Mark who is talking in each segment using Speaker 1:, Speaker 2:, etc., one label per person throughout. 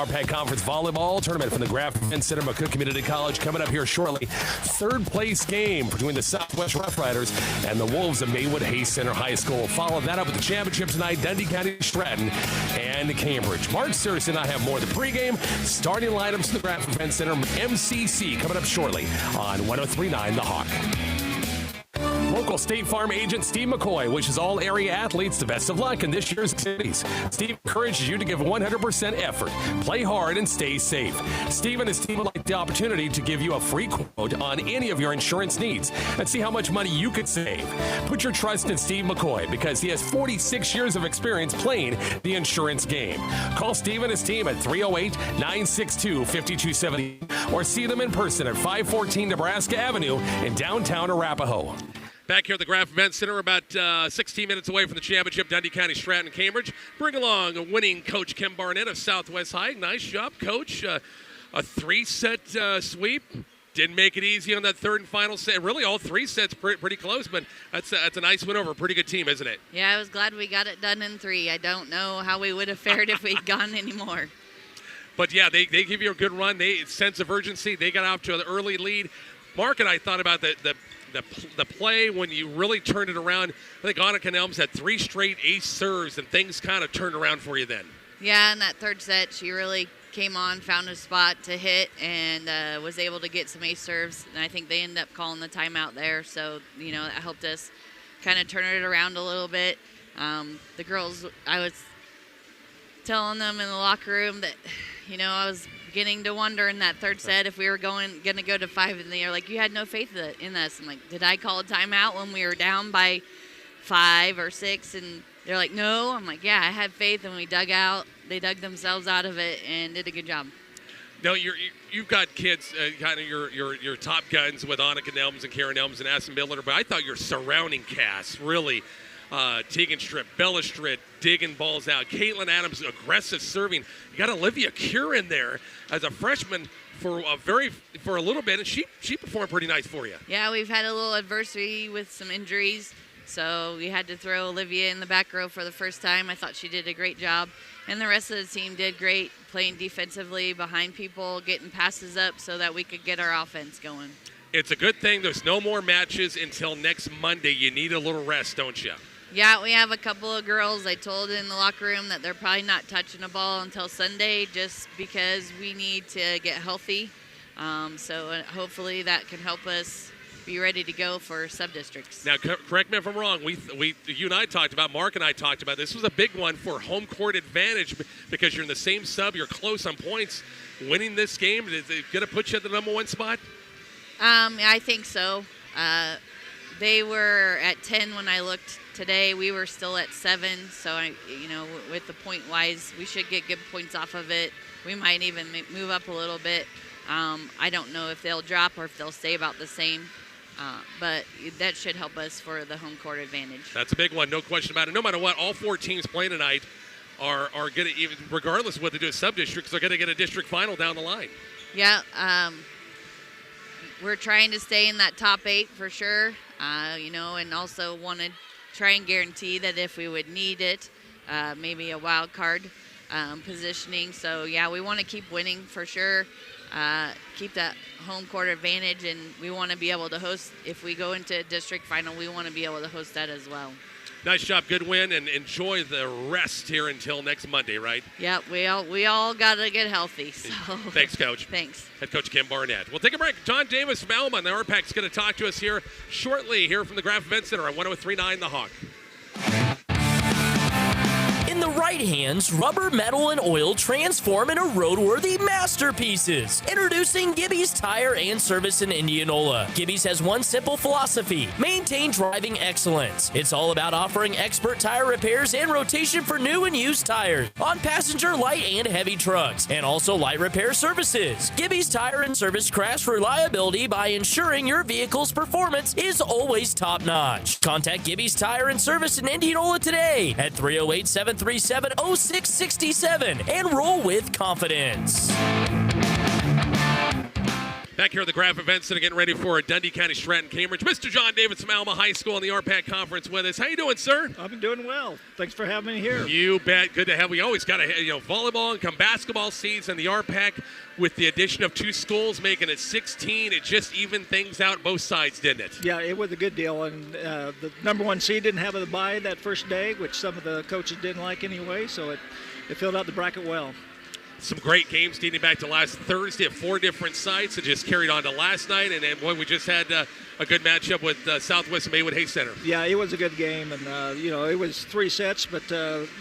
Speaker 1: RPAC Conference Volleyball Tournament from the Graff Event Center, McCook Community College, coming up here shortly. Third place game between the Southwest Rough Riders and the Wolves of Maywood Hayes Center High School. Follow that up with the championship tonight, Dundy, County-Stratton, and Cambridge. Mark Searcy and I have more of the pregame starting lineups in the Graff Event Center, MCC, coming up shortly on 103.9 The Hawk. Local State Farm agent Steve McCoy wishes all area athletes the best of luck in this year's cities. Steve encourages you to give 100% effort, play hard, and stay safe. Steve and his team would like the opportunity to give you a free quote on any of your insurance needs and see how much money you could save. Put your trust in Steve McCoy because he has 46 years of experience playing the insurance game. Call Steve and his team at 308-962-5270 or see them in person at 514 Nebraska Avenue in downtown Arapahoe.
Speaker 2: Back here at the Graff Event Center, about 16 minutes away from the championship, Dundy, County-Stratton, Cambridge. Bring along a winning coach, Kim Barnett of Southwest High. Nice job, Coach. A three-set sweep. Didn't make it easy on that third and final set. Really, all three sets pretty close, but that's a nice win over a pretty good team, isn't it?
Speaker 3: Yeah, I was glad we got it done in three. I don't know how we would have fared if we'd gone anymore.
Speaker 2: But, yeah, they give you a good run. Sense of urgency. They got off to an early lead. Mark and I thought about the play when you really turned it around. I think Annika Nelms had 3 straight ace serves, and things kind of turned around for you then.
Speaker 3: Yeah, in that third set, she really came on, found a spot to hit, and was able to get some ace serves. And I think they ended up calling the timeout there. So, that helped us kind of turn it around a little bit. The girls, I was telling them in the locker room that, I was beginning to wonder in that third set if we were going to go to 5, and they're like, you had no faith in us. I'm like, did I call a timeout when we were down by 5 or 6? And they're like, no. I'm like, yeah, I had faith, and we dug out. They dug themselves out of it and did a good job.
Speaker 2: No, you've got kids, kind of your top guns with Annika Nelms and Karen Nelms and Aspen Miller, but I thought your surrounding cast really. Tegan Stripp, Bella Stritt, digging balls out. Caitlin Adams, aggressive serving. You got Olivia Cure in there as a freshman for a little bit, and she performed pretty nice for you.
Speaker 3: Yeah, we've had a little adversity with some injuries, so we had to throw Olivia in the back row for the first time. I thought she did a great job, and the rest of the team did great, playing defensively behind people, getting passes up so that we could get our offense going.
Speaker 2: It's a good thing there's no more matches until next Monday. You need a little rest, don't you?
Speaker 3: Yeah, we have a couple of girls. I told in the locker room that they're probably not touching a ball until Sunday just because we need to get healthy. So hopefully that can help us be ready to go for sub-districts.
Speaker 2: Now, correct me if I'm wrong. You and I talked about, Mark and I talked about, this was a big one for home court advantage because you're in the same sub. You're close on points. Winning this game, is it going to put you at the number 1 spot?
Speaker 3: I think so. They were at 10 when I looked today. We were still at 7. So, with the point-wise, we should get good points off of it. We might even move up a little bit. I don't know if they'll drop or if they'll stay about the same. But that should help us for the home court advantage.
Speaker 2: That's a big one, no question about it. No matter what, all 4 teams playing tonight are going to, even regardless of what they do as sub-districts, they're going to get a district final down the line.
Speaker 3: Yeah, we're trying to stay in that top 8 for sure, and also want to try and guarantee that if we would need it, maybe a wild card positioning. So, yeah, we want to keep winning for sure, keep that home court advantage, and we want to be able to host. If we go into a district final, we want to be able to host that as well.
Speaker 2: Nice job, good win, and enjoy the rest here until next Monday, right?
Speaker 3: Yeah, we all got to get healthy. So.
Speaker 2: Thanks, Coach.
Speaker 3: Thanks.
Speaker 2: Head Coach Kim Barnett. We'll take a break. John Davis from Alma, the RPAC, is going to talk to us here shortly here from the Graff Event Center on 103.9 The Hawk.
Speaker 4: In the right hands, rubber, metal, and oil transform into roadworthy masterpieces. Introducing Gibby's Tire and Service in Indianola. Gibby's has one simple philosophy: maintain driving excellence. It's all about offering expert tire repairs and rotation for new and used tires on passenger, light, and heavy trucks, and also light repair services. Gibby's Tire and Service crafts reliability by ensuring your vehicle's performance is always top-notch. Contact Gibby's Tire and Service in Indianola today at 308-737-0667 and roll with confidence.
Speaker 2: Back here at the Graph Event Center, getting ready for Dundy, County-Stratton, Cambridge. Mr. John Davis from Alma High School in the RPAC Conference with us. How you doing, sir?
Speaker 5: I've been doing well. Thanks for having me here.
Speaker 2: You bet. Good to have. We always got to, volleyball and come basketball season. The RPAC, with the addition of 2 schools, making it 16. It just evened things out both sides, didn't it?
Speaker 5: Yeah, it was a good deal. And the number 1 seed didn't have a bye that first day, which some of the coaches didn't like anyway. So it filled out the bracket well.
Speaker 2: Some great games dating back to last Thursday at 4 different sites. It just carried on to last night. And then, boy, we just had a good matchup with Southwest and Maywood Hayes Center.
Speaker 5: Yeah, it was a good game. And, it was 3 sets, but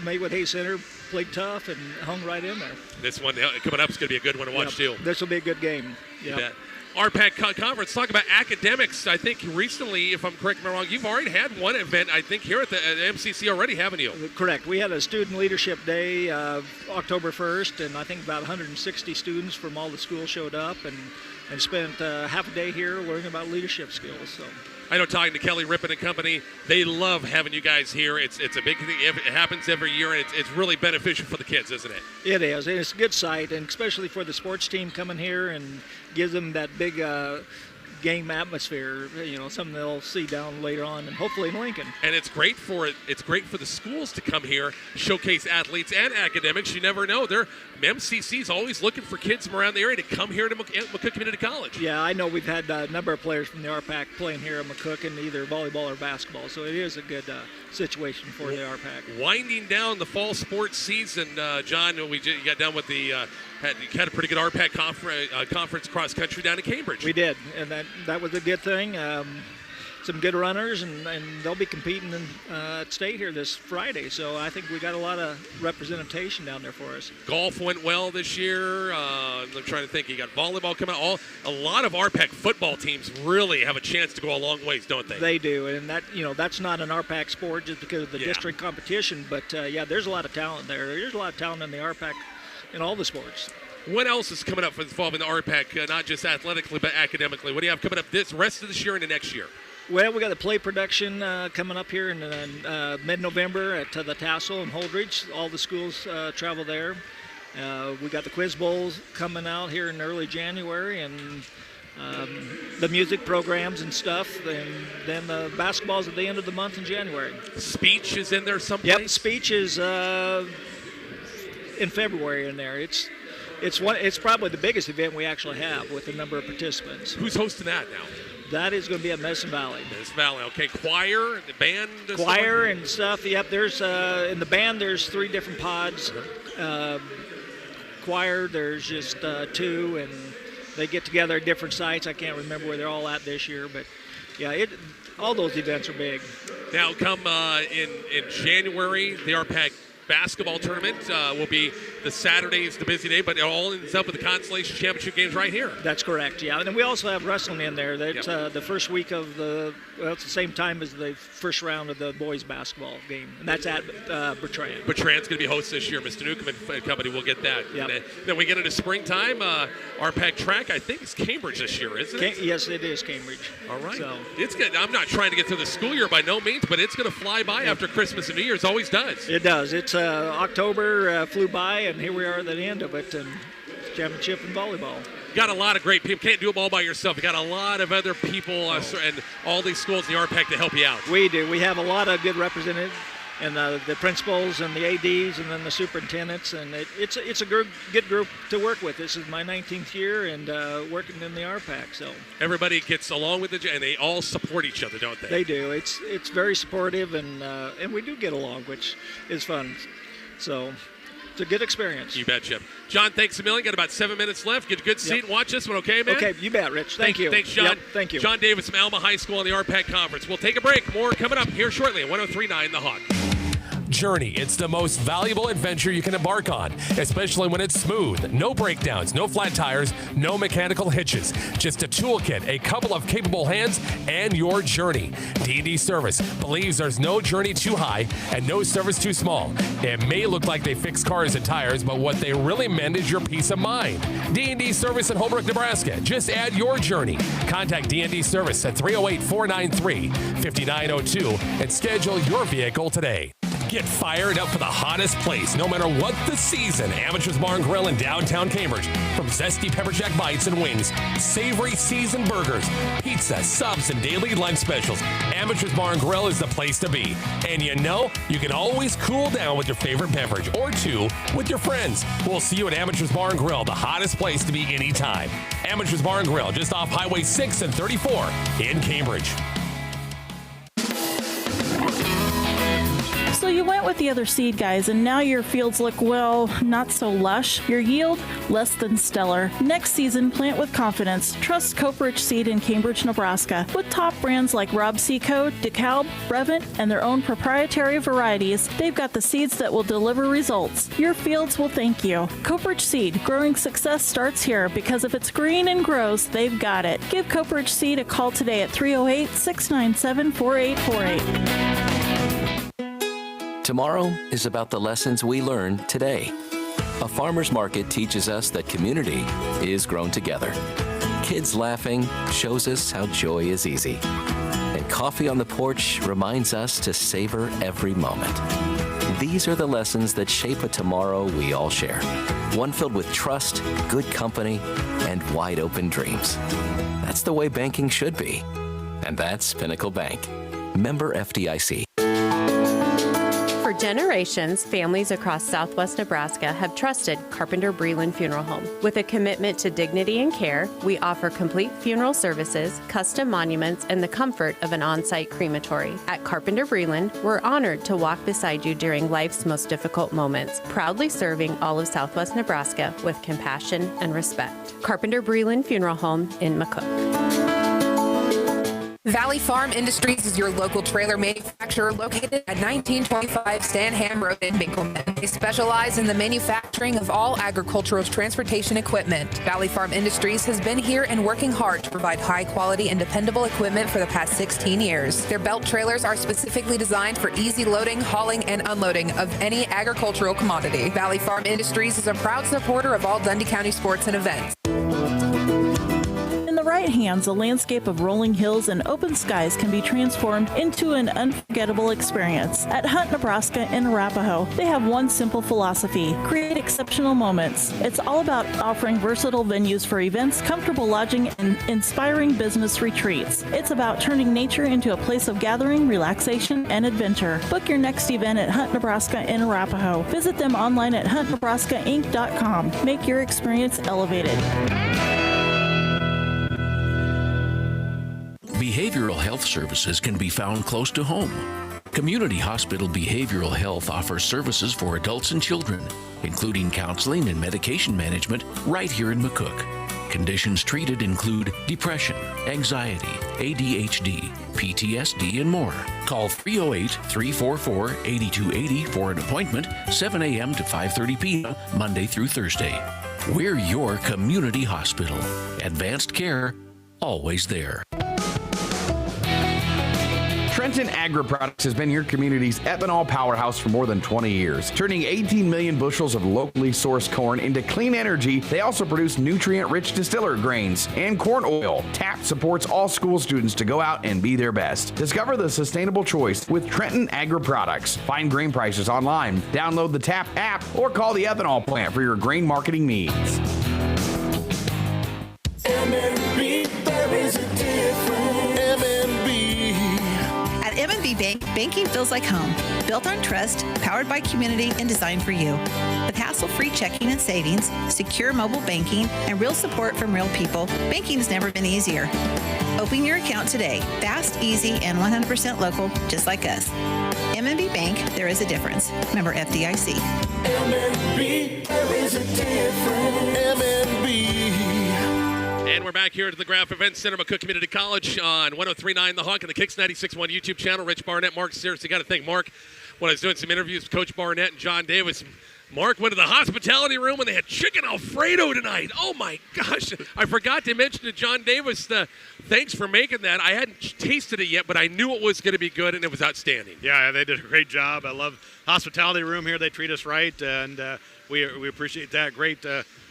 Speaker 5: Maywood Hayes Center played tough and hung right in there.
Speaker 2: This one coming up is going to be a good one to watch, too.
Speaker 5: This will be a good game. Yeah.
Speaker 2: RPAC Conference, talk about academics. I think recently, if I'm correct or wrong, you've already had one event, I think, here at the MCC already, haven't you?
Speaker 5: Correct. We had a Student Leadership Day October 1st, and I think about 160 students from all the schools showed up and spent half a day here learning about leadership skills. So.
Speaker 2: I know, talking to Kelly Rippon and company, they love having you guys here. It's a big thing. It happens every year, and it's really beneficial for the kids, isn't it?
Speaker 5: It is. And it's a good sight, and especially for the sports team coming here and gives them that big game atmosphere, something they'll see down later on and hopefully in Lincoln.
Speaker 2: And it's great for the schools to come here, showcase athletes and academics. You never know. MCC's always looking for kids from around the area to come here to McCook Community College.
Speaker 5: Yeah, I know we've had a number of players from the RPAC playing here at McCook in either volleyball or basketball, so it is a good situation for the RPAC.
Speaker 2: Winding down the fall sports season, John, you got done with the had a pretty good RPAC conference cross country down in Cambridge.
Speaker 5: We did, and that was a good thing. Some good runners, and they'll be competing at state here this Friday. So I think we got a lot of representation down there for us.
Speaker 2: Golf went well this year. I'm trying to think. You got volleyball coming out. A lot of RPAC football teams really have a chance to go a long ways, don't they?
Speaker 5: They do, and that's not an RPAC sport just because of the district competition. But there's a lot of talent there. There's a lot of talent in the RPAC in all the sports.
Speaker 2: What else is coming up for involving the RPAC, not just athletically but academically? What do you have coming up this rest of this year and the next year?
Speaker 5: Well, we got the play production coming up here in mid-November at the Tassel and Holdridge. All the schools travel there. We got the Quiz Bowls coming out here in early January, and the music programs and stuff. And then the basketball's at the end of the month in January.
Speaker 2: Speech is in there someplace?
Speaker 5: Yep, speech is in February in there. It's probably the biggest event we actually have with the number of participants.
Speaker 2: Who's hosting that now?
Speaker 5: That is going to be at Medicine Valley.
Speaker 2: Medicine Valley, okay. Choir, the band?
Speaker 5: Choir and stuff, yep. There's in the band, there's 3 different pods. Choir, there's just 2, and they get together at different sites. I can't remember where they're all at this year, but yeah, all those events are big.
Speaker 2: Now, come in January, the RPAC basketball tournament will be the Saturday's the busy day, but it all ends up with the Constellation Championship games right here.
Speaker 5: That's correct, yeah. And then we also have wrestling in there. That's the first week of it's the same time as the first round of the boys basketball game, and that's at Bertrand.
Speaker 2: Bertrand's going to be host this year. Mr. Newcomb and company will get that.
Speaker 5: Yep.
Speaker 2: Then we get into springtime. RPAC track, I think it's Cambridge this year, isn't it?
Speaker 5: Yes, it is Cambridge.
Speaker 2: All right.
Speaker 5: So
Speaker 2: it's good. I'm not trying to get through the school year by no means, but it's going to fly by after Christmas and New Year's. Always does.
Speaker 5: It does. It's October flew by, and here we are at the end of it, and championship in volleyball.
Speaker 2: Got a lot of great people. Can't do them all by yourself. You got a lot of other people and all these schools in the RPAC to help you out.
Speaker 5: We do. We have a lot of good representatives, and the principals and the ADs and then the superintendents, and it's a good group to work with. This is my 19th year and working in the RPAC. So everybody
Speaker 2: gets along with it, and they all support each other, don't they?
Speaker 5: They do. It's very supportive, and we do get along, which is fun. So it's a good experience.
Speaker 2: You betcha. John, thanks a million. Got about 7 minutes left. Get a good seat and watch this one, okay, man?
Speaker 5: Okay, you bet, Rich. Thank you.
Speaker 2: Thanks, John.
Speaker 5: Yep, thank you.
Speaker 2: John Davis from Alma High School in the RPAC Conference. We'll take a break. More coming up here shortly at 103.9 The Hawk.
Speaker 1: Journey. It's the most valuable adventure you can embark on, especially when it's smooth. No breakdowns, no flat tires, no mechanical hitches. Just a toolkit, a couple of capable hands, and your journey. D&D Service believes there's no journey too high and no service too small. It may look like they fix cars and tires, but what they really meant is your peace of mind. D&D Service in Holbrook, Nebraska. Just add your journey. Contact D&D Service at 308-493-5902 and schedule your vehicle today. Get fired up for the hottest place, no matter what the season. Amateurs Bar and Grill in downtown Cambridge. From zesty pepper jack bites and wings, savory seasoned burgers, pizza, subs, and daily lunch specials. Amateurs Bar and Grill is the place to be. And you know, you can always cool down with your favorite beverage or two with your friends. We'll see you at Amateurs Bar and Grill, the hottest place to be anytime. Amateurs Bar and Grill, just off Highway 6 and 34 in Cambridge.
Speaker 6: So you went with the other seed guys, and now your fields look, well, not so lush. Your yield, less than stellar. Next season, plant with confidence. Trust Coperich Seed in Cambridge, Nebraska. With top brands like Rob Seco, DeKalb, Brevant, and their own proprietary varieties, they've got the seeds that will deliver results. Your fields will thank you. Coperich Seed, growing success starts here, because if it's green and grows, they've got it. Give Coperich Seed a call today at 308-697-4848.
Speaker 7: Tomorrow is about the lessons we learn today. A farmer's market teaches us that community is grown together. Kids laughing shows us how joy is easy. And coffee on the porch reminds us to savor every moment. These are the lessons that shape a tomorrow we all share. One filled with trust, good company, and wide open dreams. That's the way banking should be. And that's Pinnacle Bank. Member FDIC.
Speaker 8: For generations, families across southwest Nebraska have trusted Carpenter Breland Funeral Home. With a commitment to dignity and care, we offer complete funeral services, custom monuments, and the comfort of an on-site crematory. At Carpenter Breland, we're honored to walk beside you during life's most difficult moments, proudly serving all of southwest Nebraska with compassion and respect. Carpenter Breland Funeral Home in McCook.
Speaker 9: Valley Farm Industries is your local trailer manufacturer located at 1925 Stanham Road in Binkelman. They specialize in the manufacturing of all agricultural transportation equipment. Valley Farm Industries has been here and working hard to provide high quality and dependable equipment for the past 16 years. Their belt trailers are specifically designed for easy loading, hauling, and unloading of any agricultural commodity. Valley Farm Industries is a proud supporter of all Dundy County sports and events.
Speaker 6: In the right hands, a landscape of rolling hills and open skies can be transformed into an unforgettable experience. At Hunt, Nebraska in Arapahoe, they have one simple philosophy: create exceptional moments. It's all about offering versatile venues for events, comfortable lodging, and inspiring business retreats. It's about turning nature into a place of gathering, relaxation, and adventure. Book your next event at Hunt, Nebraska in Arapahoe. Visit them online at huntnebraskainc.com. Make your experience elevated.
Speaker 10: Behavioral health services can be found close to home. Community Hospital Behavioral Health offers services for adults and children, including counseling and medication management right here in McCook. Conditions treated include depression, anxiety, ADHD, PTSD, and more. Call 308-344-8280 for an appointment, 7 a.m. to 5:30 p.m., Monday through Thursday. We're your community hospital. Advanced care, always there.
Speaker 11: Trenton Agri-Products has been your community's ethanol powerhouse for more than 20 years. Turning 18 million bushels of locally sourced corn into clean energy, they also produce nutrient-rich distiller grains and corn oil. TAP supports all school students to go out and be their best. Discover the sustainable choice with Trenton Agri-Products. Find grain prices online, download the TAP app, or call the ethanol plant for your grain marketing needs.
Speaker 12: MNB, there is a difference.
Speaker 13: M&B Bank, banking feels like home. Built on trust, powered by community, and designed for you. With hassle-free checking and savings, secure mobile banking, and real support from real people, banking's never been easier. Open your account today. Fast, easy, and 100% local, just like us. M&B Bank, there is a difference. Member FDIC.
Speaker 12: M&B, there is a difference. M&B.
Speaker 2: And we're back here at the Graph Event Center, McCook Community College on 103.9 The Hawk and the Kicks 96.1 YouTube channel. Rich Barnett, Mark, seriously got to thank Mark when I was doing some interviews with Coach Barnett and John Davis. Mark went to the hospitality room and they had chicken Alfredo tonight. Oh my gosh. I forgot to mention to John Davis, thanks for making that. I hadn't tasted it yet, but I knew it was going to be good and it was outstanding.
Speaker 14: Yeah, they did a great job. I love hospitality room here. They treat us right, and we appreciate that. Great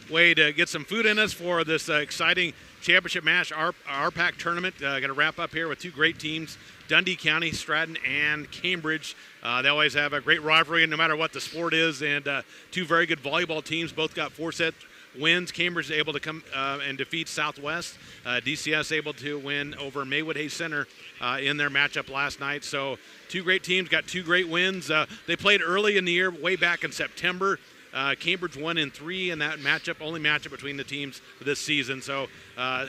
Speaker 14: way to get some food in us for this exciting championship match, RPAC tournament. Going to wrap up here with two great teams, Dundy, County-Stratton, and Cambridge. They always have a great rivalry, no matter what the sport is, and two very good volleyball teams. Both got 4-set wins. Cambridge able to come and defeat Southwest. DCS able to win over Maywood Hayes Center in their matchup last night. So two great teams, got two great wins. They played early in the year, way back in September. Cambridge 1-3 in that matchup, only matchup between the teams this season. So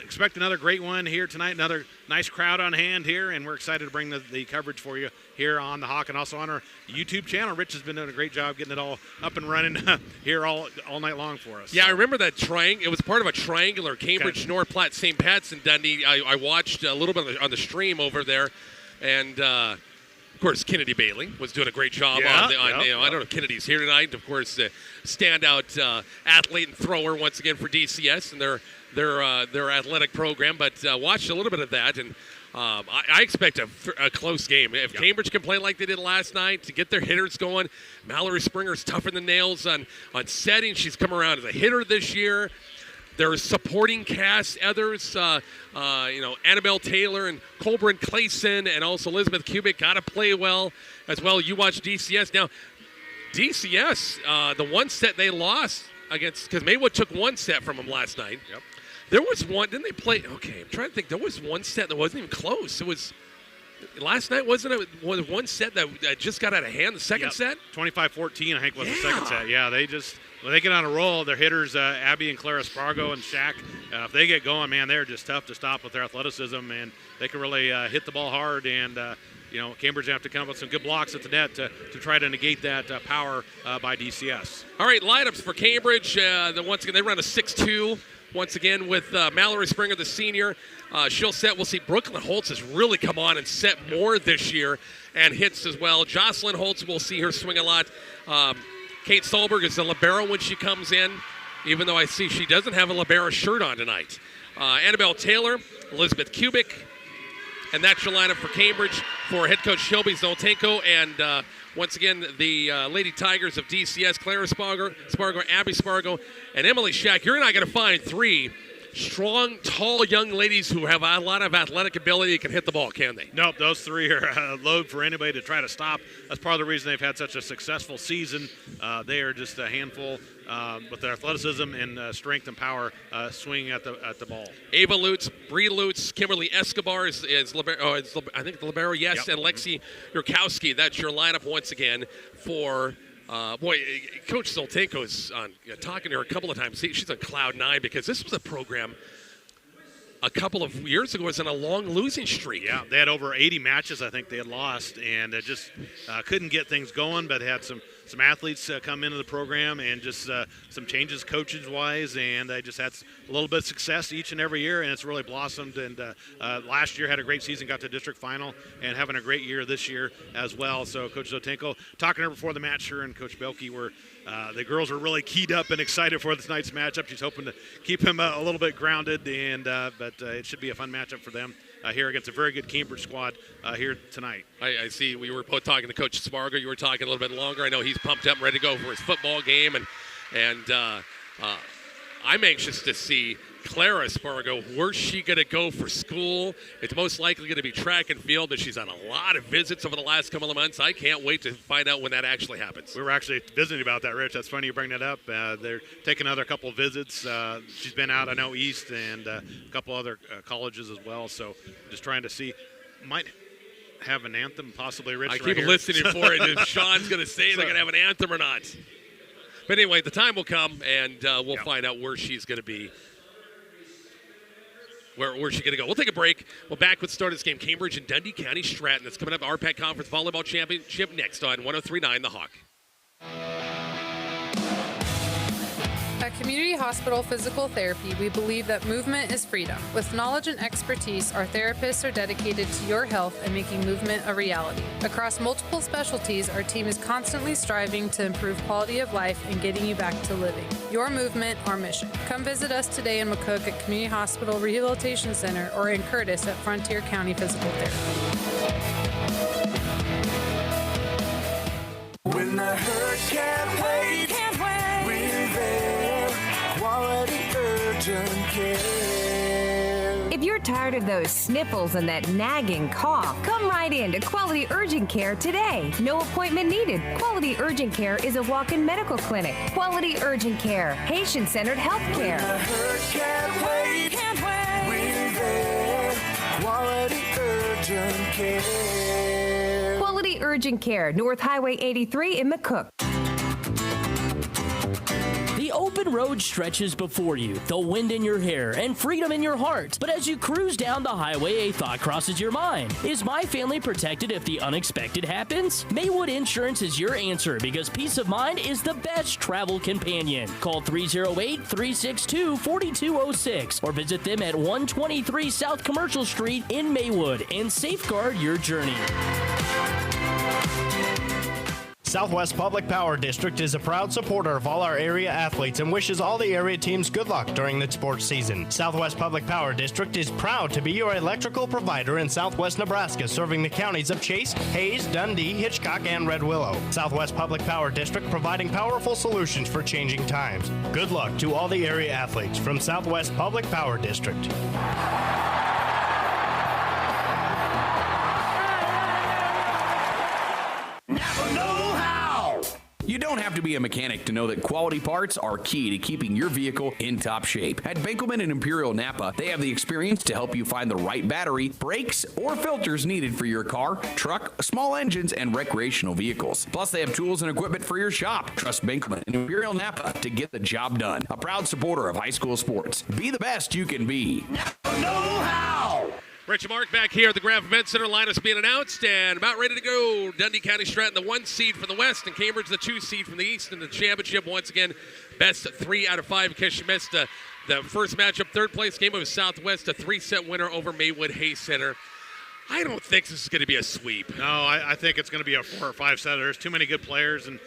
Speaker 14: expect another great one here tonight, another nice crowd on hand here, and we're excited to bring the coverage for you here on the Hawk and also on our YouTube channel. Rich has been doing a great job getting it all up and running here all night long for us.
Speaker 2: Yeah, I remember that triangle. It was part of a triangular Cambridge, North Platte, St. Pat's, and Dundee. I watched a little bit on the stream over there, and of course, Kennedy Bailey was doing a great job I don't know if Kennedy's here tonight. Of course, standout athlete and thrower once again for DCS and their athletic program. But watched a little bit of that, and I expect a close game. If Cambridge can play like they did last night to get their hitters going, Mallory Springer's tougher than nails on setting. She's come around as a hitter this year. There's supporting cast, others, Annabelle Taylor and Colburn Clayson and also Elizabeth Kubik got to play well as well. You watch DCS. Now, DCS, the one set they lost against, because Maywood took one set from them last night.
Speaker 14: Yep.
Speaker 2: There was one, didn't they play? Okay, I'm trying to think. There was one set that wasn't even close. It was, last night, wasn't it? Was one set that just got out of hand, the second set?
Speaker 14: 25-14, I think, was the second set. Yeah, when they get on a roll, their hitters, Abby and Clara Spargo and Shaq, if they get going, man, they're just tough to stop with their athleticism, and they can really hit the ball hard. And, Cambridge have to come up with some good blocks at the net to try to negate that power by DCS.
Speaker 2: All right, lineups for Cambridge. Once again, they run a 6-2. Once again with Mallory Springer, the senior. She'll set. We'll see Brooklyn Holtz has really come on and set more this year and hits as well. Jocelyn Holtz, we'll see her swing a lot. Kate Stolberg is the libero when she comes in, even though I see she doesn't have a libero shirt on tonight. Annabelle Taylor, Elizabeth Kubik, and that's your lineup for Cambridge for head coach Shelby Zoltanko and once again the Lady Tigers of DCS, Clara Spargo, Abby Spargo, and Emily Shack. You're not going to find three strong, tall young ladies who have a lot of athletic ability and can hit the ball, can they?
Speaker 14: Nope, those three are a load for anybody to try to stop. That's part of the reason they've had such a successful season. They are just a handful with their athleticism and strength and power swinging at the ball.
Speaker 2: Ava Lutz, Bree Lutz, Kimberly Escobar is libero, I think the libero, yes,
Speaker 14: yep.
Speaker 2: and Lexi Yurkowski. That's your lineup once again for Coach Zoltanko's talking to her a couple of times. She's on cloud nine because this was a program a couple of years ago was in a long losing streak.
Speaker 14: Yeah, they had over 80 matches I think they had lost, and just couldn't get things going, but had some athletes come into the program and just some changes coaches-wise, and they just had a little bit of success each and every year, and it's really blossomed. And last year had a great season, got to district final, and having a great year this year as well. So Coach Zotenko, talking to her before the match, her and Coach Belke were the girls are really keyed up and excited for this night's matchup. She's hoping to keep him a little bit grounded, and but it should be a fun matchup for them here against a very good Cambridge squad here tonight.
Speaker 2: I see we were both talking to Coach Spargo. You were talking a little bit longer. I know he's pumped up and ready to go for his football game, and I'm anxious to see Clara Spargo. Where's she going to go for school? It's most likely going to be track and field, but she's on a lot of visits over the last couple of months. I can't wait to find out when that actually happens.
Speaker 14: We were actually visiting about that, Rich. That's funny you bring that up. They're taking another couple of visits. She's been out, I know, East and a couple other colleges as well. So just trying to see. Might have an anthem, possibly, Rich.
Speaker 2: I keep listening for it. If Sean's going to say they're going to have an anthem or not. But anyway, the time will come, and we'll find out where she's going to be. Where's she going to go? We'll take a break. We'll back with start of this game. Cambridge and Dundy County-Stratton. That's coming up. RPAC Conference Volleyball Championship next on 103.9 The Hawk.
Speaker 9: At Community Hospital Physical Therapy, we believe that movement is freedom. With knowledge and expertise, our therapists are dedicated to your health and making movement a reality. Across multiple specialties, our team is constantly striving to improve quality of life and getting you back to living. Your movement, our mission. Come visit us today in McCook at Community Hospital Rehabilitation Center or in Curtis at Frontier County Physical Therapy.
Speaker 12: When the hurt can't wait, we're there. Quality urgent care.
Speaker 15: you're tired of those sniffles and that nagging cough, come right in to Quality Urgent Care today. No appointment needed. Quality Urgent Care is a walk-in medical clinic. Quality Urgent Care, patient-centered health care.
Speaker 12: Can't wait. We're there. Quality Urgent Care.
Speaker 15: Quality Urgent Care, North Highway 83 in McCook.
Speaker 4: The open road stretches before you, the wind in your hair, and freedom in your heart. But as you cruise down the highway, a thought crosses your mind. Is my family protected if the unexpected happens? Maywood Insurance is your answer because peace of mind is the best travel companion. Call 308-362-4206 or visit them at 123 South Commercial Street in Maywood and safeguard your journey.
Speaker 16: Southwest Public Power District is a proud supporter of all our area athletes and wishes all the area teams good luck during the sports season. Southwest Public Power District is proud to be your electrical provider in Southwest Nebraska, serving the counties of Chase, Hayes, Dundy, Hitchcock, and Red Willow. Southwest Public Power District providing powerful solutions for changing times. Good luck to all the area athletes from Southwest Public Power District.
Speaker 11: Never know how. You don't have to be a mechanic to know that quality parts are key to keeping your vehicle in top shape. At Benkelman and Imperial Napa, they have the experience to help you find the right battery, brakes, or filters needed for your car, truck, small engines, and recreational vehicles. Plus, they have tools and equipment for your shop. Trust Benkelman and Imperial Napa to get the job done. A proud supporter of high school sports. Be the best you can be. Never know how.
Speaker 2: Rich and Mark back here at the Graf Event Center. Lineups being announced and about ready to go. Dundy, County-Stratton, the 1 seed from the west, and Cambridge, the 2 seed from the east. In the championship, once again, best 3 out of 5. In case you missed the first matchup, third place game of Southwest, a 3-set winner over Maywood Hayes Center. I don't think this is going to be a sweep.
Speaker 14: No, I think it's going to be a 4 or 5 setter. There's too many good players, and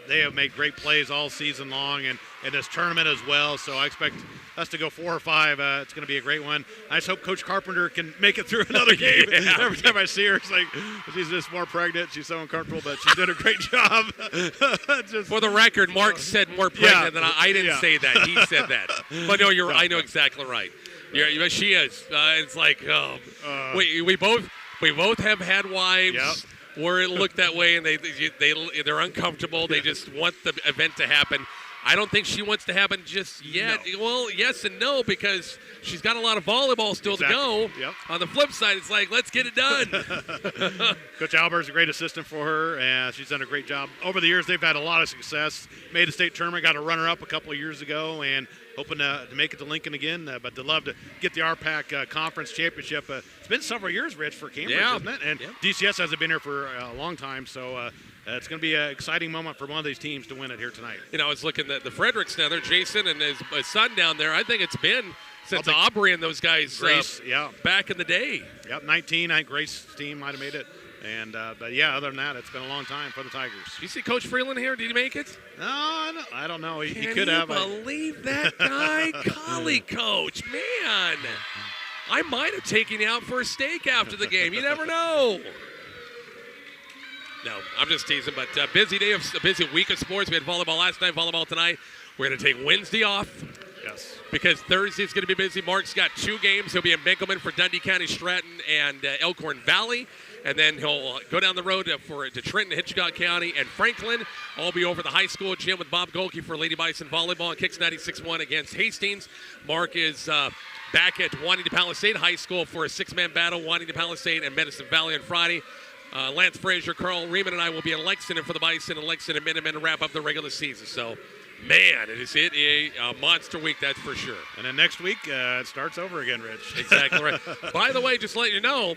Speaker 14: they have made great plays all season long and in this tournament as well. So I expect us to go 4 or 5. It's going to be a great one. I just hope Coach Carpenter can make it through another game.
Speaker 2: Yeah.
Speaker 14: Every time I see her, it's like she's just more pregnant. She's so uncomfortable, but she did a great job.
Speaker 2: For the record, Mark said more pregnant than I didn't say that. He said that. But no, you're. I know exactly right. She is. It's like we both have had wives where it looked that way, and they're uncomfortable. They just want the event to happen. I don't think she wants to happen just yet. No. Well, yes and no, because she's got a lot of volleyball still to go.
Speaker 14: Yep.
Speaker 2: On the flip side, it's like, let's get it done.
Speaker 14: Coach Albert's a great assistant for her, and she's done a great job. Over the years, they've had a lot of success. Made a state tournament, got a runner-up a couple of years ago, and hoping to make it to Lincoln again. But they'd love to get the RPAC Conference Championship. It's been several years, Rich, for Cambridge, isn't it? And DCS hasn't been here for a long time, so it's going to be an exciting moment for one of these teams to win it here tonight.
Speaker 2: I was looking at the Fredericks down there, Jason and his son down there. I think it's been since Aubrey and those guys
Speaker 14: Grace,
Speaker 2: back in the day.
Speaker 14: Yep, 19. I think Grace's team might have made it. And but yeah, other than that, it's been a long time for the Tigers.
Speaker 2: You see Coach Freeland here? Did he make it?
Speaker 14: No, I don't know. He
Speaker 2: Can
Speaker 14: could
Speaker 2: you
Speaker 14: have.
Speaker 2: Believe that guy, Collie coach, man. I might have taken you out for a steak after the game. You never know. No, I'm just teasing, but a busy week of sports. We had volleyball last night, volleyball tonight. We're going to take Wednesday off.
Speaker 14: Yes.
Speaker 2: Because Thursday's going to be busy. Mark's got 2 games. He'll be in Benkelman for Dundy, County-Stratton, and Elkhorn Valley. And then he'll go down the road to Trenton, Hitchcock County, and Franklin. I'll be over the high school gym with Bob Golke for Lady Bison Volleyball and Kicks 96-1 against Hastings. Mark is back at Juanita Palisade High School for a 6-man battle, Juanita Palisade and Medicine Valley on Friday. Lance Frazier, Carl Riemann, and I will be in Lexington for the Bison and Lexington Minutemen to wrap up the regular season. So, man, it is a monster week, that's for sure.
Speaker 14: And then next week, it starts over again, Rich.
Speaker 2: Exactly right. By the way, just to let you know,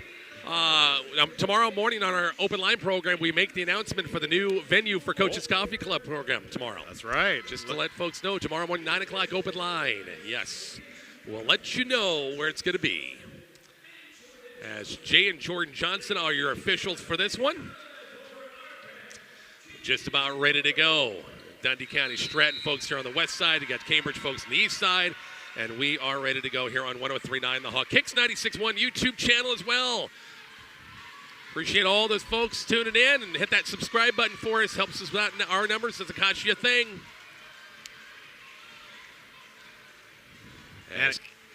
Speaker 2: tomorrow morning on our open line program, we make the announcement for the new venue for Coach's Coffee Club program tomorrow.
Speaker 14: That's right.
Speaker 2: Just to let folks know, tomorrow morning, 9 o'clock open line. Yes. We'll let you know where it's going to be. As Jay and Jordan Johnson are your officials for this one. Just about ready to go. Dundy County-Stratton folks here on the west side. You got Cambridge folks on the east side. And we are ready to go here on 103.9 The Hawk. Kicks 96.1 YouTube channel as well. Appreciate all those folks tuning in, and hit that subscribe button for us. Helps us with our numbers. Doesn't cost you a thing.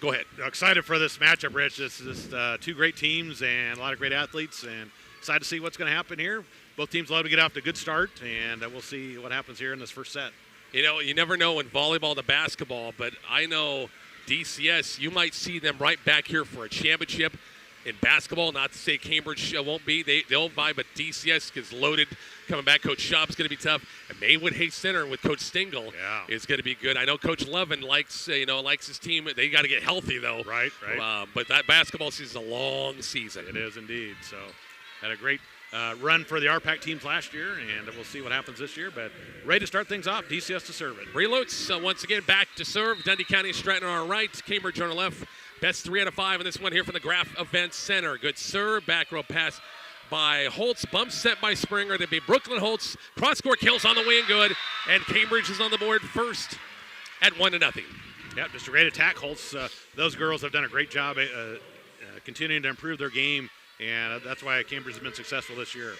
Speaker 2: Go ahead.
Speaker 14: Excited for this matchup, Rich. This is two great teams and a lot of great athletes, and excited to see what's going to happen here. Both teams love to get off to a good start, and we'll see what happens here in this first set.
Speaker 2: You know, you never know in volleyball to basketball, but I know DCS, you might see them right back here for a championship. In basketball, not to say Cambridge won't be. They'll vie, but DCS is loaded. Coming back, Coach Schaub's going to be tough. And Maywood Hayes Center with Coach Stingle is going to be good. I know Coach Levin likes his team. They got to get healthy, though.
Speaker 14: Right.
Speaker 2: But that basketball season is a long season.
Speaker 14: It is indeed. So had a great run for the RPAC teams last year, and we'll see what happens this year. But ready to start things off. DCS to serve it.
Speaker 2: Bree Lutz once again back to serve. Dundee County-Stratton on our right, Cambridge on our left. Best 3 out of 5 in this one here from the Graf Event Center. Good serve, back row pass by Holtz, bump set by Springer. That'd be Brooklyn Holtz. Cross-court kills on the way and good. And Cambridge is on the board first at 1-0.
Speaker 14: Yeah, just a great attack. Holtz, those girls have done a great job continuing to improve their game, and that's why Cambridge has been successful this year.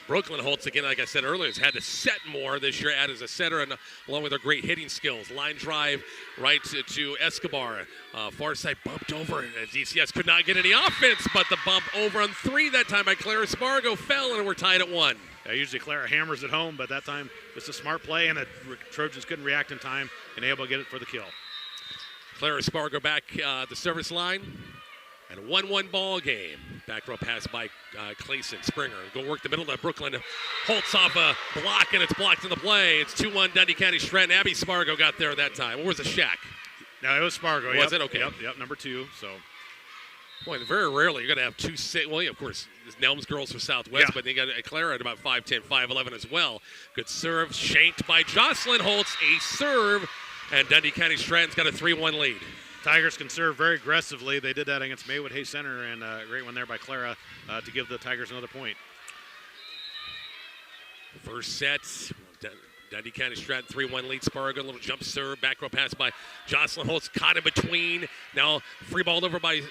Speaker 2: Brooklyn Holtz, again, like I said earlier, has had to set more this year as a setter, and along with their great hitting skills. Line drive right to Escobar. Far side bumped over. DCS could not get any offense, but the bump over on 3 that time by Clara Spargo fell, and we're tied at 1.
Speaker 14: Usually Clara hammers at home, but that time it's a smart play, and the Trojans couldn't react in time and able to get it for the kill.
Speaker 2: Clara Spargo back the service line. And a 1-1 ball game. Back row pass by Clayson. Springer go work the middle to Brooklyn. Holtz off a block, and it's blocked in the play. It's 2-1 Dundee County-Stratton. Abby Spargo got there that time. Or was it Shaq?
Speaker 14: No, it was Spargo.
Speaker 2: Was it? Okay.
Speaker 14: Yep, number 2. So,
Speaker 2: boy, very rarely you're going to have 2. Well, yeah, of course, Nelms girls for Southwest, but they got Clara at about 5'10", 5'11" as well. Good serve, shanked by Jocelyn Holtz. A serve, and Dundee County-Stratton's got a 3-1 lead.
Speaker 14: Tigers can serve very aggressively. They did that against Maywood Hayes Center, and a great one there by Clara to give the Tigers another point.
Speaker 2: First set, Dundee County-Stratton 3-1 lead. Spargo, a little jump serve, back row pass by Jocelyn Holtz, caught in between. Now free ball over by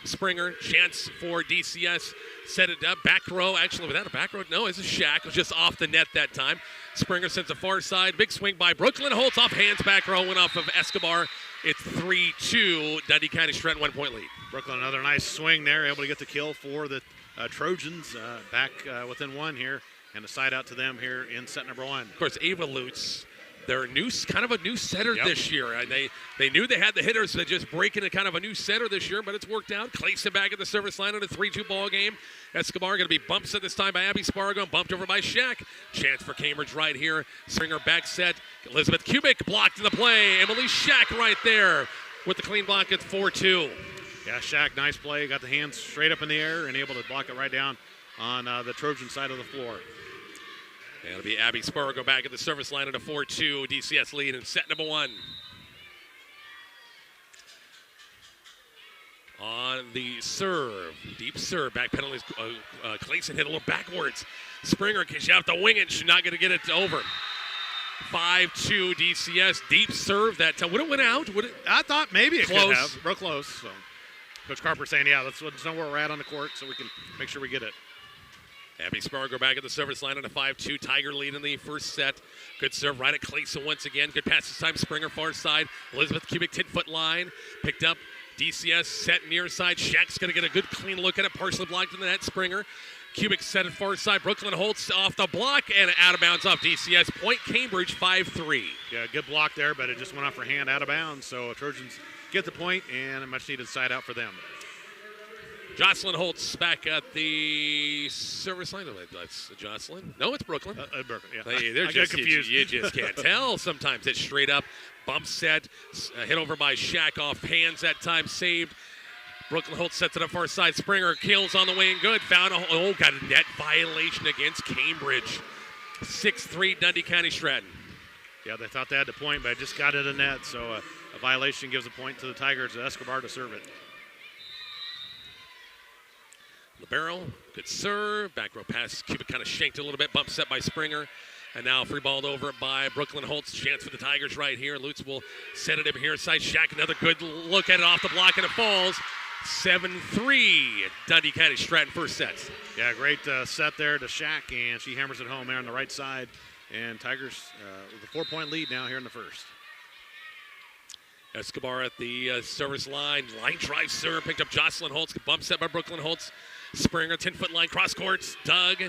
Speaker 2: Springer. Chance for DCS. Set it up, back row. Actually, without a back row, no, it's a Shack. It was just off the net that time. Springer sends a far side. Big swing by Brooklyn Holtz off hands, back row, went off of Escobar. It's 3-2, Dundee County-Stratton 1-point lead.
Speaker 14: Brooklyn, another nice swing there, able to get the kill for the Trojans back within 1 here, and a side out to them here in set number 1.
Speaker 2: Of course, Ava Lutz, they're kind of a new setter this year. And they knew they had the hitters that just break into kind of a new setter this year, but it's worked out. Clayson back at the service line in a 3-2 ball game. Escobar going to be bumped set this time by Abby Spargo and bumped over by Shaq. Chance for Cambridge right here. Springer back set. Elizabeth Kubik blocked in the play. Emily Shaq right there with the clean block at 4-2.
Speaker 14: Yeah, Shaq, nice play. Got the hands straight up in the air and able to block it right down on the Trojan side of the floor.
Speaker 2: And it'll be Abby Spargo back at the service line at a 4-2 DCS lead in set number 1. On the serve, deep serve, back penalties. Clayson hit a little backwards. Springer, because you have to wing it, she's not going to get it over. 5-2 DCS, deep serve that time. Would it went out?
Speaker 14: I thought maybe it
Speaker 2: close.
Speaker 14: Could have. Real close. So Coach Carper saying, let's know where we're at on the court so we can make sure we get it.
Speaker 2: Abby Spargo back at the service line on a 5-2 Tiger lead in the first set. Good serve right at Clayson once again. Good pass this time. Springer far side. Elizabeth Kubik 10-foot line. Picked up. DCS set near side. Shaq's going to get a good clean look at it. Partially blocked in the net. Springer. Kubik set it far side. Brooklyn Holtz off the block and out of bounds off DCS. Point Cambridge 5-3.
Speaker 14: Yeah, good block there, but it just went off her hand out of bounds. So Trojans get the point and a much needed side out for them.
Speaker 2: Jocelyn Holtz back at the service line. That's Jocelyn. No, it's Brooklyn.
Speaker 14: Brooklyn, yeah.
Speaker 2: They're
Speaker 14: I
Speaker 2: just
Speaker 14: get confused.
Speaker 2: You just can't tell. Sometimes it's straight up. Bump set. Hit over by Shaq off hands that time. Saved. Brooklyn Holtz sets it up far side. Springer kills on the way and good. Got a net violation against Cambridge. 6-3 Dundee County-Stratton.
Speaker 14: Yeah, they thought they had the point, but it just got it in net. So a violation gives a point to the Tigers. Escobar to serve it.
Speaker 2: Libero, good serve. Back row pass. Kubik kind of shanked a little bit. Bump set by Springer. And now free balled over by Brooklyn Holtz. Chance for the Tigers right here. Lutz will set it up here. Side Shaq, another good look at it off the block, and it falls. 7-3 Dundee County-Stratton first set.
Speaker 14: Yeah, great set there to Shaq, and she hammers it home there on the right side. And Tigers with a 4-point lead now here in the first.
Speaker 2: Escobar at the service line. Line drive serve. Picked up Jocelyn Holtz. Bump set by Brooklyn Holtz. Springer, 10-foot line. Cross courts. Doug.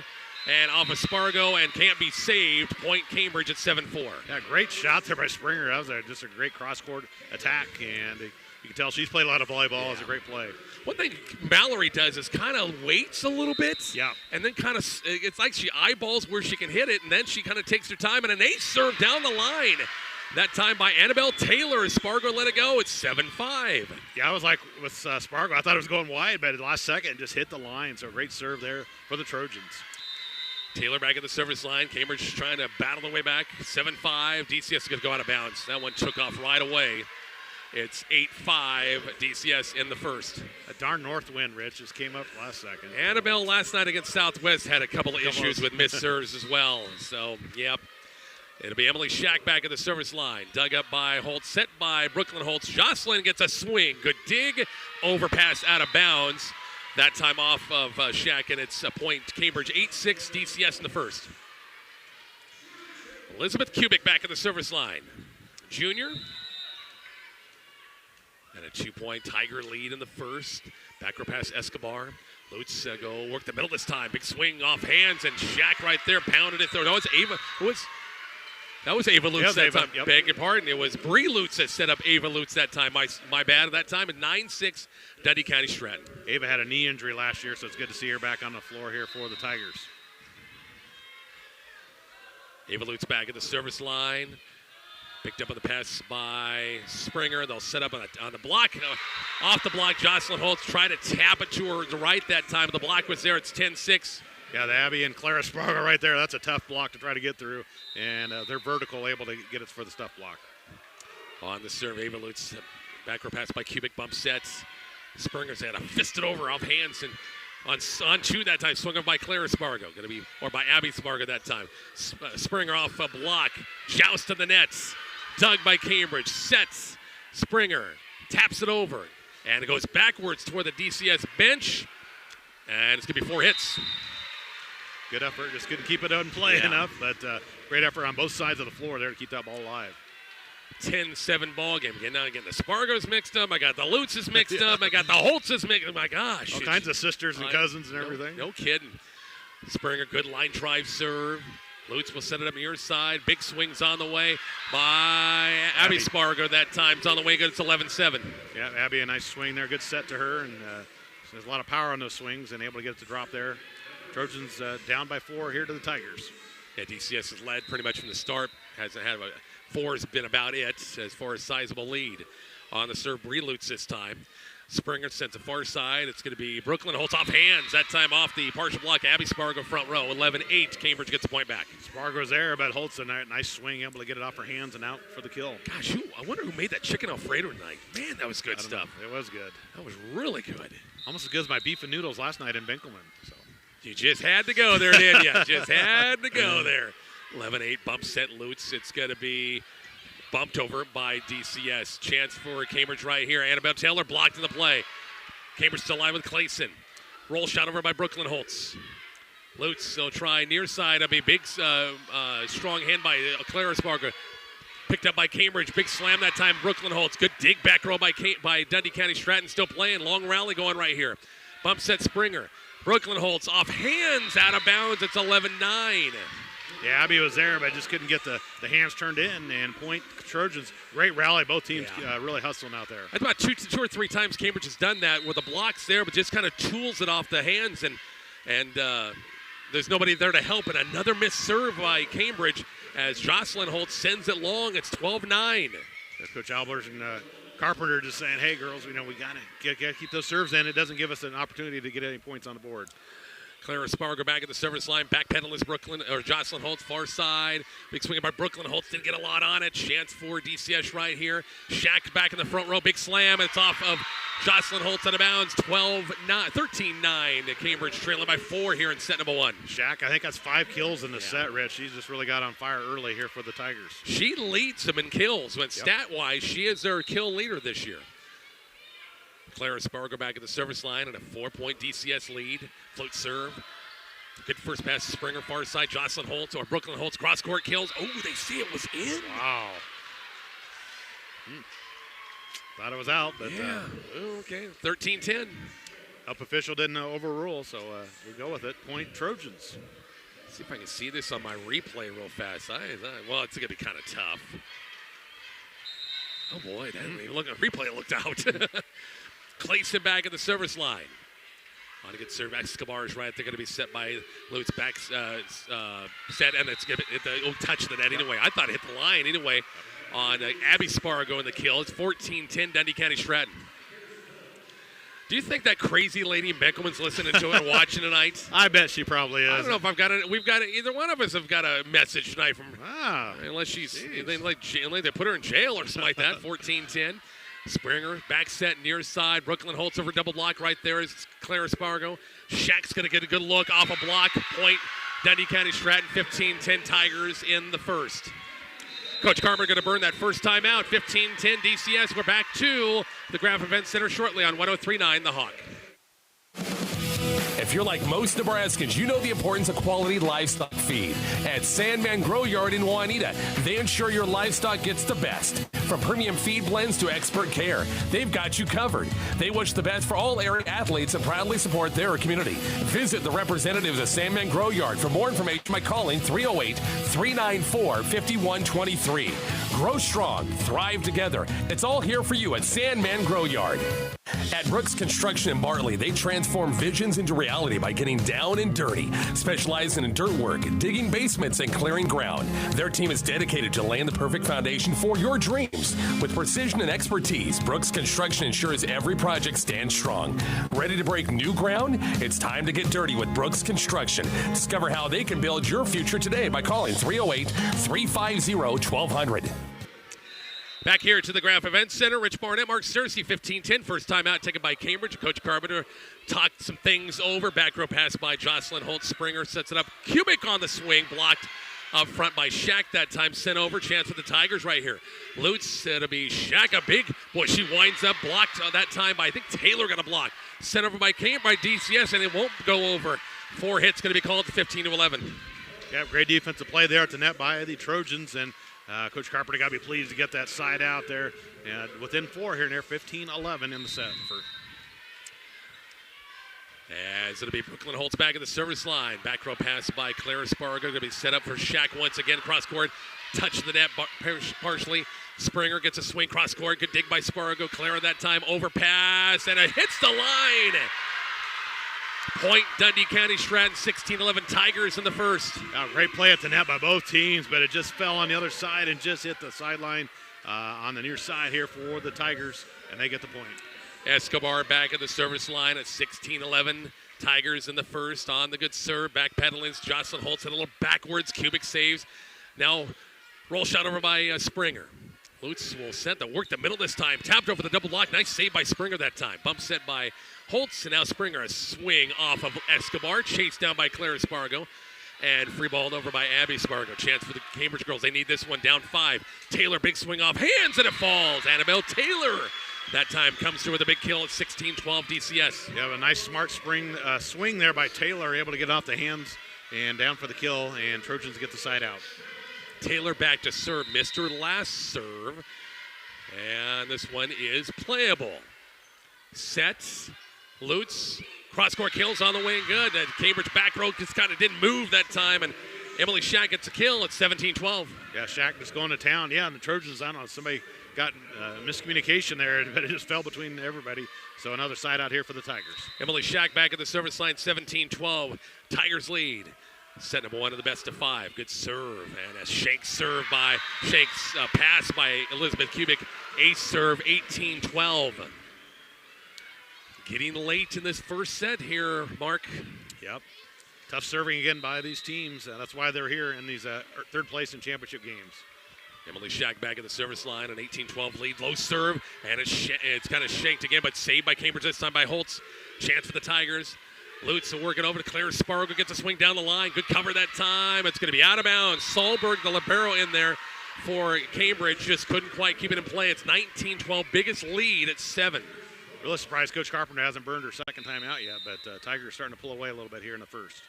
Speaker 2: And off of Spargo and can't be saved. Point Cambridge at 7-4.
Speaker 14: Yeah, great shot there by Springer. That was just a great cross-court attack. And you can tell she's played a lot of volleyball. It's a great play.
Speaker 2: One thing Mallory does is kind of waits a little bit.
Speaker 14: Yeah.
Speaker 2: And then kind of, it's like she eyeballs where she can hit it, and then she kind of takes her time. And an ace serve down the line. That time by Annabelle Taylor as Spargo let it go. It's 7-5.
Speaker 14: Yeah, I was like with Spargo. I thought it was going wide, but at the last second just hit the line. So great serve there for the Trojans.
Speaker 2: Taylor back at the service line. Cambridge trying to battle their way back. 7-5. DCS is going to go out of bounds. That one took off right away. It's 8-5 DCS in the first.
Speaker 14: A darn north wind, Rich, just came up last second.
Speaker 2: Annabelle last night against Southwest had a couple of issues with missed serves as well. So, yep. It'll be Emily Shack back at the service line. Dug up by Holtz, set by Brooklyn Holtz. Jocelyn gets a swing. Good dig. Overpass out of bounds. That time off of Shack, and it's a point. Cambridge 8-6 DCS in the first. Elizabeth Kubik back at the service line. Junior. And a 2-point Tiger lead in the first. Back row pass Escobar. Lutz go work the middle this time. Big swing off hands, and Shack right there pounded it through. No, it's Ava. That was Ava Lutz that time.
Speaker 14: Yep.
Speaker 2: Beg your pardon. It was Bree Lutz that set up Ava Lutz that time. My bad at that time. At 9-6, Dundy County-Stratton.
Speaker 14: Ava had a knee injury last year, so it's good to see her back on the floor here for the Tigers.
Speaker 2: Ava Lutz back at the service line. Picked up on the pass by Springer. They'll set up on the block. Off the block, Jocelyn Holtz tried to tap it to her right that time. The block was there. It's 10-6.
Speaker 14: Yeah, the Abby and Clara Spargo right there. That's a tough block to try to get through. And they're vertical, able to get it for the stuff block.
Speaker 2: On the serve, Ava Lutz. Back row pass by Kubik. Bump sets. Springer's had a fisted over off hands. And on two that time, swung up by Clara Spargo. Or by Abby Spargo that time. Springer off a block. Joust to the nets. Dug by Cambridge. Sets. Springer. Taps it over. And it goes backwards toward the DCS bench. And it's going to be 4 hits.
Speaker 14: Good effort. Just couldn't keep it in play enough. But great effort on both sides of the floor there to keep that ball alive.
Speaker 2: 10-7 ball game. Again, now I get the Spargos mixed up. I got the Lutzes mixed up. I got the Holtzes mixed up. My gosh.
Speaker 14: All kinds of sisters and cousins and everything.
Speaker 2: No kidding. Springer, good line drive serve. Lutz will set it up near side. Big swings on the way by Abby Spargo that time. It's on the way good. It's 11-7.
Speaker 14: Yeah, Abby, a nice swing there. Good set to her. And there's a lot of power on those swings and able to get it to drop there. Trojans down by 4 here to the Tigers.
Speaker 2: Yeah, DCS has led pretty much from the start. Hasn't had 4 has been about it as far as sizable lead. On the serve, Bree Lutz this time. Springer sends a far side. It's going to be Brooklyn Holtz off hands. That time off the partial block. Abby Spargo front row. 11-8. Cambridge gets the point back.
Speaker 14: Spargo's there, but Holtz a nice swing, able to get it off her hands and out for the kill.
Speaker 2: Gosh, I wonder who made that chicken Alfredo tonight. Man, that was good stuff.
Speaker 14: It was good.
Speaker 2: That was really good.
Speaker 14: Almost as good as my beef and noodles last night in Binkelman. So.
Speaker 2: You just had to go there, didn't you? Just had to go there. 11-8 bump set Lutz. It's going to be bumped over by DCS. Chance for Cambridge right here. Annabelle Taylor blocked in the play. Cambridge still alive with Clayson. Roll shot over by Brooklyn Holtz. Lutz will try near side. A big strong hand by Clara Spargo. Picked up by Cambridge. Big slam that time. Brooklyn Holtz. Good dig back row by Dundy County-Stratton. Still playing. Long rally going right here. Bump set Springer. Brooklyn Holtz off hands, out of bounds. It's 11-9.
Speaker 14: Yeah, Abby was there, but just couldn't get the hands turned in. And point Trojans, great rally. Both teams really hustling out there.
Speaker 2: That's about two or three times Cambridge has done that where the block's there, but just kind of tools it off the hands. And there's nobody there to help. And another missed serve by Cambridge as Jocelyn Holtz sends it long. It's 12-9.
Speaker 14: Coach Albers and Carpenter just saying, hey, girls, we gotta keep those serves in. It doesn't give us an opportunity to get any points on the board.
Speaker 2: Clara Spargo back at the service line. Backpedal is Jocelyn Holtz, far side. Big swing by Brooklyn Holtz. Didn't get a lot on it. Chance for DCS right here. Shack back in the front row. Big slam. It's off of Jocelyn Holtz out of bounds. 13-9. Cambridge trailing by 4 here in set number 1.
Speaker 14: Shack, I think that's 5 kills in the set, Rich. She's just really got on fire early here for the Tigers.
Speaker 2: She leads them in kills. When stat-wise, she is their kill leader this year. Clara Spargo back at the service line and a 4-point DCS lead. Float serve. Good first pass to Springer, far side. Jocelyn Holtz or Brooklyn Holtz. Cross-court kills. Oh, they see it was in.
Speaker 14: Wow. Thought it was out, but
Speaker 2: yeah. Okay, 13-10.
Speaker 14: Up official didn't overrule, so we go with it. Point Trojans.
Speaker 2: See if I can see this on my replay real fast. Well, it's going to be kind of tough. Oh, boy, that didn't even look at the replay. It looked out. Clayson back at the service line. On a good serve. Escobar is right. They're going to be set by Lutz. Back set, and it's going to hit the touch the net anyway. I thought it hit the line anyway on Abby Spargo in the kill. It's 14-10 Dundy County-Stratton. Do you think that crazy lady in Beckelman's listening to it and watching tonight?
Speaker 14: I bet she probably is.
Speaker 2: I don't know if I've got it. We've got it. Either one of us have got a message tonight from. Unless they put her in jail or something like that. 14-10. Springer back set near side. Brooklyn Holtz over double block right there is Clara Spargo. Shaq's going to get a good look off a block. Point Dundy County-Stratton. 15-10 Tigers in the first. Coach Carmer going to burn that first time out. 15-10 DCS. We're back to the Graph Event Center shortly on 103.9 The Hawk.
Speaker 1: If you're like most Nebraskans, you know the importance of quality livestock feed. At Sandman Grow Yard in Juanita, they ensure your livestock gets the best. From premium feed blends to expert care, they've got you covered. They wish the best for all area athletes and proudly support their community. Visit the representatives of Sandman Grow Yard for more information by calling 308-394-5123. Grow strong, thrive together. It's all here for you at Sandman Grow Yard. At Brooks Construction in Bartley, they transform visions into reality by getting down and dirty, specializing in dirt work, digging basements, and clearing ground. Their team is dedicated to laying the perfect foundation for your dreams. With precision and expertise, Brooks Construction ensures every project stands strong. Ready to break new ground? It's time to get dirty with Brooks Construction. Discover how they can build your future today by calling 308-350-1200.
Speaker 2: Back here to the Graph Event Center, Rich Barnett, Mark Searcy, 15-10. First time out taken by Cambridge. Coach Carpenter talked some things over. Back row pass by Jocelyn Holt. Springer sets it up. Kubik on the swing, blocked up front by Shaq that time. Sent over. Chance for the Tigers right here. Lutz, it'll be Shaq. A big, boy, she winds up. Blocked that time by, I think Taylor got a block. Sent over by DCS, and it won't go over. 4 hits going to be called to 15-11.
Speaker 14: Yeah, great defensive play there at the net by the Trojans, and Coach Carpenter got to be pleased to get that side out there. And within 4 here near 15-11 in the set.
Speaker 2: As it'll be Brooklyn Holtz back at the service line. Back row pass by Clara Spargo. Going to be set up for Shaq once again. Cross court. Touch the net partially. Springer gets a swing cross court. Good dig by Spargo. Clara that time. Overpass. And it hits the line. Point Dundy County-Stratton, 16-11 Tigers in the first.
Speaker 14: Great play at the net by both teams, but it just fell on the other side and just hit the sideline on the near side here for the Tigers, and they get the point.
Speaker 2: Escobar back at the service line at 16-11 Tigers in the first. On the good serve, backpedalings. Jocelyn Holtz hit a little backwards. Kubik saves. Now roll shot over by Springer. Lutz will set the work the middle this time. Tapped over the double block. Nice save by Springer that time. Bump set by Holtz, and now Springer a swing off of Escobar. Chased down by Clara Spargo. And free balled over by Abby Spargo. Chance for the Cambridge girls. They need this one. Down 5. Taylor, big swing off hands, and it falls. Annabelle Taylor that time comes through with a big kill at 16-12 DCS.
Speaker 14: You have a nice smart swing there by Taylor, able to get off the hands and down for the kill, and Trojans get the side out.
Speaker 2: Taylor back to serve. Missed her last serve. And this one is playable. Set. Lutz. Cross-court kills on the way and good. And Cambridge back row just kind of didn't move that time. And Emily Shaq gets a kill at 17-12.
Speaker 14: Yeah, Shaq just going to town. Yeah, and the Trojans, I don't know, somebody got miscommunication there, but it just fell between everybody. So another side out here for the Tigers.
Speaker 2: Emily Shaq back at the service line, 17-12. Tigers lead. Set number 1 of the best of 5. Good serve. And a Shank's serve by Shank's pass by Elizabeth Kubik. Ace serve, 18-12. Getting late in this first set here, Mark.
Speaker 14: Yep. Tough serving again by these teams. That's why they're here in these third place in championship games.
Speaker 2: Emily Shaq back at the service line, an 18-12 lead. Low serve, and it's kind of shanked again, but saved by Cambridge this time by Holtz. Chance for the Tigers. Lutz working over to Clara Spargo, gets a swing down the line. Good cover that time. It's going to be out of bounds. Solberg, the libero, in there for Cambridge. Just couldn't quite keep it in play. It's 19-12, biggest lead at 7.
Speaker 14: Really surprised Coach Carpenter hasn't burned her second time out yet, but Tigers are starting to pull away a little bit here in the first.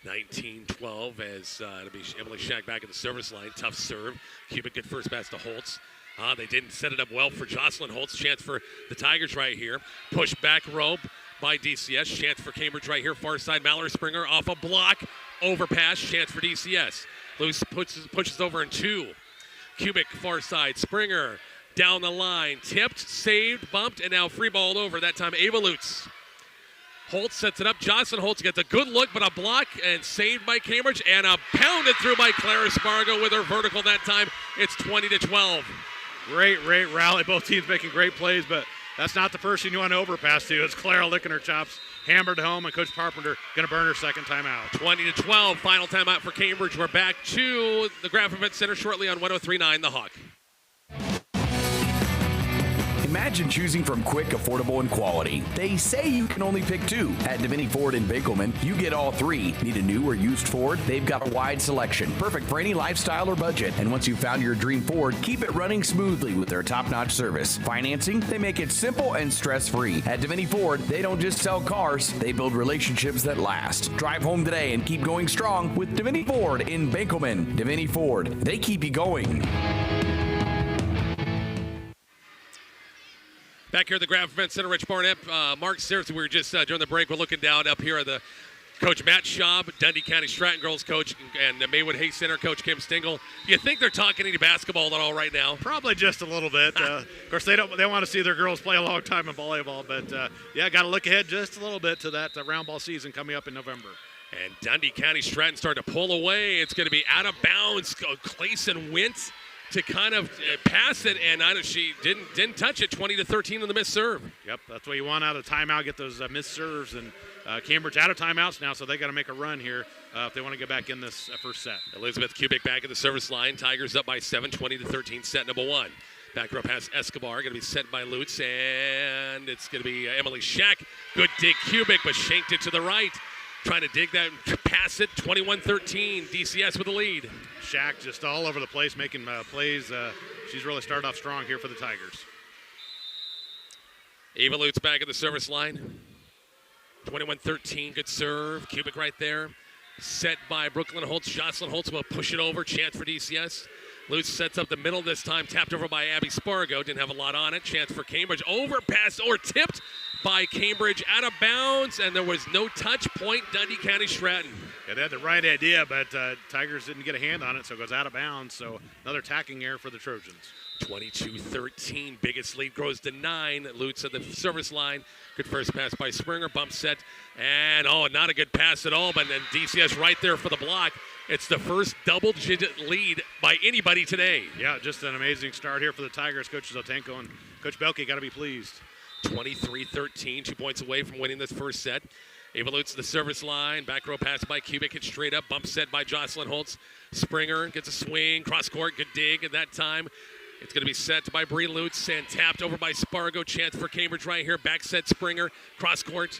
Speaker 2: 19-12 as it'll be Emily Shaq back at the service line. Tough serve. Kubik good first pass to Holtz. They didn't set it up well for Jocelyn Holtz. Chance for the Tigers right here. Push back rope by DCS. Chance for Cambridge right here. Far side, Mallory Springer off a block. Overpass. Chance for DCS. Lewis pushes over in 2. Kubik far side. Springer down the line. Tipped, saved, bumped, and now free balled over. That time Ava Lutz. Holtz sets it up. Jocelyn Holtz gets a good look, but a block and saved by Cambridge, and a pounded through by Clara Spargo with her vertical that time. It's 20-12.
Speaker 14: Great rally. Both teams making great plays, but that's not the person you want to overpass to. It's Clara licking her chops, hammered home, and Coach Carpenter going to burn her second timeout.
Speaker 2: 20-12, final timeout for Cambridge. We're back to the Graf Event Center shortly on 103.9 The Hawk.
Speaker 11: Imagine choosing from quick, affordable, and quality. They say you can only pick 2. At Divinity Ford in Binkelman, you get all 3. Need a new or used Ford? They've got a wide selection, perfect for any lifestyle or budget. And once you've found your dream Ford, keep it running smoothly with their top-notch service. Financing, they make it simple and stress-free. At Divinity Ford, they don't just sell cars, they build relationships that last. Drive home today and keep going strong with Divinity Ford in Binkelman. Divinity Ford, they keep you going.
Speaker 2: Back here at the Graf Event Center, Rich Barnett, Mark Sears, we were just during the break, we're looking down up here at the Coach Matt Schaub, Dundy County-Stratton girls coach, and the Maywood Hayes Center coach Kim Stingle. You think they're talking any basketball at all right now?
Speaker 14: Probably just a little bit. Of course, they want to see their girls play a long time in volleyball, but yeah, got to look ahead just a little bit to that round ball season coming up in November.
Speaker 2: And Dundy County-Stratton starting to pull away. It's going to be out of bounds. Clayson went to kind of pass it, and she didn't touch it. 20-13 on the missed serve.
Speaker 14: Yep, that's what you want out of timeout. Get those missed serves, and Cambridge out of timeouts now, so they got to make a run here if they want to get back in this first set.
Speaker 2: Elizabeth Kubik back at the service line. Tigers up by 7, 20-13. Set number 1. Back row pass Escobar, going to be set by Lutz, and it's going to be Emily Shack. Good dig Kubik, but shanked it to the right. Trying to dig that and pass it. 21-13. DCS with the lead.
Speaker 14: Shack just all over the place making plays. She's really started off strong here for the Tigers.
Speaker 2: Ava Lutz back at the service line. 21-13. Good serve. Kubik right there. Set by Brooklyn Holtz. Jocelyn Holtz will push it over. Chance for DCS. Lutz sets up the middle this time. Tapped over by Abby Spargo. Didn't have a lot on it. Chance for Cambridge. Overpass or tipped by Cambridge. Out of bounds. And there was no touch. Point Dundy County-Stratton.
Speaker 14: Yeah, they had the right idea, but Tigers didn't get a hand on it, so it goes out of bounds. So another tacking error for the Trojans.
Speaker 2: 22-13. Biggest lead grows to 9. Lutz at the service line. Good first pass by Springer. Bump set. And, not a good pass at all, but then DCS right there for the block. It's the first double-digit lead by anybody today.
Speaker 14: Yeah, just an amazing start here for the Tigers. Coach Zotenko and Coach Belke got to be pleased.
Speaker 2: 23-13, 2 points away from winning this first set. Ava Lutz the service line. Back row pass by Kubik. Hit straight up. Bump set by Jocelyn Holtz. Springer gets a swing. Cross court. Good dig at that time. It's going to be set by Bree Lutz and tapped over by Spargo. Chance for Cambridge right here. Back set Springer. Cross court.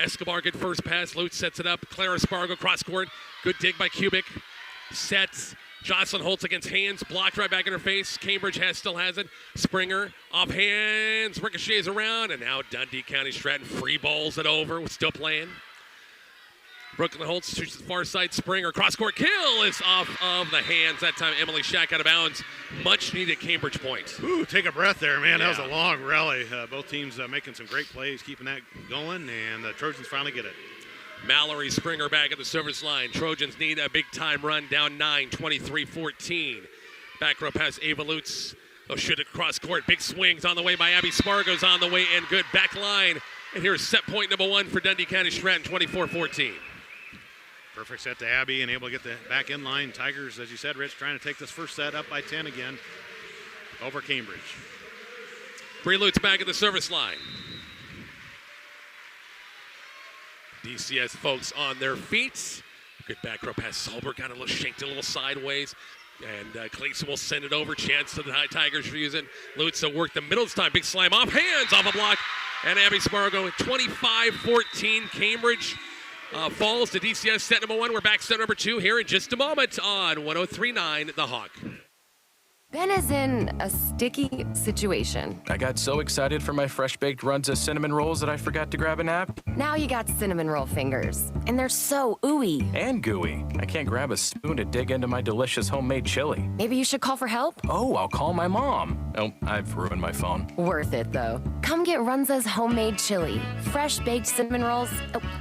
Speaker 2: Escobar, good first pass. Lutz sets it up. Clara Spargo, cross court. Good dig by Kubik. Sets. Jocelyn Holtz against hands. Blocked right back in her face. Cambridge still has it. Springer off hands. Ricochets around. And now Dundy County-Stratton free balls it over. We're still playing. Brooklyn Holtz to the far side. Springer. Cross court kill is off of the hands. That time Emily Shack out of bounds. Much needed Cambridge point.
Speaker 14: Ooh, take a breath there, man. Yeah. That was a long rally. Both teams making some great plays, keeping that going, and the Trojans finally get it.
Speaker 2: Mallory Springer back at the service line. Trojans need a big time run, down 9, 23-14. Back row pass Ava Lutz. Shoot it cross court. Big swings on the way by Abby Spargo's on the way and good back line. And here's set point number 1 for Dundy County-Stratton, 24-14.
Speaker 14: Perfect set to Abby and able to get the back in line. Tigers, as you said, Rich, trying to take this first set up by 10 again over Cambridge.
Speaker 2: Bree Lutz back at the service line. DCS folks on their feet. Good back row pass. Solberg got a little shanked a little sideways. And Clayson will send it over. Chance to the Tigers for using. Lutz will work the middle this time. Big slam off hands off a block. And Abby Spargo 25-14. Cambridge falls to DCS set number 1. We're back set number 2 here in just a moment on 103.9 The Hawk.
Speaker 17: Ben is in a sticky situation.
Speaker 18: I got so excited for my fresh-baked Runza cinnamon rolls that I forgot to grab a nap.
Speaker 17: Now you got cinnamon roll fingers, and they're so ooey.
Speaker 18: And gooey. I can't grab a spoon to dig into my delicious homemade chili.
Speaker 17: Maybe you should call for help?
Speaker 18: Oh, I'll call my mom. Oh, I've ruined my phone.
Speaker 17: Worth it, though. Come get Runza's homemade chili, fresh-baked cinnamon rolls,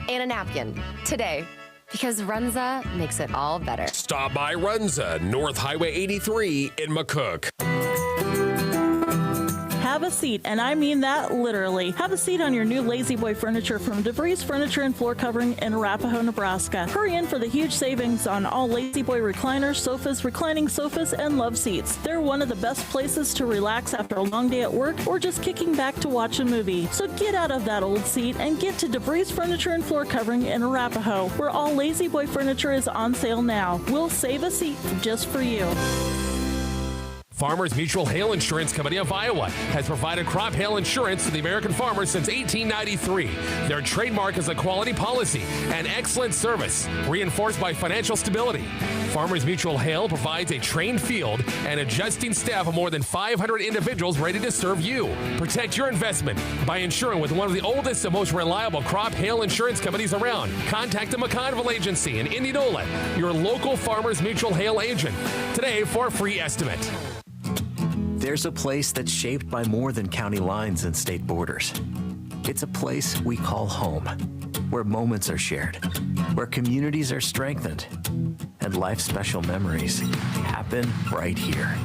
Speaker 17: and a napkin today. Because Runza makes it all better.
Speaker 1: Stop by Runza, North Highway 83 in McCook.
Speaker 6: Have a seat, and I mean that literally. Have a seat on your new Lazy Boy furniture from DeVries Furniture and Floor Covering in Arapahoe, Nebraska. Hurry in for the huge savings on all Lazy Boy recliners, sofas, reclining sofas, and love seats. They're one of the best places to relax after a long day at work or just kicking back to watch a movie. So get out of that old seat and get to DeVries Furniture and Floor Covering in Arapahoe, where all Lazy Boy furniture is on sale now. We'll save a seat just for you.
Speaker 1: Farmers Mutual Hail Insurance Company of Iowa has provided crop hail insurance to the American farmers since 1893. Their trademark is a quality policy and excellent service, reinforced by financial stability. Farmers Mutual Hail provides a trained field and adjusting staff of more than 500 individuals ready to serve you. Protect your investment by insuring with one of the oldest and most reliable crop hail insurance companies around. Contact the McConnville Agency in Indianola, your local Farmers Mutual Hail agent, today for a free estimate.
Speaker 19: There's a place that's shaped by more than county lines and state borders. It's a place we call home, where moments are shared, where communities are strengthened, and life's special memories happen right here.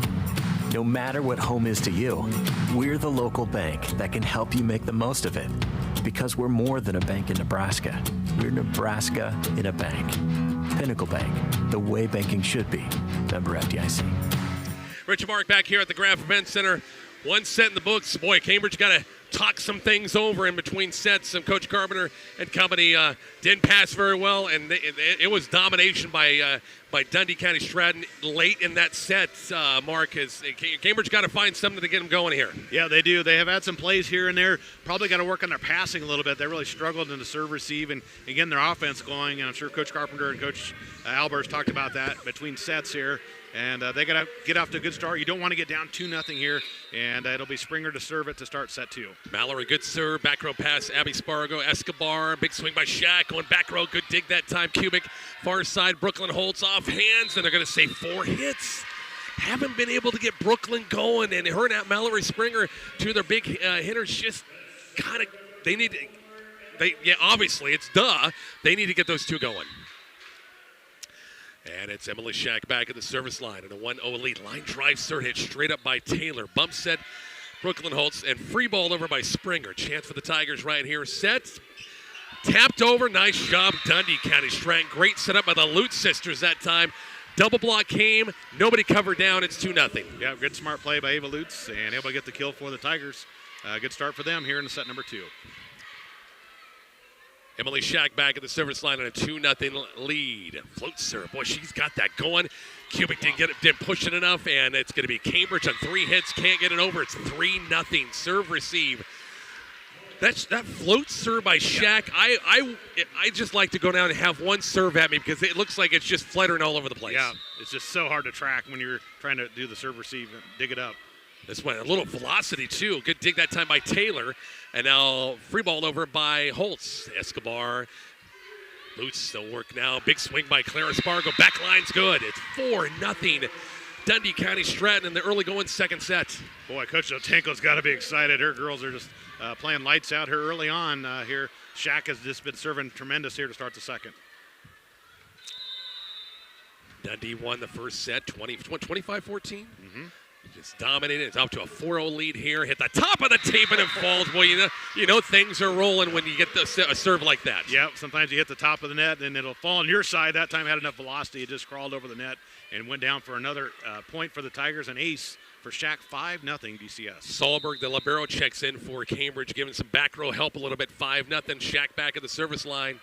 Speaker 19: No matter what home is to you, we're the local bank that can help you make the most of it. Because we're more than a bank in Nebraska. We're Nebraska in a bank. Pinnacle Bank, the way banking should be. Member FDIC.
Speaker 2: Rich and Mark back here at the Graf Event Center. One set in the books. Boy, Cambridge got to talk some things over in between sets. And Coach Carpenter and company didn't pass very well, and it was domination by Dundy County-Stratton late in that set. Mark, Cambridge got to find something to get them going here.
Speaker 14: Yeah, they do. They have had some plays here and there. Probably got to work on their passing a little bit. They really struggled in the serve receive and getting their offense going. And I'm sure Coach Carpenter and Coach Albers talked about that between sets here. And they got to get off to a good start. You don't want to get down 2-0 here, and it'll be Springer to serve it to start set 2.
Speaker 2: Mallory, good serve, back row pass, Abby Spargo, Escobar, big swing by Shaq, going back row, good dig that time, Kubik, far side, Brooklyn Holtz off hands, and they're going to say 4 hits. Haven't been able to get Brooklyn going, and her and Mallory Springer, two of their big hitters, just kind of, obviously, it's they need to get those two going. And it's Emily Shack back at the service line and a 1-0 lead. Line drive serve hit straight up by Taylor. Bump set, Brooklyn Holtz, and free ball over by Springer. Chance for the Tigers right here. Set, tapped over. Nice job, Dundy County-Stratton. Great setup by the Lutz sisters that time. Double block came. Nobody covered down. It's 2-0.
Speaker 14: Yeah, good smart play by Ava Lutz, and able to get the kill for the Tigers. Good start for them here in the set number 2.
Speaker 2: Emily Shack back at the service line on a 2-0 lead. Float serve. Boy, she's got that going. Kubik didn't push it enough, and it's going to be Cambridge on 3 hits. Can't get it over. It's 3-0. Serve receive. That float serve by Shack. I just like to go down and have one serve at me because it looks like it's just fluttering all over the place.
Speaker 14: Yeah, it's just so hard to track when you're trying to do the serve receive and dig it up.
Speaker 2: This one, a little velocity, too. Good dig that time by Taylor. And now free ball over by Holtz. Escobar. Lutz still work now. Big swing by Clara Spargo. Back line's good. It's 4-0. Dundy County-Stratton in the early going second set.
Speaker 14: Boy, Coach Otenko's got to be excited. Her girls are just playing lights out here early on here. Shack has just been serving tremendous here to start the second.
Speaker 2: Dundy won the first set, 25-14.
Speaker 14: Mm-hmm.
Speaker 2: Just dominated. It's up to a 4-0 lead here. Hit the top of the tape and it falls. Boy, you know things are rolling when you get a serve like that.
Speaker 14: Yeah, sometimes you hit the top of the net and it'll fall on your side. That time had enough velocity. It just crawled over the net and went down for another point for the Tigers. An ace for Shack, 5-0 DCS.
Speaker 2: Solberg, the libero, checks in for Cambridge, giving some back row help a little bit. 5-0. Shack back at the service line.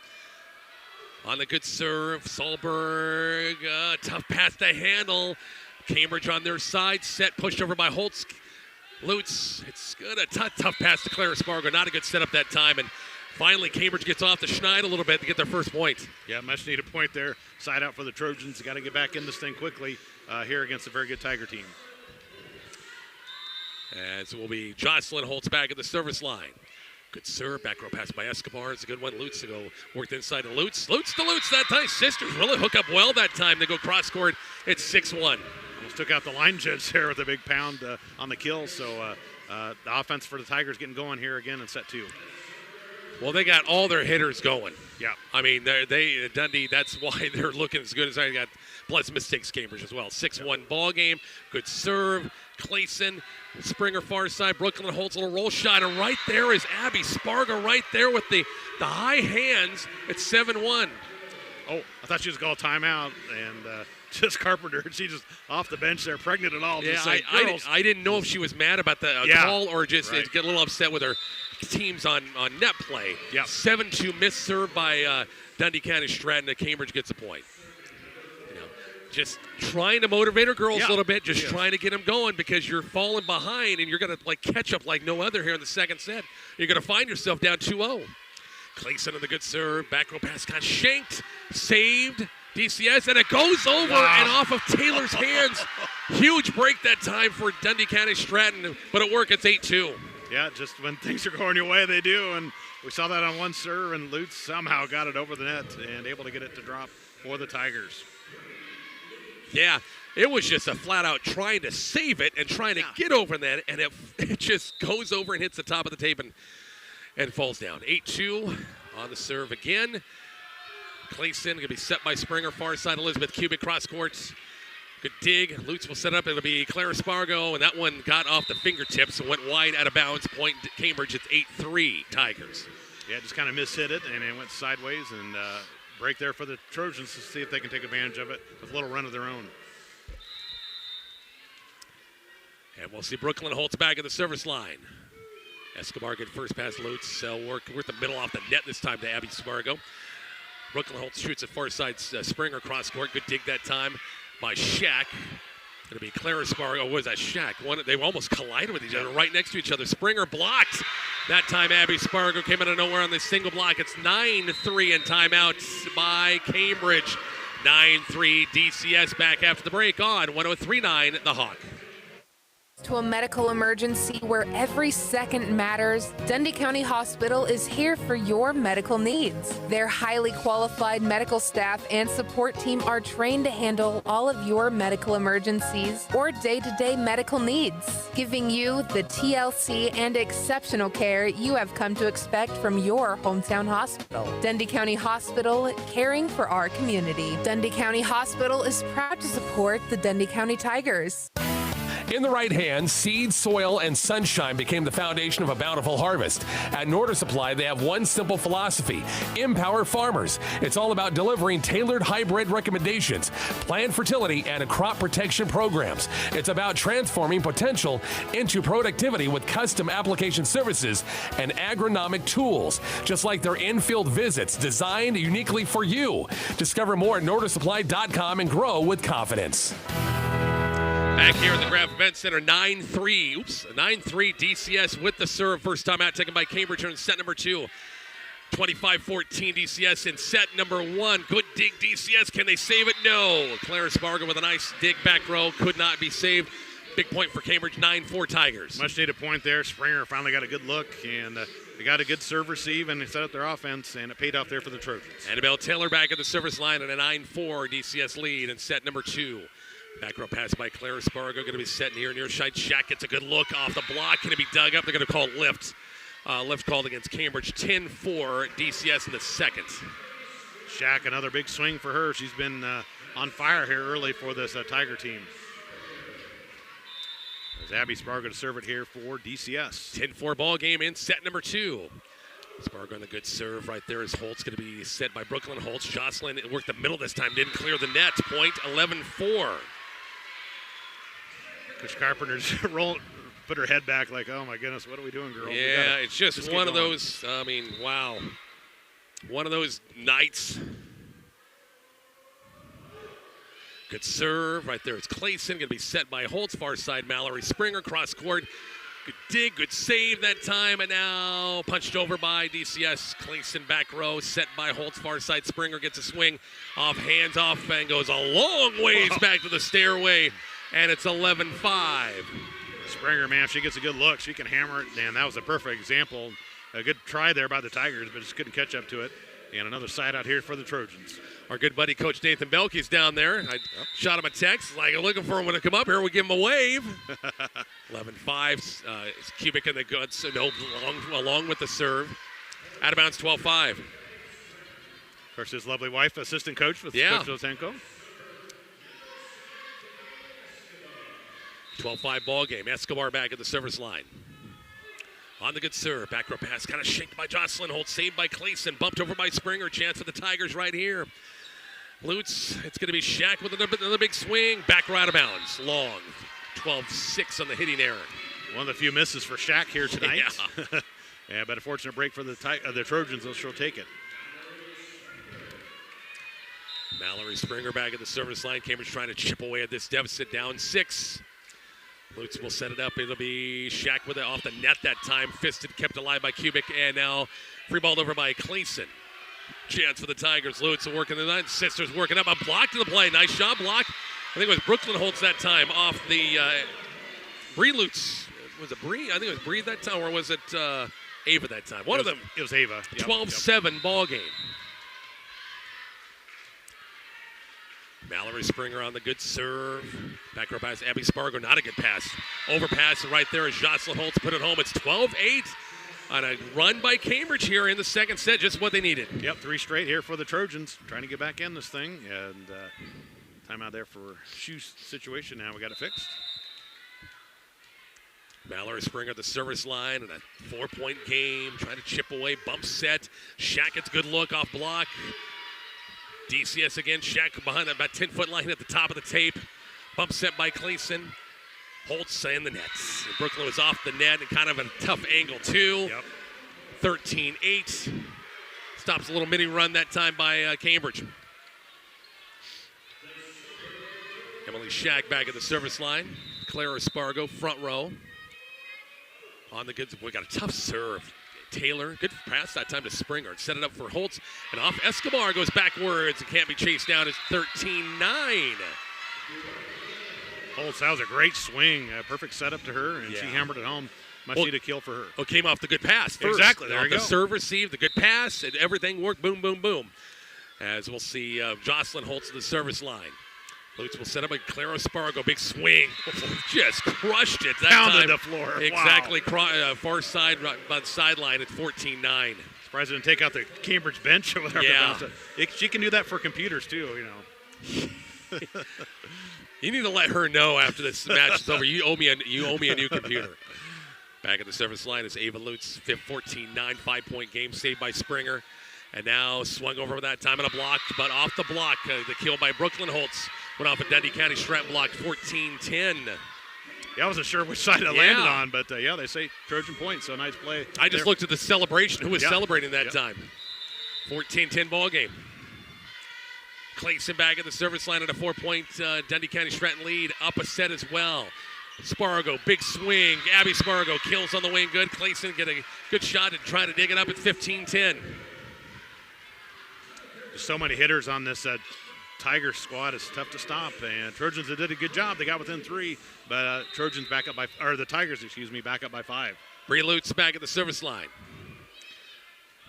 Speaker 2: On the good serve, Solberg, tough pass to handle. Cambridge on their side, set pushed over by Holtz. Lutz, it's good. A tough pass to Clara Spargo. Not a good setup that time. And finally, Cambridge gets off the schneid a little bit to get their first point.
Speaker 14: Yeah, much needed point there. Side out for the Trojans. Got to get back in this thing quickly here against a very good Tiger team.
Speaker 2: As it will be Jocelyn Holtz back at the service line. Good serve, back row pass by Escobar. It's a good one. Lutz to go worked inside to Lutz. Lutz to Lutz that time. Sisters really hook up well that time. They go cross court. It's 6-1.
Speaker 14: Almost took out the line judge there with a big pound on the kill. So the offense for the Tigers getting going here again in set 2.
Speaker 2: Well, they got all their hitters going.
Speaker 14: Yeah.
Speaker 2: I mean, they Dundy, that's why they're looking as good as I got. Plus mistakes Cambridge as well. 6-1 ball game. Good serve. Clayson, Springer far side. Brooklyn Holtz, a little roll shot. And right there is Abby Spargo right there with the high hands. It's 7-1.
Speaker 14: Oh, I thought she was going to timeout. And just Carpenter, she just off the bench there, pregnant and all.
Speaker 2: Yeah,
Speaker 14: I
Speaker 2: didn't know if she was mad about the call or just get a little upset with her teams on net play.
Speaker 14: Yep.
Speaker 2: 7-2 missed serve by Dundy County-Stratton. Cambridge gets a point. Just trying to motivate her girls a little bit, just trying to get them going because you're falling behind and you're going to catch up like no other here in the second set. You're going to find yourself down 2-0. Clayson on the good serve. Back row pass got shanked, saved. DCS, and it goes over and off of Taylor's hands. Huge break that time for Dundy County-Stratton, but it worked. It's 8-2.
Speaker 14: Yeah, just when things are going your way, they do. And we saw that on one serve, and Lutz somehow got it over the net and able to get it to drop for the Tigers.
Speaker 2: Yeah, it was just a flat-out trying to save it and trying to get over that, and it just goes over and hits the top of the tape and falls down. 8-2 on the serve again. Clayson going to be set by Springer, far side Elizabeth Cubic, cross courts. Good dig. Lutz will set up. It'll be Clara Spargo, and that one got off the fingertips and went wide out of bounds. Point Cambridge. It's 8-3 Tigers.
Speaker 14: Yeah, just kind of mishit it, and it went sideways, and break there for the Trojans to see if they can take advantage of it with a little run of their own.
Speaker 2: And we'll see Brooklyn Holtz back at the service line. Escobar good first pass. Lutz work the middle off the net this time to Abby Spargo. Brooklyn Holtz shoots at far side. Springer cross court. Good dig that time by Shaq. Going to be Clara Spargo. What was that? Shaq. They almost collided with each other right next to each other. Springer blocked. That time Abby Spargo came out of nowhere on the single block. It's 9-3 and timeouts by Cambridge. 9-3 DCS back after the break on 103.9 The Hawk.
Speaker 9: To a medical emergency where every second matters, Dundy County Hospital is here for your medical needs. Their highly qualified medical staff and support team are trained to handle all of your medical emergencies or day-to-day medical needs, giving you the TLC and exceptional care you have come to expect from your hometown hospital. Dundy County Hospital, caring for our community. Dundy County Hospital is proud to support the Dundy County Tigers.
Speaker 1: In the right hand, seed, soil, and sunshine became the foundation of a bountiful harvest. At Norder Supply, they have one simple philosophy: empower farmers. It's all about delivering tailored hybrid recommendations, plant fertility, and crop protection programs. It's about transforming potential into productivity with custom application services and agronomic tools, just like their in-field visits designed uniquely for you. Discover more at nordersupply.com and grow with confidence.
Speaker 2: Back here at the Graf Event Center, 9-3 DCS with the serve. First time out taken by Cambridge in set number 2. 25-14 DCS in set number 1. Good dig DCS. Can they save it? No. Clara Spargo with a nice dig back row. Could not be saved. Big point for Cambridge, 9-4 Tigers.
Speaker 14: Much needed point there. Springer finally got a good look, and they got a good serve receive, and they set up their offense, and it paid off there for the Trojans.
Speaker 2: Annabelle Taylor back at the service line and a 9-4 DCS lead in set number 2. Back row pass by Clara Spargo, going to be set near side. Shaq gets a good look off the block. Going to be dug up. They're going to call lift. Lift called against Cambridge. 10-4 DCS in the second.
Speaker 14: Shaq, another big swing for her. She's been on fire here early for this Tiger team. There's Abby Spargo to serve it here for DCS.
Speaker 2: 10-4 ball game in set number 2. Spargo on the good serve right there as Holtz going to be set by Brooklyn Holtz. Jocelyn worked the middle this time, didn't clear the net. Point 11-4.
Speaker 14: Coach Carpenter's put her head back like, oh my goodness, what are we doing, girl?
Speaker 2: Yeah, it's just one of those, wow. One of those nights. Good serve right there. It's Clayson, going to be set by Holtz, far side Mallory Springer, cross court. Good dig, good save that time, and now punched over by DCS. Clayson back row, set by Holtz, far side Springer gets a swing off, hands off, and goes a long ways back to the stairway, and it's 11-5.
Speaker 14: Springer, man, if she gets a good look, she can hammer it. And that was a perfect example. A good try there by the Tigers, but just couldn't catch up to it. And another side out here for the Trojans.
Speaker 2: Our good buddy, Coach Nathan Belkey's down there. I shot him a text, like, looking for him when to come up here. We'll give him a wave. 11-5. Cubic in the guts, along with the serve. Out of bounds, 12-5.
Speaker 14: Of course, his lovely wife, assistant coach with Coach Dosenko.
Speaker 2: 12-5 ball game. Escobar back at the service line. On the good serve. Back row pass. Kind of shanked by Jocelyn Holt. Saved by Clayson. Bumped over by Springer. Chance for the Tigers right here. Lutz. It's going to be Shack with another big swing. Back row out of bounds. Long. 12-6 on the hitting error.
Speaker 14: One of the few misses for Shack here tonight.
Speaker 2: Yeah.
Speaker 14: Yeah, but a fortunate break for the Trojans. She'll take it.
Speaker 2: Mallory Springer back at the service line. Cambridge trying to chip away at this deficit. Down 6. Lutz will set it up. It'll be Shack with it off the net that time. Fisted, kept alive by Cubic, and now free ball over by Clayson. Chance for the Tigers. Lutz working the night. Sisters working up. A block to the play. Nice shot block. I think it was Brooklyn Holtz that time off the Bree Lutz. Was it Bree? I think it was Bree that time, or was it Ava that time? One of them.
Speaker 14: It was Ava.
Speaker 2: 12-7 ball game. Mallory Springer on the good serve. Back row pass. Abby Spargo, not a good pass. Overpass right there as Jocelyn Holtz put it home. It's 12-8 on a run by Cambridge here in the second set. Just what they needed.
Speaker 14: Yep, 3 straight here for the Trojans. Trying to get back in this thing. And timeout there for shoe situation. Now we got it fixed.
Speaker 2: Mallory Springer at the service line and a 4-point game. Trying to chip away. Bump set. Shack gets a good look off block. DCS again, Shack behind that about 10-foot line at the top of the tape. Bump set by Clayson. Holtz in the nets. And Brooklyn was off the net and kind of a tough angle too. 13-8. Stops a little mini run that time by Cambridge. Emily Shack back at the service line. Clara Spargo, front row. On the good, we got a tough serve. Taylor, good pass that time to Springer. Set it up for Holtz. And off Escobar goes backwards and can't be chased down. It's 13-9.
Speaker 14: Holtz, that was a great swing. A perfect setup to her, and she hammered it home. Must need a kill for her.
Speaker 2: Oh, came off the good pass first.
Speaker 14: Exactly, there you go.
Speaker 2: The serve received, the good pass, and everything worked. Boom, boom, boom. As we'll see Jocelyn Holtz at the service line. Lutz will set up a Clara Spargo. Big swing. Just crushed it that
Speaker 14: Pounded
Speaker 2: time.
Speaker 14: the floor.
Speaker 2: Exactly.
Speaker 14: Wow.
Speaker 2: Far side right by the sideline at 14-9.
Speaker 14: Surprised didn't take out the Cambridge bench over there.
Speaker 2: Yeah.
Speaker 14: She can do that for computers too, you know.
Speaker 2: You need to let her know after this match is over. You owe me a new computer. Back at the service line is Ava Lutz. 14-9, 5-point game saved by Springer. And now swung over that time on a block, but off the block. The kill by Brooklyn Holtz. Went off a Dundy County-Stratton block, 14-10.
Speaker 14: Yeah, I wasn't sure which side it landed on, but they say Trojan point, so nice play.
Speaker 2: I just looked at the celebration. Who was celebrating that time? 14-10 ball game. Clayson back at the service line at a 4-point Dundy County-Stratton lead. Up a set as well. Spargo, big swing. Abby Spargo kills on the wing. Good. Clayson get a good shot and try to dig it up at 15-10.
Speaker 14: There's so many hitters on this Tiger squad. It's tough to stop, and Trojans did a good job. They got within 3, but Trojans back up the Tigers, back up by 5.
Speaker 2: Bree Lutz back at the service line.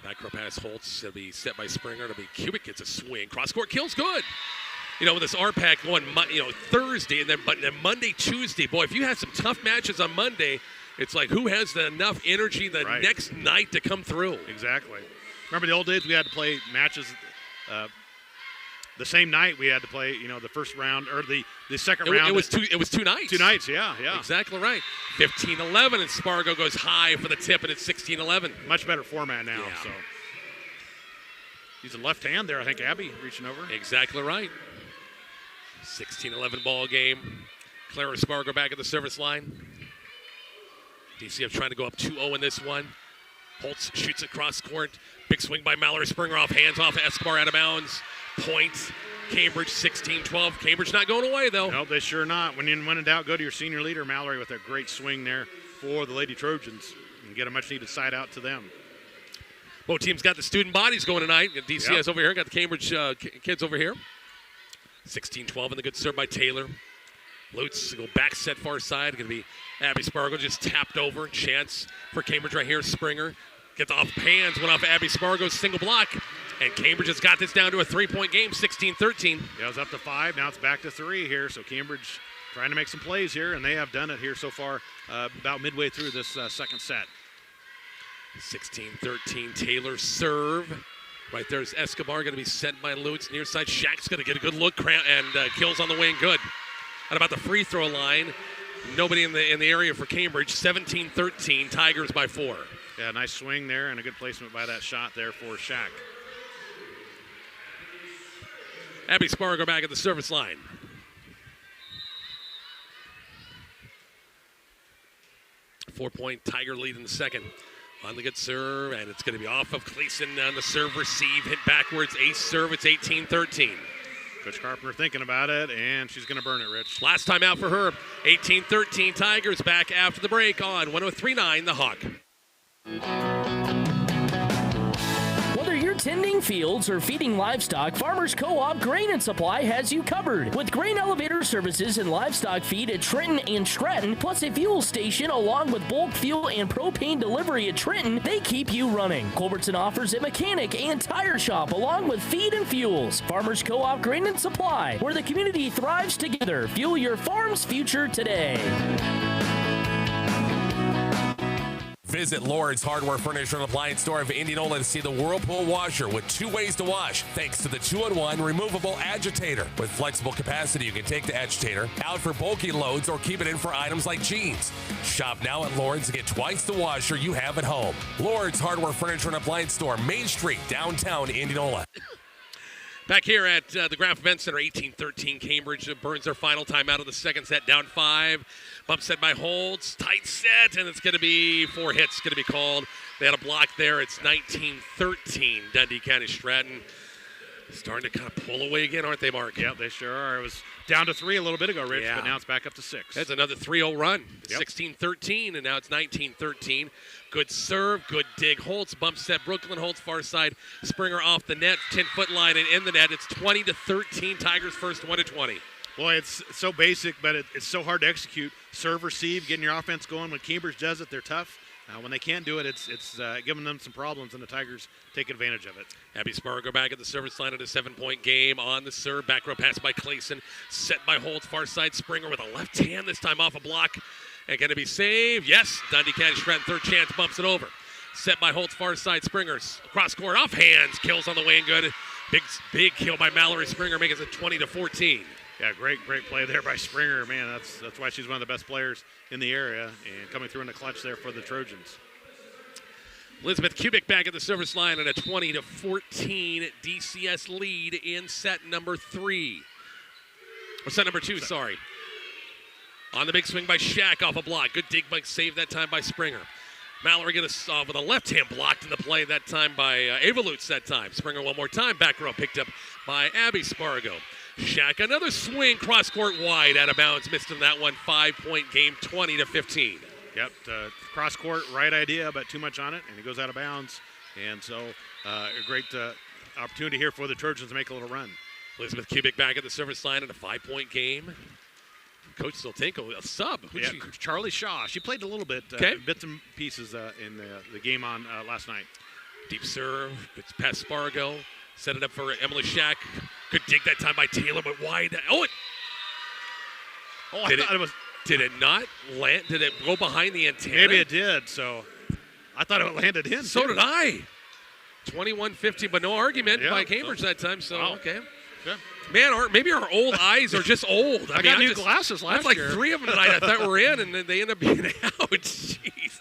Speaker 2: Back row pass Holtz. It'll be set by Springer. It'll be Cubic gets a swing. Cross court kills good. You know, with this RPAC going, Thursday and then Monday, Tuesday. Boy, if you had some tough matches on Monday, it's like who has enough energy the next night to come through.
Speaker 14: Exactly. Remember the old days we had to play matches. The same night we had to play, the first round or the second round.
Speaker 2: It was 2 nights.
Speaker 14: 2 nights, yeah.
Speaker 2: Exactly right. 15-11, and Spargo goes high for the tip, and it's 16-11.
Speaker 14: Much better format now. So he's a left hand there, I think. Abby reaching over.
Speaker 2: Exactly right. 16-11 ball game. Clara Spargo back at the service line. DCF trying to go up 2-0 in this one. Holtz shoots across court. Big swing by Mallory Springer off hands off Escobar out of bounds. Point. Cambridge 16-12. Cambridge not going away, though.
Speaker 14: No, they sure not. When in doubt, go to your senior leader, Mallory, with a great swing there for the Lady Trojans and get a much-needed side out to them.
Speaker 2: Both teams got the student bodies going tonight. Got DCS over here. Got the Cambridge kids over here. 16-12 and the good serve by Taylor. Lutz go back set far side. Going to be Abby Spargo just tapped over. Chance for Cambridge right here. Springer gets off hands. Went off Abby Spargo's single block. And Cambridge has got this down to a 3-point game, 16-13.
Speaker 14: Yeah, it was up to 5. Now it's back to 3 here. So Cambridge trying to make some plays here, and they have done it here so far about midway through this second set.
Speaker 2: 16-13, Taylor serve. Right there's Escobar going to be sent by Lutz. Near side, Shack's going to get a good look and kills on the wing. Good. At about the free throw line, nobody in the area for Cambridge. 17-13, Tigers by 4.
Speaker 14: Yeah, nice swing there and a good placement by that shot there for Shack.
Speaker 2: Abby Spargo back at the service line. Four-point Tiger lead in the second. On the good serve, and it's going to be off of Cleason on the serve receive, hit backwards, ace serve, it's 18-13.
Speaker 14: Coach Carpenter thinking about it, and she's going to burn it, Rich.
Speaker 2: Last time out for her, 18-13, Tigers back after the break on 103.9 The Hawk.
Speaker 4: Whether you're tending fields or feeding livestock, Farmers Co-op Grain and Supply has you covered. With grain elevator services and livestock feed at Trenton and Stratton, plus a fuel station along with bulk fuel and propane delivery at Trenton, they keep you running. Culbertson offers a mechanic and tire shop along with feed and fuels. Farmers Co-op Grain and Supply, where the community thrives together. Fuel your farm's future today.
Speaker 1: Visit Lord's Hardware Furniture and Appliance Store of Indianola to see the Whirlpool washer with 2 ways to wash, thanks to the 2-in-1 removable agitator. With flexible capacity, you can take the agitator out for bulky loads or keep it in for items like jeans. Shop now at Lord's to get twice the washer you have at home. Lord's Hardware Furniture and Appliance Store, Main Street, downtown Indianola.
Speaker 2: Back here at the Graf Event Center, 18-13, Cambridge burns their final time out of the second set, down 5. Bump set by Holtz, tight set, and it's going to be 4 hits going to be called. They had a block there. It's 19-13, Dundy County-Stratton. Starting to kind of pull away again, aren't they, Mark?
Speaker 14: Yep, they sure are. It was down to 3 a little bit ago, Rich, but now it's back up to 6.
Speaker 2: That's another 3-0 run. 16-13, and now it's 19-13. Good serve, good dig. Holtz, bump set. Brooklyn Holtz, far side. Springer off the net, 10-foot line, and in the net. It's 20-13. Tigers first, 1-20.
Speaker 14: Boy, it's so basic, but it's so hard to execute. Serve, receive, getting your offense going. When Cambridge does it, they're tough. When they can't do it, it's giving them some problems, and the Tigers take advantage of it.
Speaker 2: Abby Spargo back at the service line at a 7-point game on the serve. Back row pass by Clayson. Set by Holtz, far side. Springer with a left hand, this time off a block. And going to be saved. Yes, Dundy County-Stratton, third chance, bumps it over. Set by Holtz, far side. Springer's cross court, off hands, kills on the way and good. Big kill by Mallory Springer, making it 20-14.
Speaker 14: Yeah, great play there by Springer. Man, that's why she's one of the best players in the area and coming through in the clutch there for the Trojans.
Speaker 2: Elizabeth Kubik back at the service line and a 20-14 DCS lead in set number 3. Or set number 2, sorry. On the big swing by Shack off a block. Good dig by save that time by Springer. Mallory gets off with a left hand blocked in the play that time by Ava Lutz that time. Springer one more time. Back row picked up by Abby Spargo. Shack, another swing, cross court wide, out of bounds. Missed in that one. 5-point game, 20-15.
Speaker 14: Yep, cross court, right idea, but too much on it, and it goes out of bounds. And so a great opportunity here for the Trojans to make a little run.
Speaker 2: Elizabeth Kubik back at the service line in a 5-point game. Coach Zoltanko, a sub.
Speaker 14: Yeah, Charlie Shaw. She played a little bit, bits and pieces in the game on last night.
Speaker 2: Deep serve, it's past Spargo. Set it up for Emily Shack. Good dig that time by Taylor, but wide.
Speaker 14: I thought it was.
Speaker 2: Did it not land? Did it go behind the antenna?
Speaker 14: Maybe it did. So I thought it landed in.
Speaker 2: So did I. 21-15, but no argument by Cambridge that time. So okay.
Speaker 14: Good.
Speaker 2: Man, maybe our old eyes are just old.
Speaker 14: I got new glasses last year.
Speaker 2: I had like 3 of them tonight I thought were in, and then they end up being out. Jeez.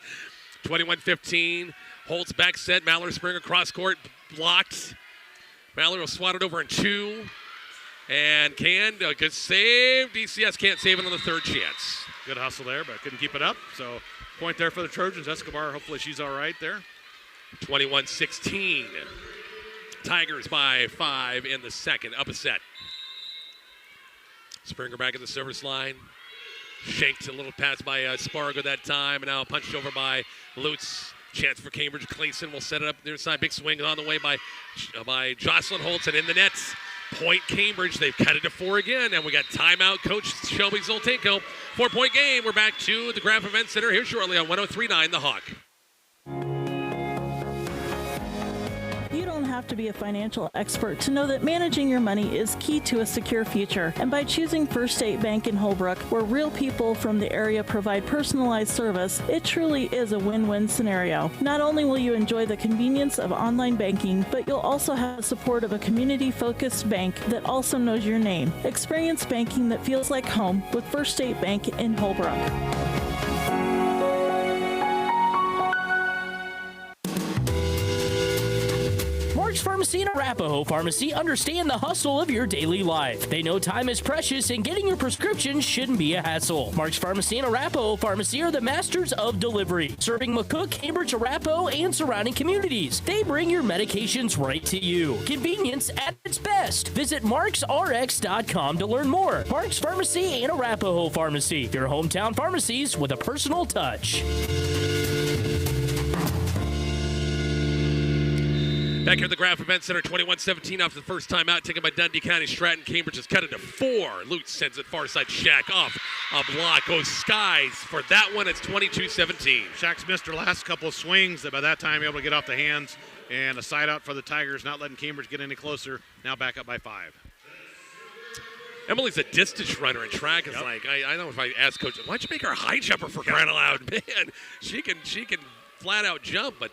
Speaker 2: 21-15. Holtz back set. Mallory Springer cross court blocked. Mallory will swat it over in 2. And a good save. DCS can't save it on the third chance.
Speaker 14: Good hustle there, but couldn't keep it up. So point there for the Trojans. Escobar, hopefully she's all right there.
Speaker 2: 21-16. Tigers by 5 in the second. Up a set. Springer back at the service line. Shanked a little pass by Spargo that time. And now punched over by Lutz. Chance for Cambridge. Clayson will set it up near side. Big swing on the way by Jocelyn Holtz and in the nets. Point Cambridge. They've cut it to 4 again, and we got timeout. Coach Shelby Zoltanko. 4-point game. We're back to the Graf Event Center here shortly on 103.9 The Hawk.
Speaker 6: You don't have to be a financial expert to know that managing your money is key to a secure future. And by choosing First State Bank in Holbrook, where real people from the area provide personalized service, it truly is a win-win scenario. Not only will you enjoy the convenience of online banking, but you'll also have the support of a community-focused bank that also knows your name. Experience banking that feels like home with First State Bank in Holbrook.
Speaker 4: Mark's Pharmacy and Arapahoe Pharmacy understand the hustle of your daily life. They know time is precious and getting your prescriptions shouldn't be a hassle. Mark's Pharmacy and Arapahoe Pharmacy are the masters of delivery, serving McCook, Cambridge, Arapahoe, and surrounding communities. They bring your medications right to you. Convenience at its best. Visit marksrx.com to learn more. Mark's Pharmacy and Arapahoe Pharmacy, your hometown pharmacies with a personal touch.
Speaker 2: Back here at the Graf Event Center, 21-17 after the first time out, taken by Dundy County-Stratton. Cambridge has cut it to 4. Lutz sends it far side. Shack off a block. Goes skies. For that one, it's 22-17.
Speaker 14: Shack's missed her last couple of swings. By that time, able to get off the hands. And a side out for the Tigers, not letting Cambridge get any closer. Now back up by 5.
Speaker 2: Emily's a distance runner in track. It's like, I don't know if I ask Coach, why'd you make her a high jumper for crying out loud? Man, she can flat out jump, but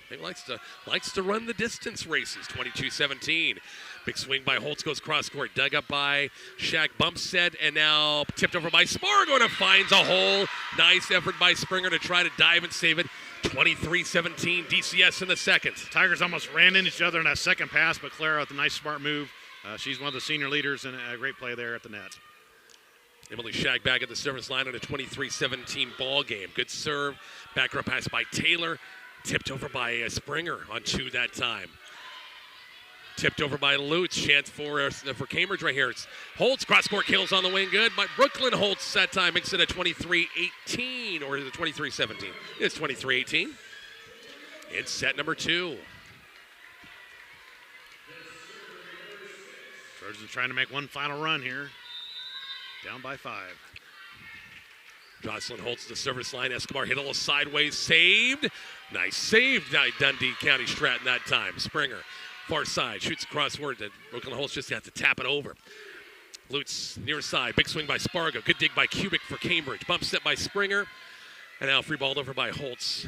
Speaker 2: he likes to run the distance races. 22-17. Big swing by Holtz, goes cross court, dug up by Shack, bump set, and now tipped over by Spargo and finds a hole. Nice effort by Springer to try to dive and save it. 23-17, DCS in the second.
Speaker 14: Tigers almost ran into each other in that second pass, but Clara with a nice smart move. She's one of the senior leaders and a great play there at the net.
Speaker 2: Emily Shag back at the service line on a 23-17 ball game. Good serve. Back row pass by Taylor. Tipped over by Springer on 2 that time. Tipped over by Lutz. Chance for Cambridge right here. It's Holtz. Cross-court kills on the wing. Good. But Brooklyn Holtz that time makes it a 23-18. Or is it 23-17? It's 23-18. It's set number 2.
Speaker 14: Trojans trying to make one final run here. Down by 5.
Speaker 2: Jocelyn Holtz the service line. Escobar hit a little sideways. Saved. Nice save by Dundy County-Stratton that time. Springer, far side, shoots across word. Brooklyn Holtz just has to tap it over. Lutz near side. Big swing by Spargo. Good dig by Kubik for Cambridge. Bump set by Springer. And now free ball over by Holtz.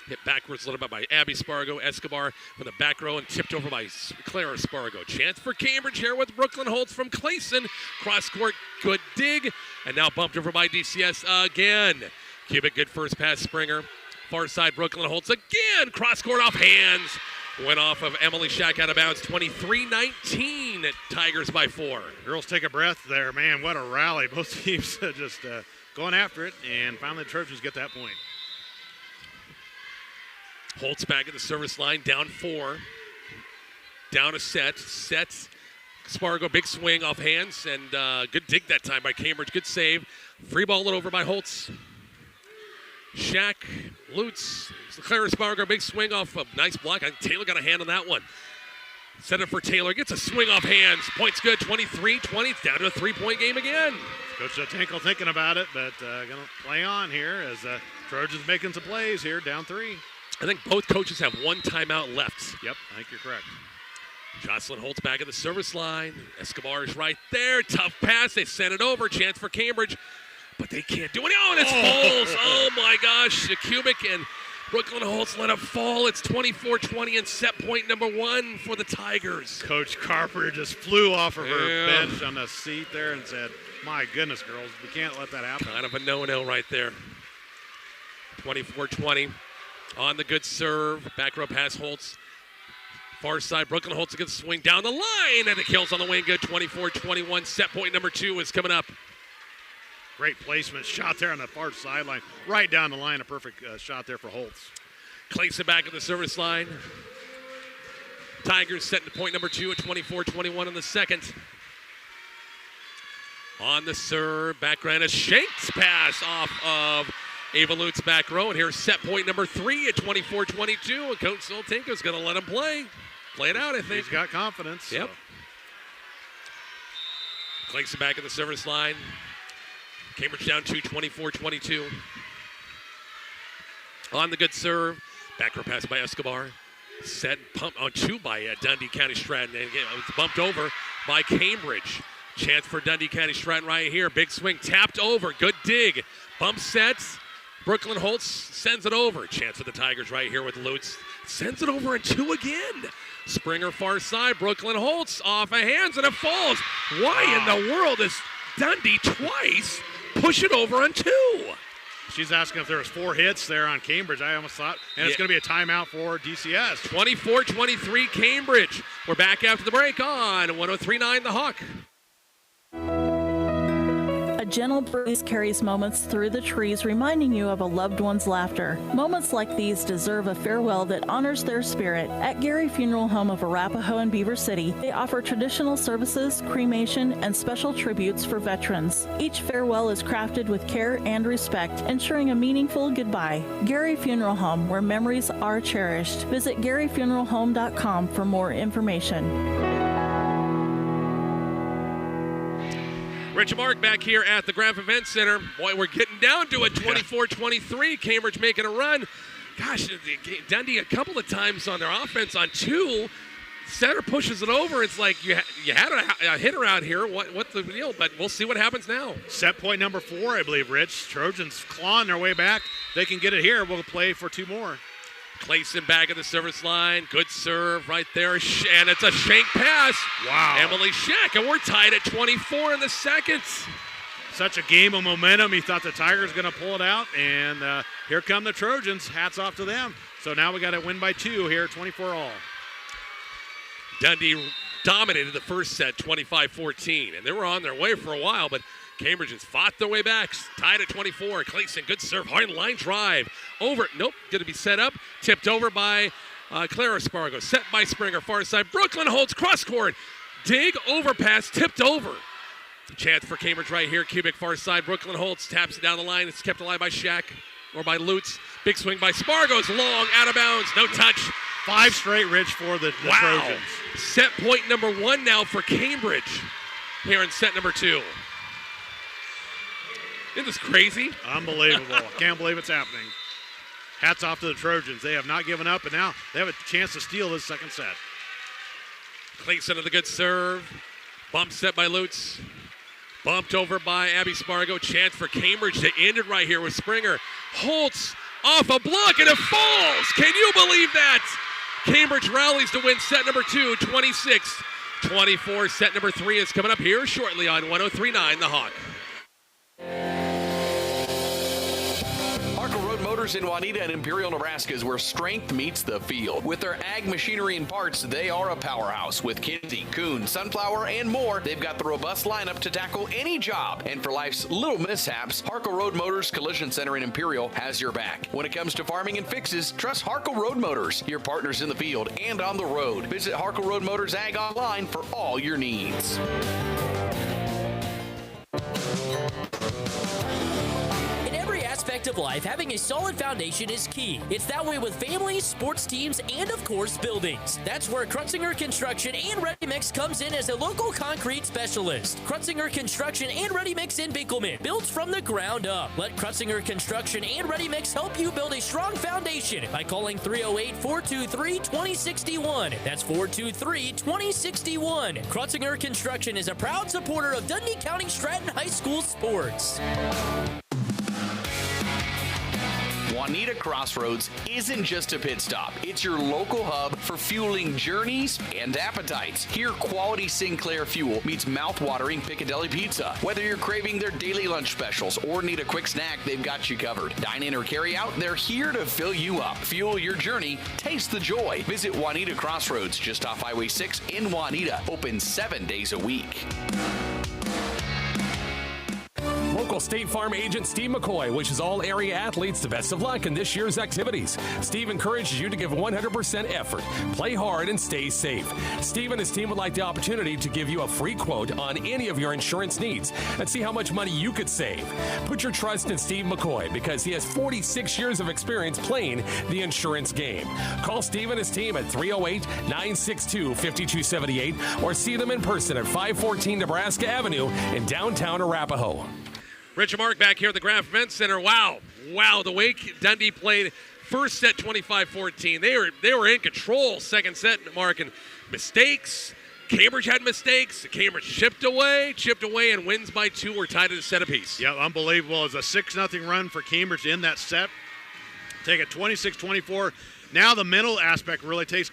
Speaker 2: Hit backwards a little bit by Abby Spargo. Escobar from the back row and tipped over by Clara Spargo. Chance for Cambridge here with Brooklyn Holtz from Clayson. Cross court, good dig. And now bumped over by DCS again. Kubik, good first pass, Springer. Far side, Brooklyn Holtz again. Cross court off hands. Went off of Emily Shack out of bounds. 23-19 at Tigers by 4.
Speaker 14: Girls take a breath there. Man, what a rally. Both teams just going after it. And finally the Trojans get that point.
Speaker 2: Holtz back at the service line, down 4. Down a set. Sets. Spargo, big swing off hands, and good dig that time by Cambridge. Good save. Free ball it over by Holtz. Shack, Lutz, Clara Spargo, big swing off a nice block. I think Taylor got a hand on that one. Set it for Taylor. Gets a swing off hands. Points good, 23-20. It's down to a 3-point game again.
Speaker 14: Coach Tinkle thinking about it, but going to play on here as Trojans making some plays here, down 3.
Speaker 2: I think both coaches have one timeout left.
Speaker 14: Yep, I think you're correct.
Speaker 2: Jocelyn Holtz back at the service line. Escobar is right there. Tough pass. They sent it over. Chance for Cambridge. But they can't do it. Oh, and it's falls. Oh, my gosh. Kubik and Brooklyn Holtz let it fall. It's 24-20 and set point number 1 for the Tigers.
Speaker 14: Coach Carpenter just flew off of her bench on the seat there and said, my goodness, girls, we can't let that happen.
Speaker 2: Kind of a no-no right there. 24-20. On the good serve. Back row pass Holtz. Far side, Brooklyn Holtz against swing down the line, and it kills on the wing. Good, 24-21. Set point number 2 is coming up.
Speaker 14: Great placement. Shot there on the far sideline. Right down the line. A perfect shot there for Holtz.
Speaker 2: Clayson back at the service line. Tigers setting to point number 2 at 24-21 in the second. On the serve, background, a Shanks pass off of Ava Lutz back row, and here's set point number 3 at 24-22, and Coach Zoltanko's going to let him play. Play it out, I think.
Speaker 14: He's got confidence.
Speaker 2: Yep. Clayson back at the service line. Cambridge down 2, 24-22. On the good serve. Backward pass by Escobar. Set pump on 2 by Dundy County-Stratton. And again, it was bumped over by Cambridge. Chance for Dundy County-Stratton right here. Big swing, tapped over. Good dig. Bump sets. Brooklyn Holtz sends it over. Chance for the Tigers right here with Lutz. Sends it over and 2 again. Springer far side. Brooklyn Holtz off of hands and it falls. Why in the world is Dundy twice push it over on 2?
Speaker 14: She's asking if there was 4 hits there on Cambridge. I almost thought. And it's going to be a timeout for DCS.
Speaker 2: 24-23 Cambridge. We're back after the break on 103.9 The Hawk.
Speaker 6: A gentle breeze carries moments through the trees, reminding you of a loved one's laughter. Moments like these deserve a farewell that honors their spirit. At Gary Funeral Home of Arapahoe and Beaver City, they offer traditional services, cremation, and special tributes for veterans. Each farewell is crafted with care and respect, ensuring a meaningful goodbye. Gary Funeral Home, where memories are cherished. Visit GaryFuneralHome.com for more information.
Speaker 2: Rich and Mark back here at the Graf Event Center. Boy, we're getting down to it. 24-23. Cambridge making a run. Gosh, Dundy a couple of times on their offense on 2. Center pushes it over. It's like you had a hitter out here. What's the deal? But we'll see what happens now.
Speaker 14: Set point number 4, I believe, Rich. Trojans clawing their way back. They can get it here. We'll play for 2 more.
Speaker 2: Clayson back at the service line. Good serve right there. And it's a shank pass.
Speaker 14: Wow.
Speaker 2: Emily Scheck. And we're tied at 24 in the second.
Speaker 14: Such a game of momentum. He thought the Tigers going to pull it out. And here come the Trojans. Hats off to them. So now we got to win by 2 here, 24 all.
Speaker 2: Dundee dominated the first set, 25-14. And they were on their way for a while, but Cambridge has fought their way back, tied at 24. Clayson, good serve, hard line drive. Over, nope, going to be set up. Tipped over by Clara Spargo. Set by Springer, far side. Brooklyn Holtz, cross court. Dig, overpass, tipped over. Chance for Cambridge right here. Cubic, far side. Brooklyn Holtz taps it down the line. It's kept alive by Shack or by Lutz. Big swing by Spargo. It's long, out of bounds, no touch.
Speaker 14: 5 straight, Rich, for the Trojans.
Speaker 2: Set point number 1 now for Cambridge here in set number 2. Isn't this crazy?
Speaker 14: Unbelievable. Can't believe it's happening. Hats off to the Trojans. They have not given up, and now they have a chance to steal this second set.
Speaker 2: Clayson of the good serve. Bump set by Lutz. Bumped over by Abby Spargo. Chance for Cambridge to end it right here with Springer. Holtz off a block, and it falls. Can you believe that? Cambridge rallies to win set number 2, 26-24. Set number 3 is coming up here shortly on 103.9 The Hawk.
Speaker 11: Motors in Juanita and Imperial, Nebraska is where strength meets the field. With their ag machinery and parts, they are a powerhouse. With Kinsey, Kuhn, Sunflower, and more, they've got the robust lineup to tackle any job. And for life's little mishaps, Harkle Road Motors Collision Center in Imperial has your back. When it comes to farming and fixes, trust Harkle Road Motors, your partners in the field and on the road. Visit Harkle Road Motors Ag online for all your needs.
Speaker 4: Aspect of life, having a solid foundation is key. It's that way with families, sports teams, and of course buildings. That's where Krutzinger Construction and Ready Mix comes in as a local concrete specialist. Krutzinger Construction and Ready Mix in Binkelman, built from the ground up. Let Krutzinger Construction and Ready Mix help you build a strong foundation by calling 308-423-2061. That's 423-2061. Krutzinger Construction is a proud supporter of Dundy County-Stratton High School sports.
Speaker 11: Juanita Crossroads isn't just a pit stop. It's your local hub for fueling journeys and appetites. Here, quality Sinclair fuel meets mouth-watering Piccadilly pizza. Whether you're craving their daily lunch specials or need a quick snack, they've got you covered. Dine in or carry out, they're here to fill you up. Fuel your journey. Taste the joy. Visit Juanita Crossroads, just off Highway 6 in Juanita. Open 7 days a week.
Speaker 1: Local Local State Farm agent Steve McCoy wishes all area athletes the best of luck in this year's activities. Steve encourages you to give 100% effort, play hard, and stay safe. Steve and his team would like the opportunity to give you a free quote on any of your insurance needs and see how much money you could save. Put your trust in Steve McCoy because he has 46 years of experience playing the insurance game. Call Steve and his team at 308-962-5278 or see them in person at 514 Nebraska Avenue in downtown Arapahoe.
Speaker 2: Rich and Mark back here at the Graf Event Center. Wow, the way Dundy played first set 25-14. They were in control. Second set, Mark, and mistakes. Cambridge had mistakes. Cambridge chipped away, and wins by 2. We're tied at a set apiece.
Speaker 14: Yeah, unbelievable. It's a 6-0 run for Cambridge in that set. Take it 26-24. Now the mental aspect really takes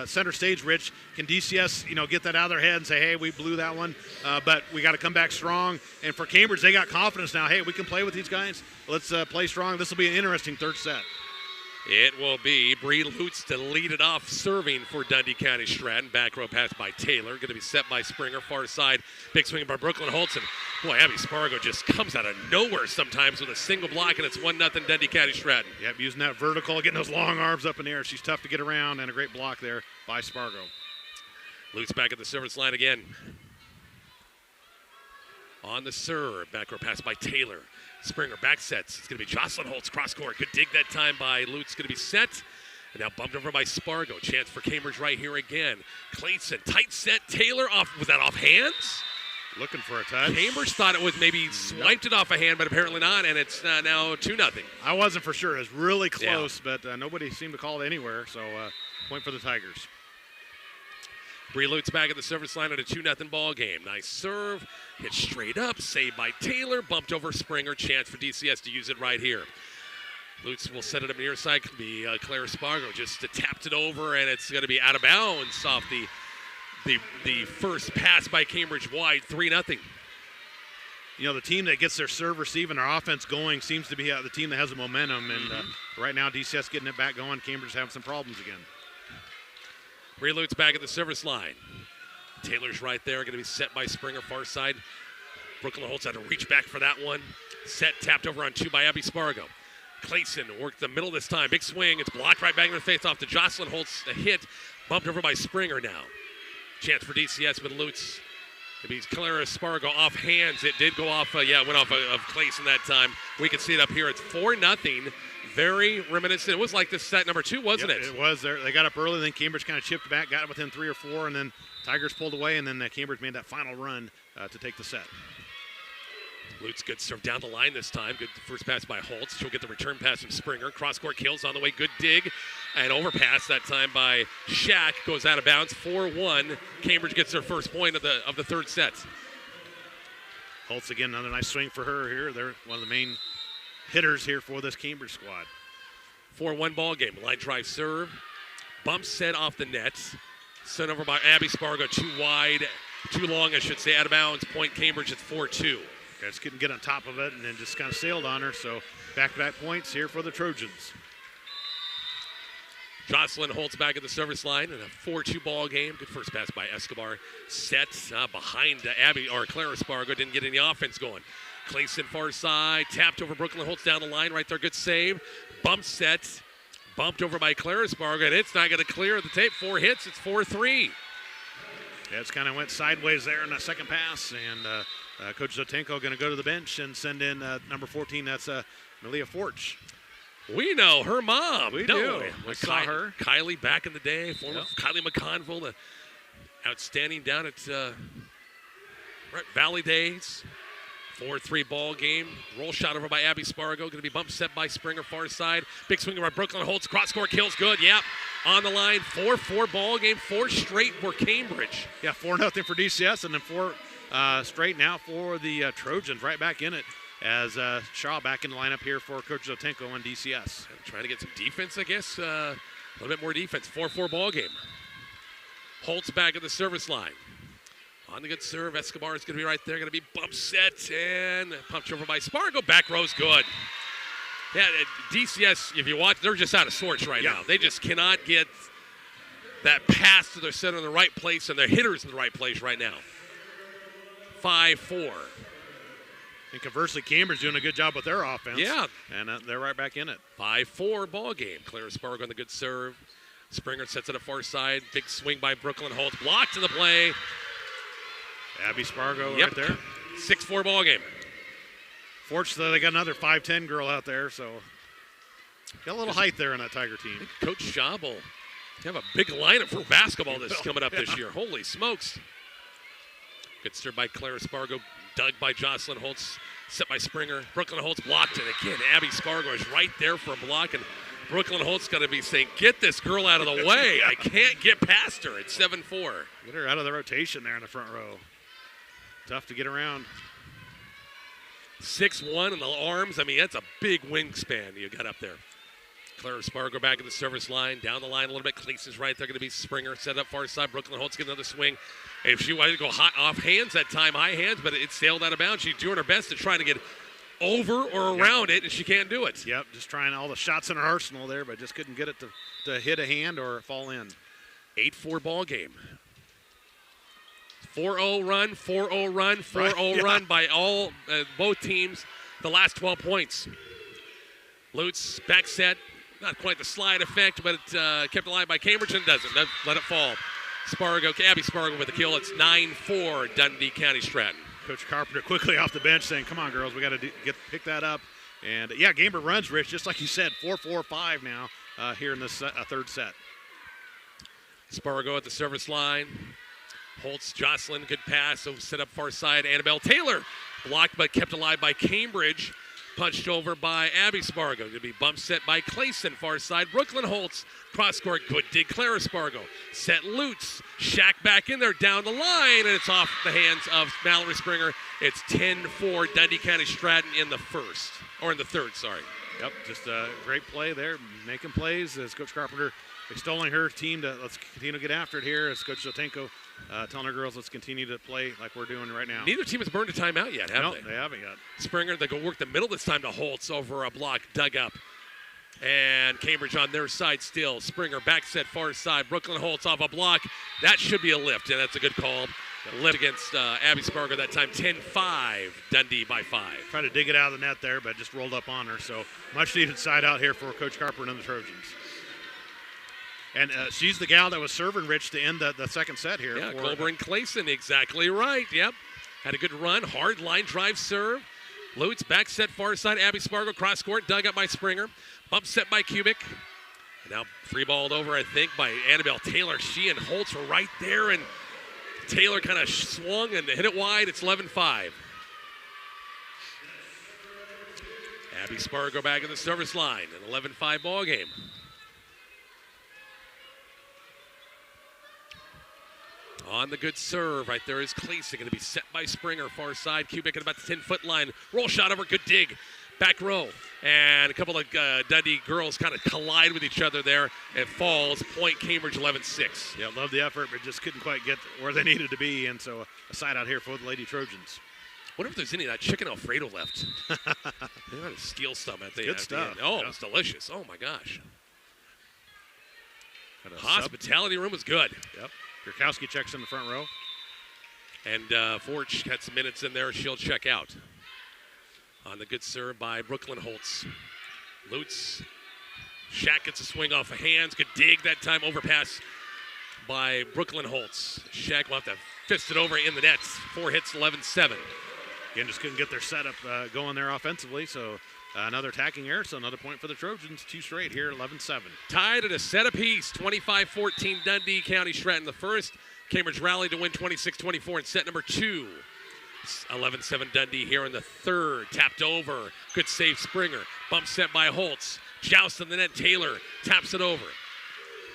Speaker 14: center stage, Rich. Can DCS, get that out of their head and say, hey, we blew that one, but we got to come back strong. And for Cambridge, they got confidence now. Hey, we can play with these guys. Let's play strong. This will be an interesting third set.
Speaker 2: It will be Bree Lutz to lead it off, serving for Dundy County-Stratton. Back row pass by Taylor. Going to be set by Springer. Far side, big swing by Brooklyn Holtzen. Boy, Abby Spargo just comes out of nowhere sometimes with a single block, and it's 1-0 Dundy County-Stratton.
Speaker 14: Yep, using that vertical, getting those long arms up in the air. She's tough to get around, and a great block there by Spargo.
Speaker 2: Lutz back at the service line again. On the serve, back row pass by Taylor. Springer back sets. It's going to be Jocelyn Holtz cross court. Good dig that time by Lutz. Going to be set. And now bumped over by Spargo. Chance for Cambridge right here again. Clayton, tight set. Taylor off. Was that off hands?
Speaker 14: Looking for a touch.
Speaker 2: Cambridge thought it was maybe swiped it off a hand, but apparently not. And it's now 2-0.
Speaker 14: I wasn't for sure. It was really close, but nobody seemed to call it anywhere. So point for the Tigers.
Speaker 2: Bree Lutz back at the service line at a 2-0 ball game. Nice serve, hit straight up, saved by Taylor, bumped over Springer. Chance for DCS to use it right here. Lutz will set it up near side. Could be Claire Spargo just tapped it over, and it's going to be out of bounds off the first pass by Cambridge wide. 3-0.
Speaker 14: The team that gets their serve, receive, and their offense going seems to be the team that has the momentum. And right now, DCS getting it back going. Cambridge having some problems again.
Speaker 2: Bree Lutz back at the service line. Taylor's right there, going to be set by Springer, far side. Brooklyn Holtz had to reach back for that one. Set, tapped over on 2 by Abby Spargo. Clayton worked the middle this time. Big swing. It's blocked right back in the face off to Jocelyn Holtz. A hit, bumped over by Springer now. Chance for DCS with Lutz. It means Clara Spargo off hands. It did go off, it went off of Clayton that time. We can see it up here. It's 4-0. Very reminiscent. It was like this set number 2, wasn't it?
Speaker 14: It was. They got up early, then Cambridge kind of chipped back, got it within 3 or 4, and then Tigers pulled away, and then Cambridge made that final run to take the set.
Speaker 2: Lutz good serve down the line this time. Good first pass by Holtz. She'll get the return pass from Springer. Cross-court kills on the way. Good dig. And overpass that time by Shack. Goes out of bounds. 4-1. Cambridge gets their first point of the third set.
Speaker 14: Holtz again, another nice swing for her here. They're one of the main hitters here for this Cambridge squad.
Speaker 2: 4-1 ball game. Line drive serve. Bump set off the net. Sent over by Abby Spargo. Too wide. Too long, I should say. Out of bounds. Point Cambridge. It's 4-2.
Speaker 14: Just couldn't get on top of it and then just kind of sailed on her. So back-to-back points here for the Trojans.
Speaker 2: Jocelyn Holtz back at the service line in a 4-2 ball game. Good first pass by Escobar. Set behind Clara Spargo. Didn't get any offense going. Clayton far side. Tapped over Brooklyn Holtz down the line right there. Good save. Bump set. Bumped over by Clara Spargo. And it's not going to clear the tape. 4 hits. It's 4-3.
Speaker 14: Yeah, it's kind of went sideways there in that second pass. And Coach Zotenko going to go to the bench and send in number 14. That's Malia Forch.
Speaker 2: We know her mom.
Speaker 14: We do. We saw her.
Speaker 2: Kylie back in the day. Former Kylie McConville, the outstanding down at Valley Days. 4-3 ball game. Roll shot over by Abby Spargo. Going to be bump set by Springer far side. Big swinger by Brooklyn Holtz. Cross court kills good. Yep. On the line. 4-4 ball game. 4 straight for Cambridge.
Speaker 14: Yeah, 4-0 for DCS and then 4 straight now for the Trojans. Right back in it as Shaw back in the lineup here for Coach Zotenko on DCS.
Speaker 2: Trying to get some defense, I guess. A little bit more defense. 4-4 ball game. Holtz back at the service line. On the good serve, Escobar is going to be right there. Going to be bump set and pumped over by Spargo. Back row's good. Yeah, DCS, if you watch, they're just out of sorts right now. They just cannot get that pass to their center in the right place and their hitters in the right place right now. 5-4.
Speaker 14: And conversely, Cambridge doing a good job with their offense.
Speaker 2: Yeah.
Speaker 14: And they're right back in it.
Speaker 2: 5-4 ball game. Clara Spargo on the good serve. Springer sets it up far side. Big swing by Brooklyn Holtz. Blocked in the play.
Speaker 14: Abby Spargo
Speaker 2: Yep.
Speaker 14: right there.
Speaker 2: 6-4 ball game.
Speaker 14: Fortunately, they got another 5'10" girl out there, so got a little height there in that Tiger team.
Speaker 2: Coach Schaub will have a big lineup for basketball this coming up this year. Holy smokes. Good serve by Clara Spargo. Dug by Jocelyn Holtz. Set by Springer. Brooklyn Holtz blocked it. Again, Abby Spargo is right there for a block, and Brooklyn Holtz got to be saying, get this girl out of the way. I can't get past her. It's 7-4.
Speaker 14: Get her out of the rotation there in the front row. Tough to get around.
Speaker 2: 6'1" in the arms. I mean, that's a big wingspan you got up there. Clara Spargo back at the service line. Down the line a little bit. Cleason's right there. Going to be Springer. Set up far side. Brooklyn Holtz get another swing. If she wanted to go hot off hands that time, high hands, but it sailed out of bounds. She's doing her best to try to get over or around it, and she can't do it.
Speaker 14: Yep, just trying all the shots in her arsenal there, but just couldn't get it to hit a hand or fall in.
Speaker 2: 8-4 ball game. 4-0 run, 4-0 run, 4-0 run by both teams. The last 12 points. Lutz back set. Not quite the slide effect, but it kept alive by Cambridge and doesn't. Let it fall. Abby Spargo with the kill. It's 9-4 Dundy County-Stratton.
Speaker 14: Coach Carpenter quickly off the bench saying, come on, girls, we got to pick that up. And, yeah, Gamber runs, Rich, just like you said, 4-4-5 now here in this third set.
Speaker 2: Spargo at the service line. Holtz, Jocelyn, good pass. So set up far side. Annabelle Taylor blocked but kept alive by Cambridge. Punched over by Abby Spargo. Going to be bump set by Clayson, far side. Brooklyn Holtz, cross court, good dig. Clara Spargo. Set Lutz. Shack back in there, down the line, and it's off the hands of Mallory Springer. It's 10-4 Dundee County-Stratton in the third, sorry.
Speaker 14: Yep, just a great play there, making plays as Coach Carpenter extolling her team to let's continue to get after it here as Coach Zotenko telling our girls let's continue to play like we're doing right now.
Speaker 2: Neither team has burned a timeout yet, have they?
Speaker 14: No, they haven't yet.
Speaker 2: Springer, they go work the middle this time to Holtz over a block, dug up. And Cambridge on their side still. Springer back set far side. Brooklyn Holtz off a block. That should be a lift, and that's a good call. A lift against Abby Spargo that time, 10-5, Dundee by 5.
Speaker 14: Tried to dig it out of the net there, but just rolled up on her. So much needed side out here for Coach Carpenter and the Trojans. And she's the gal that was serving Rich to end the second set here.
Speaker 2: Yeah, Goldberg Clayson, exactly right. Yep. Had a good run, hard line drive serve. Lutz back set far side. Abby Spargo cross court, dug up by Springer. Bump set by Kubik. Now free balled over, I think, by Annabelle Taylor. She and Holtz were right there, and Taylor kind of swung and hit it wide. It's 11-5. Abby Spargo back at the service line. An 11-5 ball game. On the good serve, right there is Cleason. Going to be set by Springer, far side. Kubik at about the 10-foot line. Roll shot over, good dig. Back row. And a couple of Dundee girls kind of collide with each other there. It falls. Point Cambridge 11-6.
Speaker 14: Yeah, love the effort, but just couldn't quite get where they needed to be. And so a side out here for the Lady Trojans.
Speaker 2: Wonder if there's any of that chicken Alfredo left. They might steal some at the
Speaker 14: good stuff.
Speaker 2: Oh, it's delicious. Oh, my gosh. Hospitality room was good.
Speaker 14: Yep. Kurkowski checks in the front row.
Speaker 2: And Forge had some minutes in there. She'll check out. On the good serve by Brooklyn Holtz. Lutz. Shack gets a swing off of hands. Good dig that time. Overpass by Brooklyn Holtz. Shack will have to fist it over in the nets. 4 hits, 11-7.
Speaker 14: Again, just couldn't get their setup going there offensively. So another attacking error. So another point for the Trojans. 2 straight here, 11-7.
Speaker 2: Tied at a set apiece. 25-14 Dundee County-Stratton the first. Cambridge rallied to win 26-24 in set number 2. 11-7 Dundee here in the third. Tapped over. Good save Springer. Bump set by Holtz. Joust in the net. Taylor taps it over.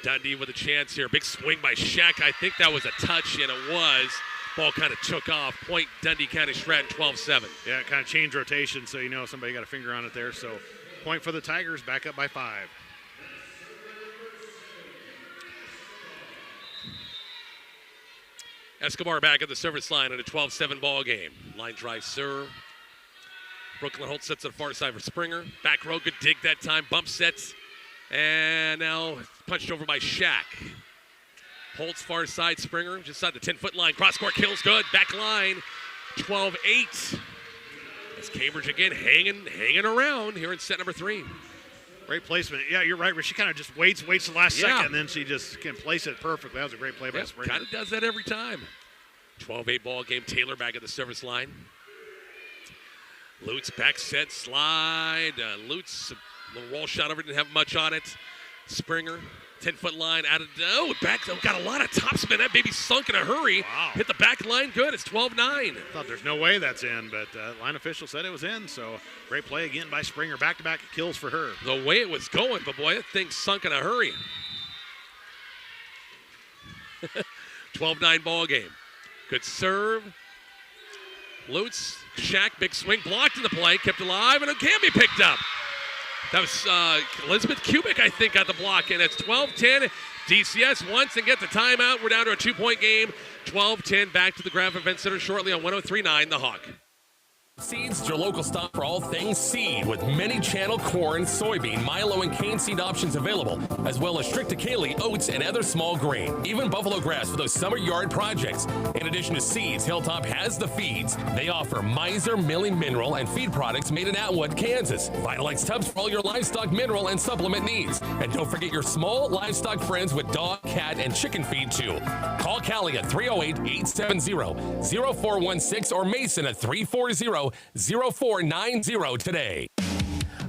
Speaker 2: Dundee with a chance here. Big swing by Shack. I think that was a touch, and it was. Ball kind of took off. Point Dundee County-Stratton 12-7.
Speaker 14: Yeah, it kind of changed rotation, so you know somebody got a finger on it there. So point for the Tigers, back up by 5.
Speaker 2: Escobar back at the service line in a 12-7 ball game. Line drive serve. Brooklyn Holtz sets it far side for Springer. Back row, good dig that time. Bump sets. And now punched over by Shack. Holtz far side, Springer just side the 10-foot line. Cross court kills good. Back line, 12-8. As Cambridge again hanging around here in set number 3.
Speaker 14: Great placement. Yeah, you're right, Rich. She kind of just waits the last second, and then she just can place it perfectly. That was a great play by Springer.
Speaker 2: Kind of does that every time. 12-8 ball game. Taylor back at the service line. Lutz back set slide. Lutz, a little roll shot over, didn't have much on it. Springer, 10-foot line out of back. Got a lot of topspin. That baby sunk in a hurry.
Speaker 14: Wow.
Speaker 2: Hit the back line good. It's 12-9.
Speaker 14: Thought there's no way that's in, but line official said it was in. So great play again by Springer. Back-to-back kills for her.
Speaker 2: The way it was going, but boy, that thing sunk in a hurry. 12-9 ball game. Good serve. Lutz, Shack, big swing, blocked in the play, kept alive, and it can be picked up. That was Elizabeth Kubik, I think, got the block, and it's 12-10. DCS wants and gets a timeout. We're down to a 2-point game. 12-10, back to the Graph Event Center shortly on 103.9 The Hawk.
Speaker 1: Seeds is your local stop for all things seed, with many channel corn, soybean, milo, and cane seed options available, as well as triticale, oats, and other small grain. Even buffalo grass for those summer yard projects. In addition to seeds, Hilltop has the feeds. They offer Miser milling mineral and feed products made in Atwood, Kansas. Vitalex tubs for all your livestock mineral and supplement needs. And don't forget your small livestock friends with dog, cat, and chicken feed too. Call Callie at 308-870-0416 or Mason at 340-0490 today.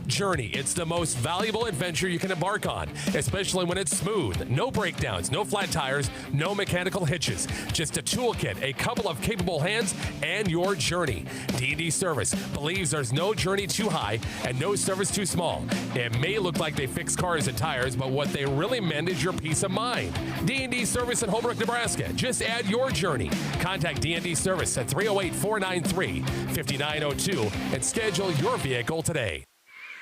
Speaker 1: Journey, it's the most valuable adventure you can embark on, especially when it's smooth. No breakdowns, no flat tires, no mechanical hitches. Just a toolkit, a couple of capable hands, and your journey. D&D Service believes there's no journey too high and no service too small. It may look like they fix cars and tires, but what they really meant is your peace of mind. D&D Service in Holbrook, Nebraska. Just add your journey. Contact D&D Service at 308-493-5902 and schedule your vehicle today.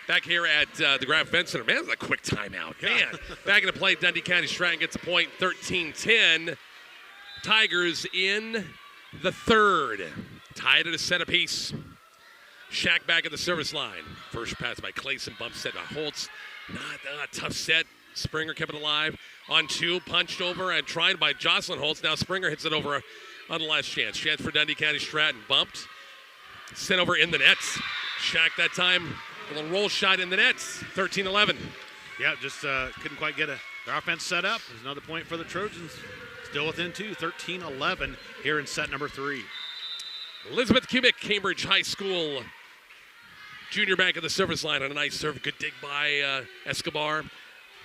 Speaker 2: Back here at the Graph Event Center. Man, that was a quick timeout. Man, back into play. Dundy County-Stratton gets a point, 13-10. Tigers in the third. Tied at a set apiece. Shack back at the service line. First pass by Clayson, bump set by Holtz. Not a tough set. Springer kept it alive. On two, punched over and tried by Jocelyn Holtz. Now Springer hits it over on the last chance. Chance for Dundy County-Stratton. Bumped. Sent over in the nets. Shack that time. A little roll shot in the nets, 13-11.
Speaker 14: Yeah, just couldn't quite get their offense set up. There's another point for the Trojans. Still within two, 13-11 here in set number 3.
Speaker 2: Elizabeth Kubik, Cambridge High School junior back at the service line on a nice serve. Good dig by Escobar.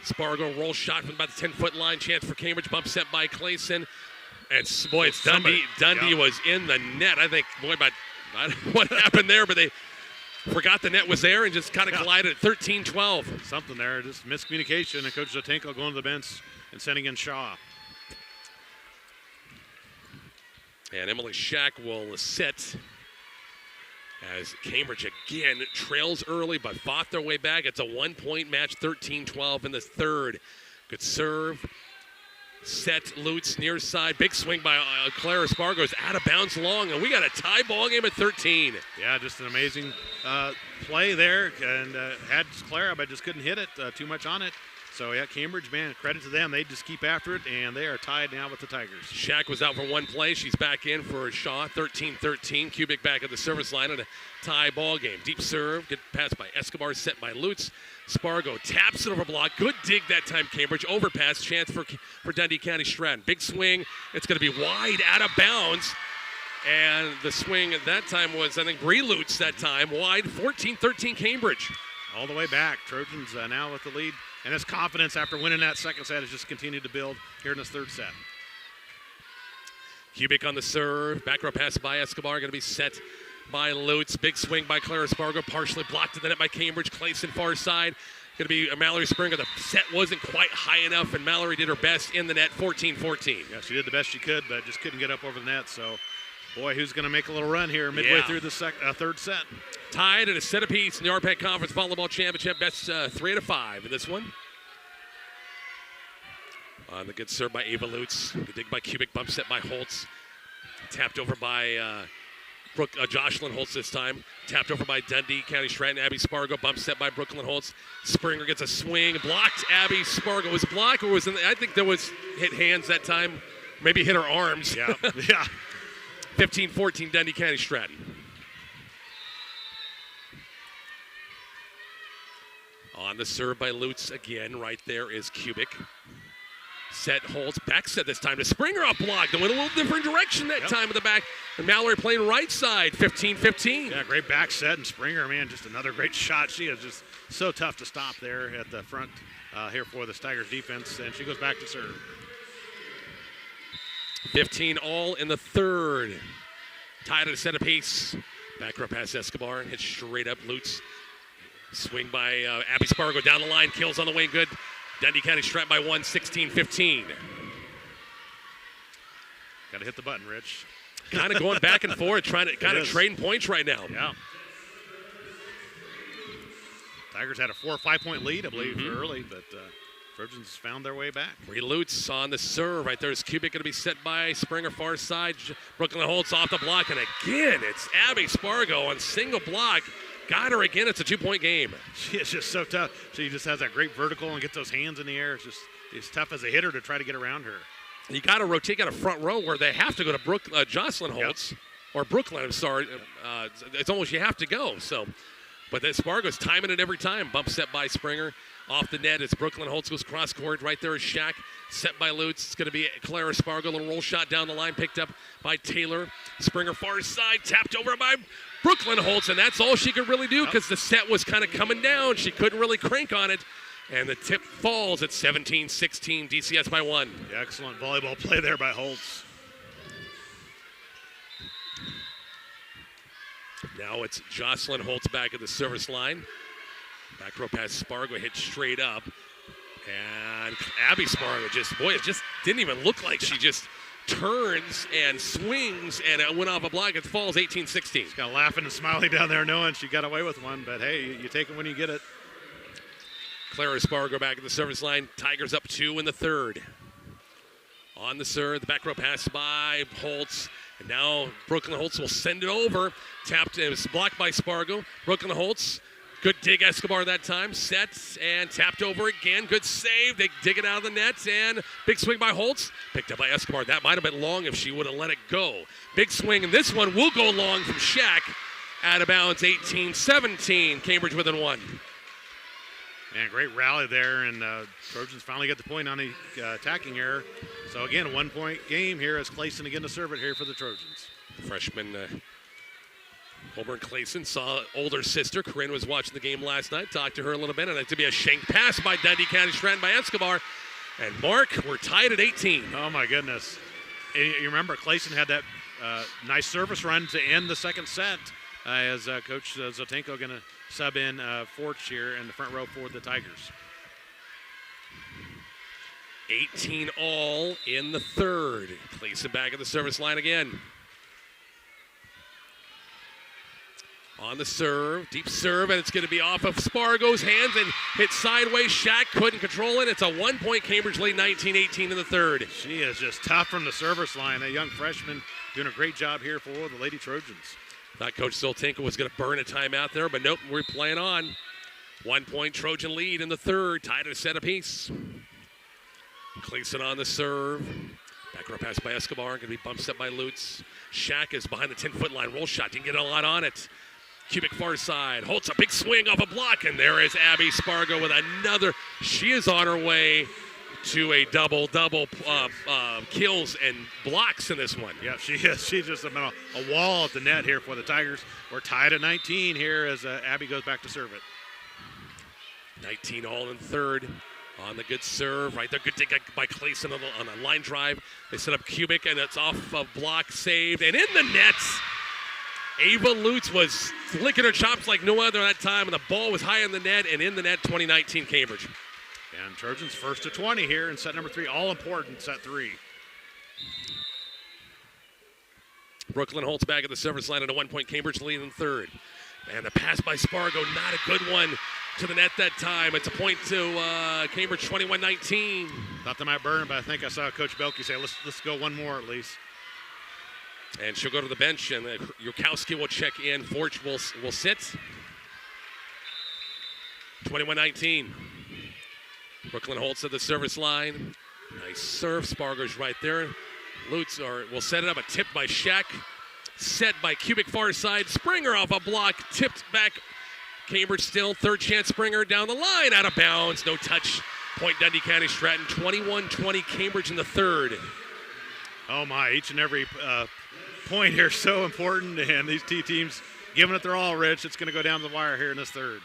Speaker 2: Spargo roll shot from about the 10-foot line. Chance for Cambridge, bump set by Clayson. And boy, it's Dundy. Dundy was in the net. I think, boy, I don't know what happened there, but they forgot the net was there and just kind of collided at 13-12.
Speaker 14: Something there, just miscommunication, and Coach Zotenko going to the bench and sending in Shaw.
Speaker 2: And Emily Shack will sit as Cambridge again trails early but fought their way back. It's a 1-point match, 13-12 in the third. Good serve. Set Lutz near side. Big swing by Clara Spargo is out of bounds long, and we got a tie ball game at 13.
Speaker 14: Yeah, just an amazing play there, and had Clara, but just couldn't hit it too much on it. So, yeah, Cambridge, man, credit to them. They just keep after it, and they are tied now with the Tigers.
Speaker 2: Shack was out for one play. She's back in for Shaw, 13-13. Kubik back at the service line in a tie ball game. Deep serve, good pass by Escobar, set by Lutz. Spargo taps it over block. Good dig that time, Cambridge. Overpass, chance for Dundy County-Stratton. Big swing. It's going to be wide, out of bounds. And the swing at that time was, I think, Bree Lutz that time. Wide, 14-13 Cambridge.
Speaker 14: All the way back. Trojans now with the lead. And his confidence after winning that second set has just continued to build here in this third set.
Speaker 2: Kubik on the serve. Back row pass by Escobar. Going to be set by Lutz. Big swing by Clara Spargo. Partially blocked to the net by Cambridge. Clayson far side. Going to be Mallory Springer. The set wasn't quite high enough, and Mallory did her best in the net, 14-14.
Speaker 14: Yeah, she did the best she could, but just couldn't get up over the net. So, boy, who's going to make a little run here midway through the third set?
Speaker 2: Tied at a set apiece in the RPAC Conference Volleyball Championship. Best 3 out of 5 in this one. On the good serve by Ava Lutz. Good dig by Kubik. Bump set by Holtz. Tapped over by Jocelyn Holtz this time. Tapped over by Dundy County-Stratton. Abby Spargo. Bump set by Brooklyn Holtz. Springer gets a swing. Blocked Abby Spargo. Was it blocked or was it? I think there was hit hands that time. Maybe hit her arms.
Speaker 14: Yeah. Yeah.
Speaker 2: 15-14 Dundy County-Stratton. the serve by Lutz again. Right there is Kubik. Set, holds, back set this time to Springer off block. They went a little different direction that time at the back. And Mallory playing right side, 15-15.
Speaker 14: Yeah, great back set. And Springer, man, just another great shot. She is just so tough to stop there at the front here for the Tigers defense. And she goes back to serve.
Speaker 2: 15 all in the third. Tied at a set apiece. Back row pass Escobar. Hit straight up. Lutz. Swing by Abby Spargo down the line. Kills on the way. Good. Dundy County-Stratton by 1, 16-15.
Speaker 14: Got to hit the button, Rich.
Speaker 2: Kind of going back and forth, trying to trading points right now.
Speaker 14: Yeah. Tigers had a 4 or 5 point lead, I believe, early, but Trojans found their way back.
Speaker 2: Bree Lutz on the serve. Right there's Kubik going to be set by Springer far side. Brooklyn Holtz off the block, and again, it's Abby Spargo on single block. Got her again. It's a 2-point game.
Speaker 14: She is just so tough. She just has that great vertical and gets those hands in the air. It's tough as a hitter to try to get around her.
Speaker 2: You got to rotate out a front row where they have to go to Jocelyn Holtz, or Brooklyn, I'm sorry. It's almost you have to go. So, but then Spargo's timing it every time. Bump set by Springer. Off the net, it's Brooklyn Holtz goes cross court. Right there is Shaq. Set by Lutz. It's going to be Clara Spargo. A little roll shot down the line, picked up by Taylor. Springer far side, tapped over by Brooklyn Holtz, and that's all she could really do because the set was kind of coming down. She couldn't really crank on it, and the tip falls at 17-16, DCS by 1.
Speaker 14: Yeah, excellent volleyball play there by Holtz.
Speaker 2: Now it's Jocelyn Holtz back at the service line. Back row pass Spargo hit straight up, and Abby Spargo it just didn't even look like she just turns and swings, and it went off a block. It falls 18-16.
Speaker 14: She's got laughing and smiling down there knowing she got away with one, but hey, you take it when you get it.
Speaker 2: Clara Spargo back at the service line. Tigers up 2 in the third. On the serve, the back row pass by Holtz, and now Brooklyn Holtz will send it over. Tapped, it was blocked by Spargo. Brooklyn Holtz, good dig Escobar that time. Set and tapped over again. Good save. They dig it out of the net, and big swing by Holtz. Picked up by Escobar. That might have been long if she would have let it go. Big swing, and this one will go long from Shaq. Out of bounds, 18-17. Cambridge within 1.
Speaker 14: Man, great rally there, and Trojans finally get the point on the attacking error. So again, a 1-point game here as Clayson again to serve it here for the Trojans.
Speaker 2: Freshman Colburn Clayson saw older sister. Corinne was watching the game last night. Talked to her a little bit, and it to be a shank pass by Dundy County-Stratton by Escobar. And Mark, we're tied at 18.
Speaker 14: Oh my goodness! You remember Clayson had that nice service run to end the second set. As Coach Zotenko going to sub in Forge here in the front row for the Tigers.
Speaker 2: 18 all in the third. Clayson back at the service line again. On the serve, deep serve, and it's going to be off of Spargo's hands and hit sideways. Shaq couldn't control it. It's a 1-point Cambridge lead, 19-18 in the third.
Speaker 14: She is just tough from the service line. That young freshman doing a great job here for the Lady Trojans.
Speaker 2: Thought Coach Zotenko was going to burn a timeout there, but nope, we're playing on. 1-point Trojan lead in the third, tied at a set apiece. Clayson on the serve. Back row pass by Escobar, going to be bumped up by Lutz. Shaq is behind the 10-foot line, roll shot, didn't get a lot on it. Kubik far side, Holtz a big swing off a block, and there is Abby Spargo with another. She is on her way to a double kills and blocks in this one.
Speaker 14: Yeah, she is. She's just a wall at the net here for the Tigers. We're tied at 19 here as Abby goes back to serve it.
Speaker 2: 19 all in third. On the good serve, right there, good dig by Clayson on a line drive. They set up Kubik, and it's off of block, saved, and in the net. Ava Lutz was licking her chops like no other that time, and the ball was high in the net, and in the net, 2019 Cambridge.
Speaker 14: And Trojans first to 20 here in set number 3, all important, set 3.
Speaker 2: Brooklyn Holtz back at the service line at a 1-point Cambridge lead in third. And the pass by Spargo, not a good one to the net that time. It's a point to Cambridge, 21-19.
Speaker 14: Thought they might burn, but I think I saw Coach Belke say, let's go one more at least.
Speaker 2: And she'll go to the bench, and Yurkowski will check in. Forge will sit. 21-19. Brooklyn Holtz at the service line. Nice serve. Spargo's right there. Lutz will set it up. A tip by Shaq. Set by Kubik far side. Springer off a block. Tipped back Cambridge still, third chance Springer down the line, out of bounds, no touch. Point Dundy County-Stratton, 21-20 Cambridge in the third.
Speaker 14: Oh my, each and every point here is so important, and these two teams giving it their all, Rich. It's going to go down the wire here in this third.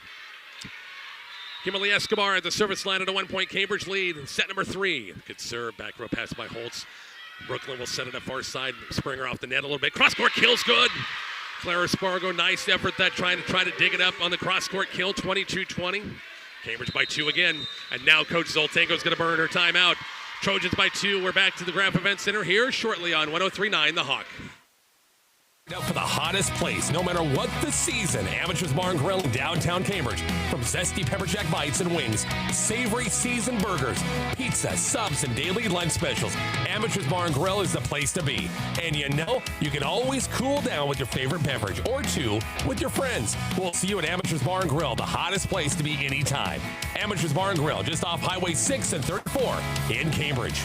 Speaker 2: Kimberly Escobar at the service line at a 1-point Cambridge lead. Set number 3. Good serve, back row pass by Holtz. Brooklyn will set it up far side. Springer off the net a little bit. Cross-court kill's good. Clara Spargo, nice effort that trying to dig it up on the cross-court kill, 22-20. Cambridge by 2 again. And now Coach Zoltanko's going to burn her timeout. Trojans by 2. We're back to the Graf Event Center here shortly on 103.9 The Hawk.
Speaker 1: Now for the hottest place, no matter what the season, Amateurs Bar and Grill in downtown Cambridge. From zesty pepper jack bites and wings, savory seasoned burgers, pizza, subs, and daily lunch specials, Amateurs Bar and Grill is the place to be. And you know, you can always cool down with your favorite beverage or two with your friends. We'll see you at Amateurs Bar and Grill, the hottest place to be anytime. Amateurs Bar and Grill, just off Highway 6 and 34 in Cambridge.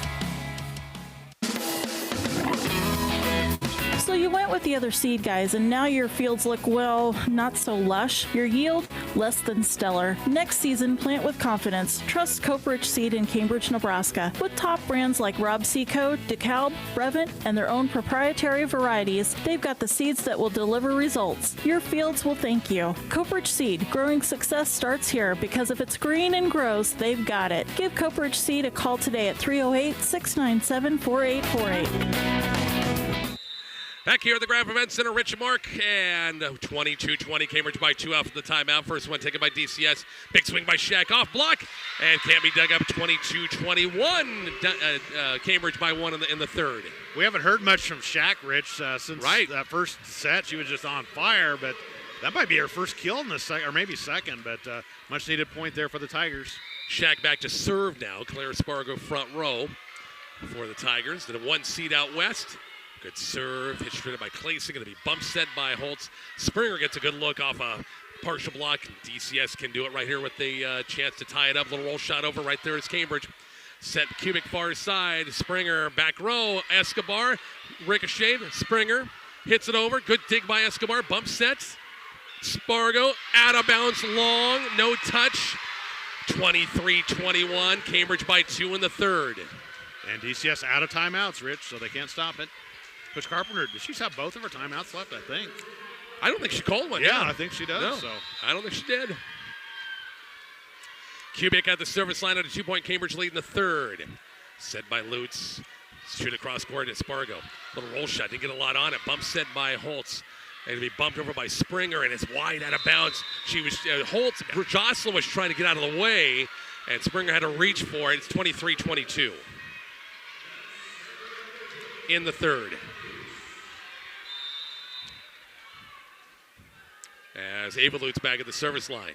Speaker 6: So you went with the other seed guys, and now your fields look, well, not so lush. Your yield, less than stellar. Next season, plant with confidence. Trust Coperich Seed in Cambridge, Nebraska. With top brands like Rob Seco, DeKalb, Brevant, and their own proprietary varieties, they've got the seeds that will deliver results. Your fields will thank you. Coperich Seed, growing success starts here, because if it's green and grows, they've got it. Give Coperich Seed a call today at 308-697-4848.
Speaker 2: Back here at the Graf Event Center, Rich and Mark, and 22-20, Cambridge by 2 after the timeout. First one taken by DCS. Big swing by Shaq, off block, and can't be dug up. 22-21, Cambridge by 1 in the third.
Speaker 14: We haven't heard much from Shaq, Rich, since that first set. She was just on fire, but that might be her first kill in the second, or maybe second, but much needed point there for the Tigers.
Speaker 2: Shaq back to serve now. Claire Spargo front row for the Tigers. The 1 seed out west. Good serve, hit straight by Clayson, going to be bump set by Holtz. Springer gets a good look off a partial block. DCS can do it right here with the chance to tie it up. Little roll shot over right there is Cambridge. Set Cubic far side, Springer back row, Escobar, ricocheted, Springer hits it over. Good dig by Escobar, bump sets. Spargo out of bounds long, no touch. 23-21, Cambridge by 2 in the third.
Speaker 14: And DCS out of timeouts, Rich, so they can't stop it. Coach Carpenter, does she have both of her timeouts left, I think?
Speaker 2: I don't think she called one.
Speaker 14: Yeah, I think she does.
Speaker 2: No,
Speaker 14: so
Speaker 2: I don't think she did. Cubic at the service line at a 2-point Cambridge lead in the third. Set by Lutz. Shoot across court at Spargo. Little roll shot, didn't get a lot on it. Bump set by Holtz. And to be bumped over by Springer, and it's wide out of bounds. She was Holtz, Jocelyn was trying to get out of the way, and Springer had to reach for it. It's 23-22 in the third. As Ava Lutz back at the service line.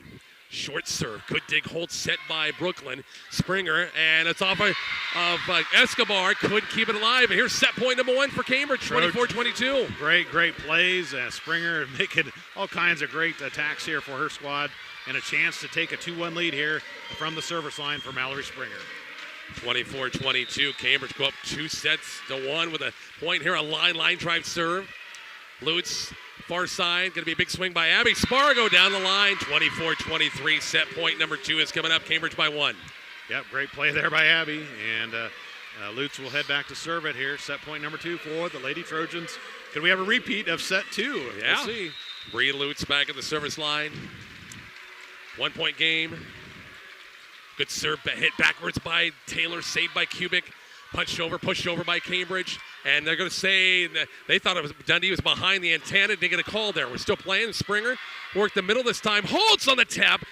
Speaker 2: Short serve, good dig, Holtz set by Brooklyn. Springer, and it's off of Escobar, could keep it alive. And here's set point number 1 for Cambridge, 24-22.
Speaker 14: Great plays. Springer making all kinds of great attacks here for her squad, and a chance to take a 2-1 lead here from the service line for Mallory Springer.
Speaker 2: 24-22, Cambridge go up 2-1 with a point here, a line drive serve. Lutz, far side, going to be a big swing by Abby Spargo down the line. 24-23, set point number 2 is coming up, Cambridge by 1.
Speaker 14: Yep, great play there by Abby, and Lutz will head back to serve it here. Set point number 2 for the Lady Trojans. Could we have a repeat of set 2?
Speaker 2: Yeah.
Speaker 14: We'll see.
Speaker 2: Bree Lutz back at the service line. 1-point game. Good serve, hit backwards by Taylor, saved by Cubic. Pushed over by Cambridge. And they're going to say they thought it was Dundy was behind the antenna. Didn't get a call there. We're still playing. Springer worked the middle this time. Holtz on the tap.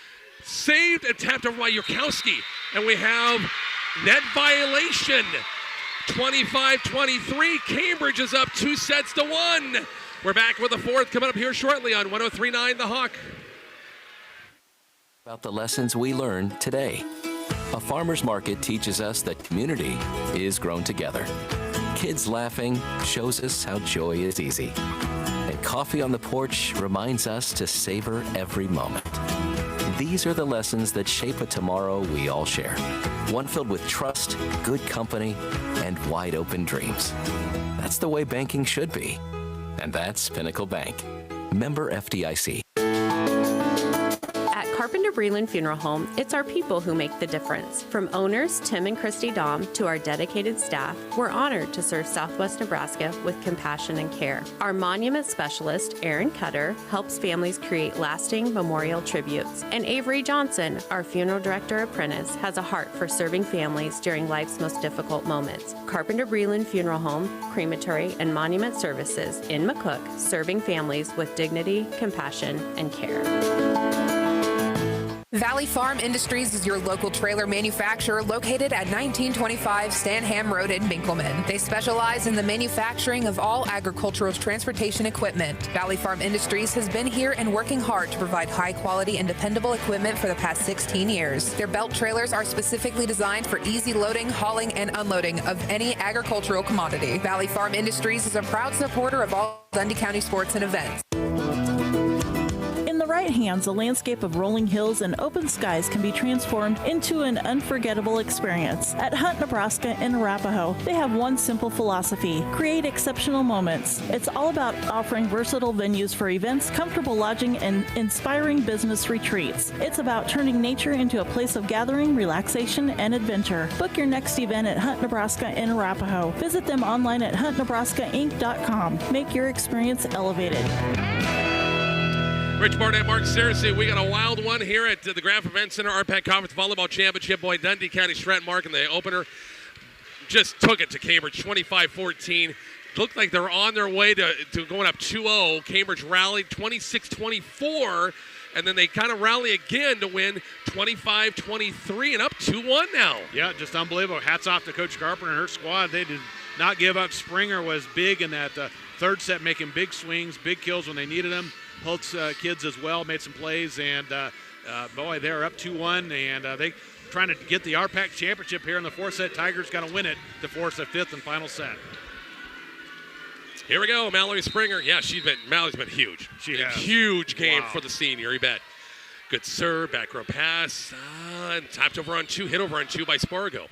Speaker 2: Saved and tapped over by Yurkowski. And we have net violation. 25-23. Cambridge is up 2-1. We're back with the fourth coming up here shortly on 103.9 The Hawk.
Speaker 7: About the lessons we learned today. A farmer's market teaches us that community is grown together. Kids laughing shows us how joy is easy. And coffee on the porch reminds us to savor every moment. These are the lessons that shape a tomorrow we all share. One filled with trust, good company, and wide open dreams. That's the way banking should be. And that's Pinnacle Bank. Member FDIC.
Speaker 8: Carpenter Breland Funeral Home, it's our people who make the difference. From owners Tim and Christy Dahm to our dedicated staff, we're honored to serve Southwest Nebraska with compassion and care. Our monument specialist, Aaron Cutter, helps families create lasting memorial tributes. And Avery Johnson, our funeral director apprentice, has a heart for serving families during life's most difficult moments. Carpenter Breland Funeral Home, crematory, and monument services in McCook, serving families with dignity, compassion, and care.
Speaker 9: Valley Farm Industries is your local trailer manufacturer located at 1925 Stanham Road in Binkelman. They specialize in the manufacturing of all agricultural transportation equipment. Valley Farm Industries has been here and working hard to provide high quality and dependable equipment for the past 16 years. Their belt trailers are specifically designed for easy loading, hauling, and unloading of any agricultural commodity. Valley Farm Industries is a proud supporter of all Dundy County sports and events.
Speaker 6: In the right hands, a landscape of rolling hills and open skies can be transformed into an unforgettable experience. At Hunt, Nebraska in Arapahoe, they have one simple philosophy: create exceptional moments. It's all about offering versatile venues for events, comfortable lodging, and inspiring business retreats. It's about turning nature into a place of gathering, relaxation, and adventure. Book your next event at Hunt, Nebraska in Arapahoe. Visit them online at huntnebraskainc.com. Make your experience elevated.
Speaker 2: Rich Barnett, Mark Saracen, we got a wild one here at the Graf Event Center RPAC Conference Volleyball Championship. Boy, Dundy County-Stratton, Mark, in the opener just took it to Cambridge, 25-14. Looked like they're on their way to going up 2-0. Cambridge rallied 26-24, and then they kind of rally again to win 25-23 and up 2-1 now.
Speaker 14: Yeah, just unbelievable. Hats off to Coach Carpenter and her squad. They did not give up. Springer was big in that third set, making big swings, big kills when they needed them. Holt's kids as well made some plays, and boy, they're up 2-1, and they trying to get the RPAC championship here in the fourth set. Tigers got to win it to force a fifth and final set.
Speaker 2: Here we go, Mallory Springer. Yeah, Mallory's been huge.
Speaker 14: She has.
Speaker 2: Huge game for the senior, you bet. Good serve, back row pass, and tapped over on two, hit over on two by Spargo.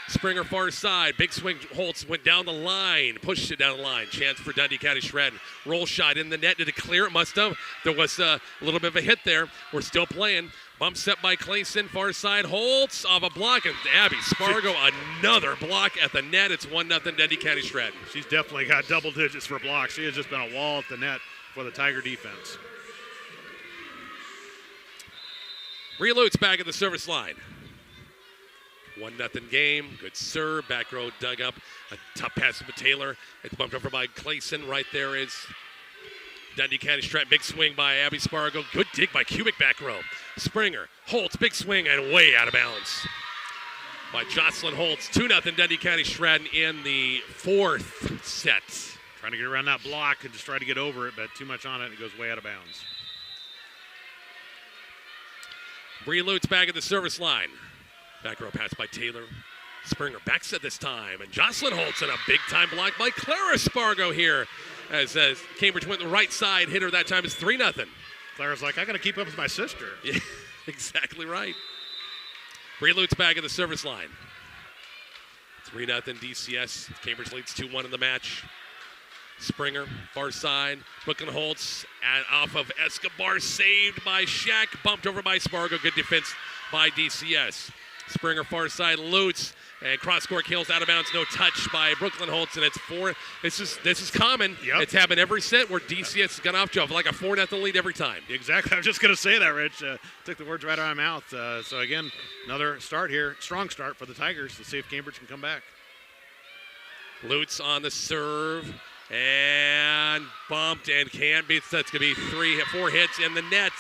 Speaker 2: Springer far side, big swing. Holtz went down the line, pushed it down the line. Chance for Dundy County-Stratton. Roll shot in the net. Did it clear? It must have. There was a little bit of a hit there. We're still playing. Bump set by Clayson, far side. Holtz off a block, and Abby Spargo another block at the net. It's 1-0 Dundy County-Stratton.
Speaker 14: She's definitely got double digits for blocks. She has just been a wall at the net for the Tiger defense.
Speaker 2: Rhea Lutz back at the service line. 1-0 game. Good serve. Back row dug up. A tough pass to Taylor. It's bumped over by Clayson. Right there is Dundy County-Stratton. Big swing by Abby Spargo. Good dig by Cubic back row. Springer. Holtz. Big swing and way out of bounds by Jocelyn Holtz. 2-0 Dundy County-Stratton in the fourth set.
Speaker 14: Trying to get around that block and just try to get over it, but too much on it and it goes way out of bounds.
Speaker 2: Bree Lutz back at the service line. Back row pass by Taylor. Springer back set this time. And Jocelyn Holtz and a big-time block by Clara Spargo here. As Cambridge went the right side. Hit her that time is 3-0.
Speaker 14: Clara's like, I got to keep up with my sister.
Speaker 2: Yeah, exactly right. Bree Lutz back at the service line. 3-0 DCS. Cambridge leads 2-1 in the match. Springer, far side. Brooklyn Holtz off of Escobar. Saved by Shack. Bumped over by Spargo. Good defense by DCS. Springer far side, Lutz, and cross-court kills out of bounds, no touch by Brooklyn Holtz, and it's 4. This is common.
Speaker 14: Yep.
Speaker 2: It's happened every set where DCS has gone off to like a 4-0 lead every time.
Speaker 14: Exactly. I was just going to say that, Rich. Took the words right out of my mouth. So again, another start here, strong start for the Tigers. Let's see if Cambridge can come back.
Speaker 2: Lutz on the serve and bumped and can be. That's going to be 4 hits in the net.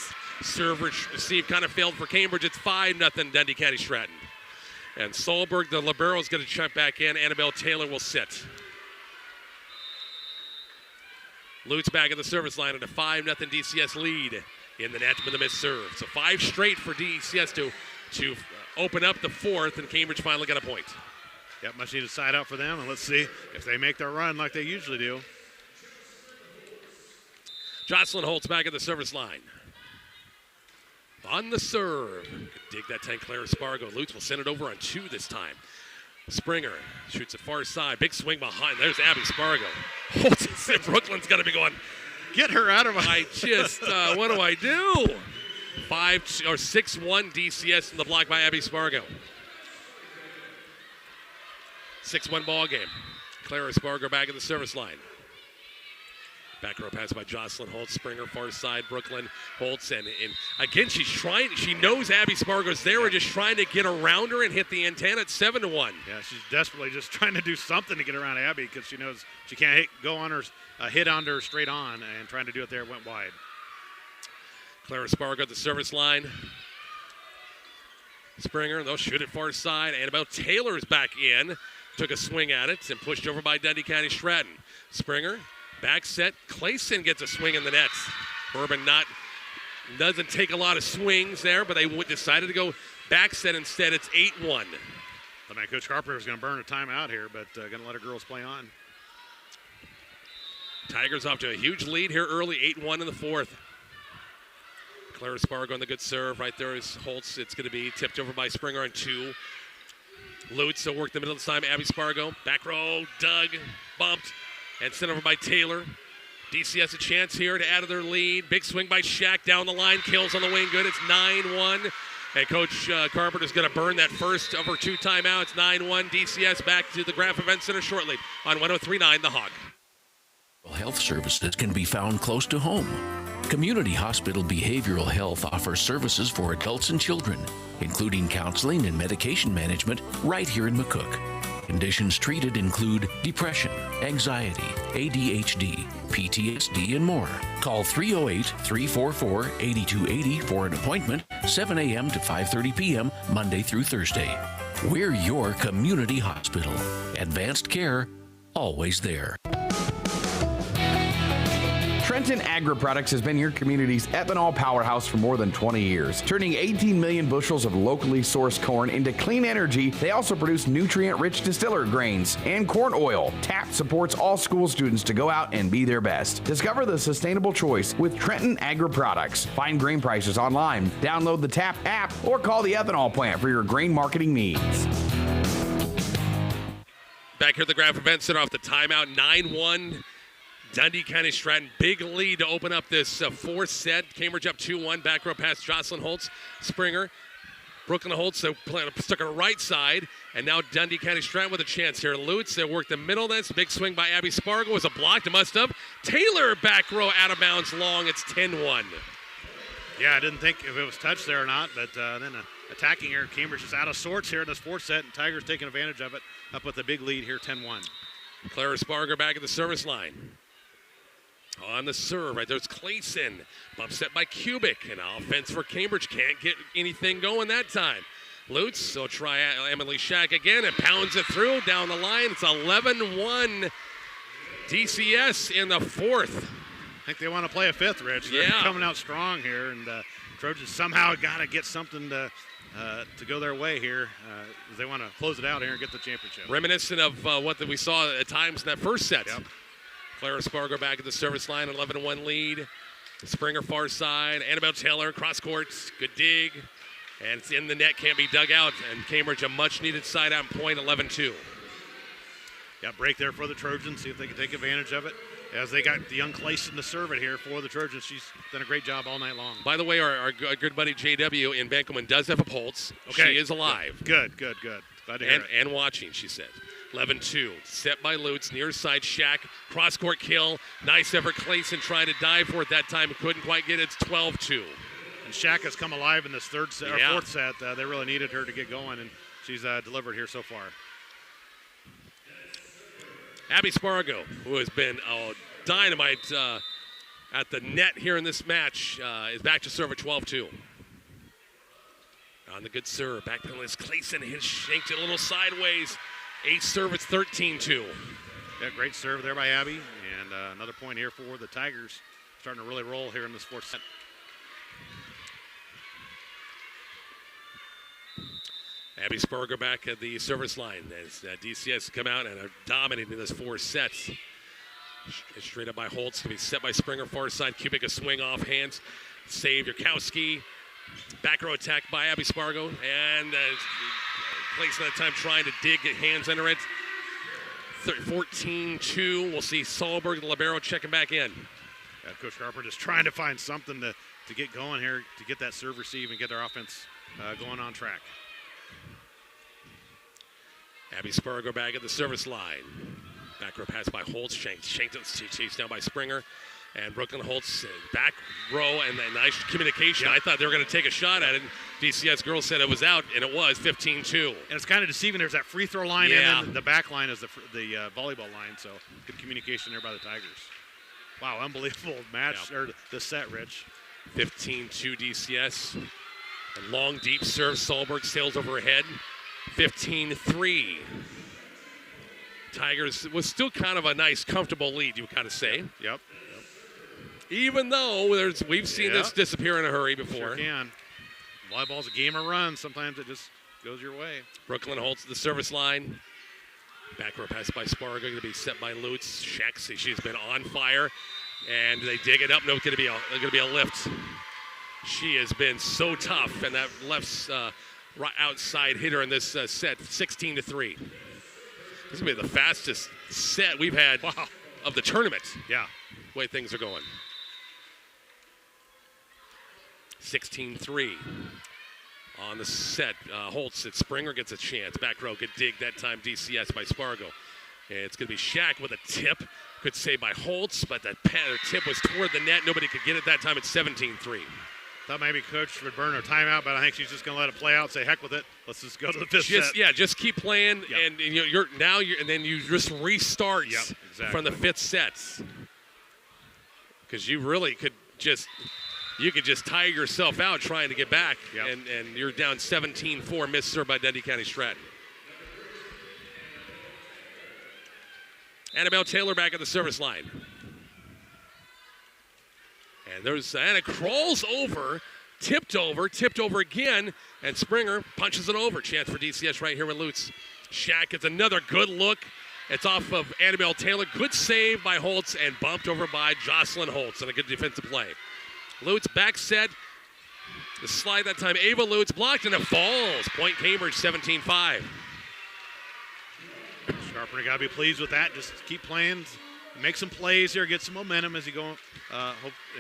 Speaker 2: Serve receive kind of failed for Cambridge. It's 5-0 Dundy County-Stratton. And Solberg, the libero, is going to check back in. Annabelle Taylor will sit. Lutz back at the service line at a 5-0 DCS lead in the net with a missed serve. So 5 straight for DCS to open up the fourth, and Cambridge finally got a point.
Speaker 14: Yep, much needed side out for them, and let's see if they make their run like they usually do.
Speaker 2: Jocelyn Holtz back at the service line. On the serve. Dig that time, Clara Spargo. Lutz will send it over on 2 this time. Springer shoots it far side. Big swing behind. There's Abby Spargo. Brooklyn's got to be going,
Speaker 14: get her out of my.
Speaker 2: I just, what do I do? 6-1 DCS in the block by Abby Spargo. 6-1 ball game. Clara Spargo back at the service line. Back row pass by Jocelyn Holtz. Springer far side. Brooklyn Holtz. And again, she knows Abby Spargo's there. We're just trying to get around her and hit the antenna at 7-1.
Speaker 14: Yeah, she's desperately just trying to do something to get around Abby because she knows she can't go on her, hit on her straight on, and trying to do it there went wide.
Speaker 2: Clara Spargo at the service line. Springer, they'll shoot it far side. Annabelle Taylor's back in. Took a swing at it and pushed over by Dundy County-Stratton. Springer, back set. Clayson gets a swing in the net. Bourbon doesn't take a lot of swings there, but they decided to go back set instead. It's 8-1.
Speaker 14: I mean, Coach Carpenter is going to burn a timeout here, but going to let her girls play on.
Speaker 2: Tigers off to a huge lead here early, 8-1 in the fourth. Clara Spargo on the good serve. Right there is Holtz. It's going to be tipped over by Springer on 2. Lutz will work the middle this time. Abby Spargo. Back row, dug, bumped, and sent over by Taylor. DCS a chance here to add to their lead. Big swing by Shack down the line. Kills on the wing. Good. It's 9-1. And Coach Carpenter's going to burn that first of her 2 timeouts. 9-1. DCS back to the Graf Event Center shortly on 103.9 The Hog.
Speaker 10: Health services can be found close to home. Community Hospital Behavioral Health offers services for adults and children, including counseling and medication management right here in McCook. Conditions treated include depression, anxiety, ADHD, PTSD, and more. Call 308-344-8280 for an appointment, 7 a.m. to 5:30 p.m., Monday through Thursday. We're your community hospital. Advanced care, always there.
Speaker 11: Trenton Agri-Products has been your community's ethanol powerhouse for more than 20 years. Turning 18 million bushels of locally sourced corn into clean energy, they also produce nutrient-rich distiller grains and corn oil. TAP supports all school students to go out and be their best. Discover the sustainable choice with Trenton Agri-Products. Find grain prices online, download the TAP app, or call the ethanol plant for your grain marketing needs.
Speaker 2: Back here at the Graf Event Center off the timeout, 9-1. Dundy County-Stratton, big lead to open up this fourth set. Cambridge up 2-1. Back row pass Jocelyn Holtz. Springer. Brooklyn Holtz stuck on the right side. And now Dundy County-Stratton with a chance here. Lutz, they work the middle. That's big swing by Abby Spargo. Was a block. It must have. Taylor back row out of bounds long. It's 10-1.
Speaker 14: Yeah, I didn't think if it was touched there or not, but then attacking here. Cambridge is out of sorts here in this fourth set, and Tigers taking advantage of it. Up with a big lead here, 10-1.
Speaker 2: Clara Spargo back at the service line. On the serve, right there's Clayson. Bump set by Kubik. And offense for Cambridge. Can't get anything going that time. Lutz, so try Emily Shack again and pounds it through down the line. It's 11-1 DCS in the fourth.
Speaker 14: I think they want to play a fifth, Rich. They're coming out strong here, and Trojans somehow got to get something to go their way here. They want to close it out here and get the championship.
Speaker 2: Reminiscent of what we saw at times in that first set. Yep. Clara Spargo back at the service line, 11-1 lead. Springer far side. Annabelle Taylor, cross courts, good dig. And it's in the net, can't be dug out. And Cambridge, a much-needed side-out point, 11-2.
Speaker 14: Yeah, break there for the Trojans, see if they can take advantage of it. As they got the young Clayson to serve it here for the Trojans. She's done a great job all night long.
Speaker 2: By the way, our good buddy JW in Benkelman does have a pulse.
Speaker 14: Okay.
Speaker 2: She is alive.
Speaker 14: Good. Glad to hear it.
Speaker 2: And watching, she said. 11-2. Set by Lutz, near side Shack. Cross-court kill. Nice effort. Clayson trying to dive for it that time. Couldn't quite get it. It's 12-2.
Speaker 14: And Shack has come alive in this fourth set. They really needed her to get going, and she's delivered here so far.
Speaker 2: Abby Spargo, who has been dynamite at the net here in this match, is back to serve at 12-2. On the good serve. Back penalty is Clayson. His shanked it a little sideways. Ace serve, it's 13-2.
Speaker 14: Yeah, great serve there by Abby. And another point here for the Tigers. Starting to really roll here in this fourth set.
Speaker 2: Abby Spargo back at the service line as DCS come out and are dominating this fourth set. Straight up by Holtz, to be set by Springer, far side. Kubik a swing off hands. Save Yurkowski. Back row attack by Abby Spargo. And Clayson that time trying to dig, get hands under it. 14-2. We'll see Sahlberg, the libero, checking back in.
Speaker 14: Coach Harper just trying to find something to get going here, to get that serve receive and get their offense going on track.
Speaker 2: Abby Spargo back at the service line. Back row pass by Holtz. Chased down by Springer. And Brooklyn Holtz back row, and then nice communication. I thought they were going to take a shot at it. DCS girls said it was out, and it was 15-2. And
Speaker 14: it's kind of deceiving. There's that free throw line, and then the back line is the volleyball line. So good communication there by the Tigers. Wow, unbelievable match, or the set, Rich.
Speaker 2: 15-2 DCS. A long, deep serve. Solberg sails overhead. 15-3. Tigers was still kind of a nice, comfortable lead, you would kind of say.
Speaker 14: Yep.
Speaker 2: Even though we've seen this disappear in a hurry before.
Speaker 14: Sure can. Volleyball's a game of runs. Sometimes it just goes your way.
Speaker 2: Brooklyn Holtz at the service line. Back row pass by Spargo, going to be set by Lutz. Shaxi, she's been on fire, and they dig it up. No, it's going to be a lift. She has been so tough, and that left right outside hitter in this set, 16-3. This is going to be the fastest set we've had of the tournament.
Speaker 14: Yeah,
Speaker 2: the way things are going. 16-3 on the set. Holtz at Springer gets a chance. Back row, good dig that time. DCS by Spargo. It's going to be Shack with a tip. Good save by Holtz, but that tip was toward the net. Nobody could get it that time. It's 17-3.
Speaker 14: Thought maybe Coach would burn her timeout, but I think she's just going to let it play out. Say heck with it. Let's just go to the fifth set.
Speaker 2: Yeah, just keep playing, and and then you just restart from the fifth set, because you really could just. You could just tire yourself out trying to get back, and you're down 17-4, missed serve by Dundy County-Stratton. Annabelle Taylor back at the service line. And there's Anna crawls over, tipped over again, and Springer punches it over. Chance for DCS right here with Lutz. Shack gets another good look. It's off of Annabelle Taylor. Good save by Holtz and bumped over by Jocelyn Holtz, and a good defensive play. Lutz back set. The slide that time, Ava Lutz blocked, and it falls. Point Cambridge, 17-5.
Speaker 14: Sharper got to be pleased with that. Just keep playing. Make some plays here. Get some momentum as you go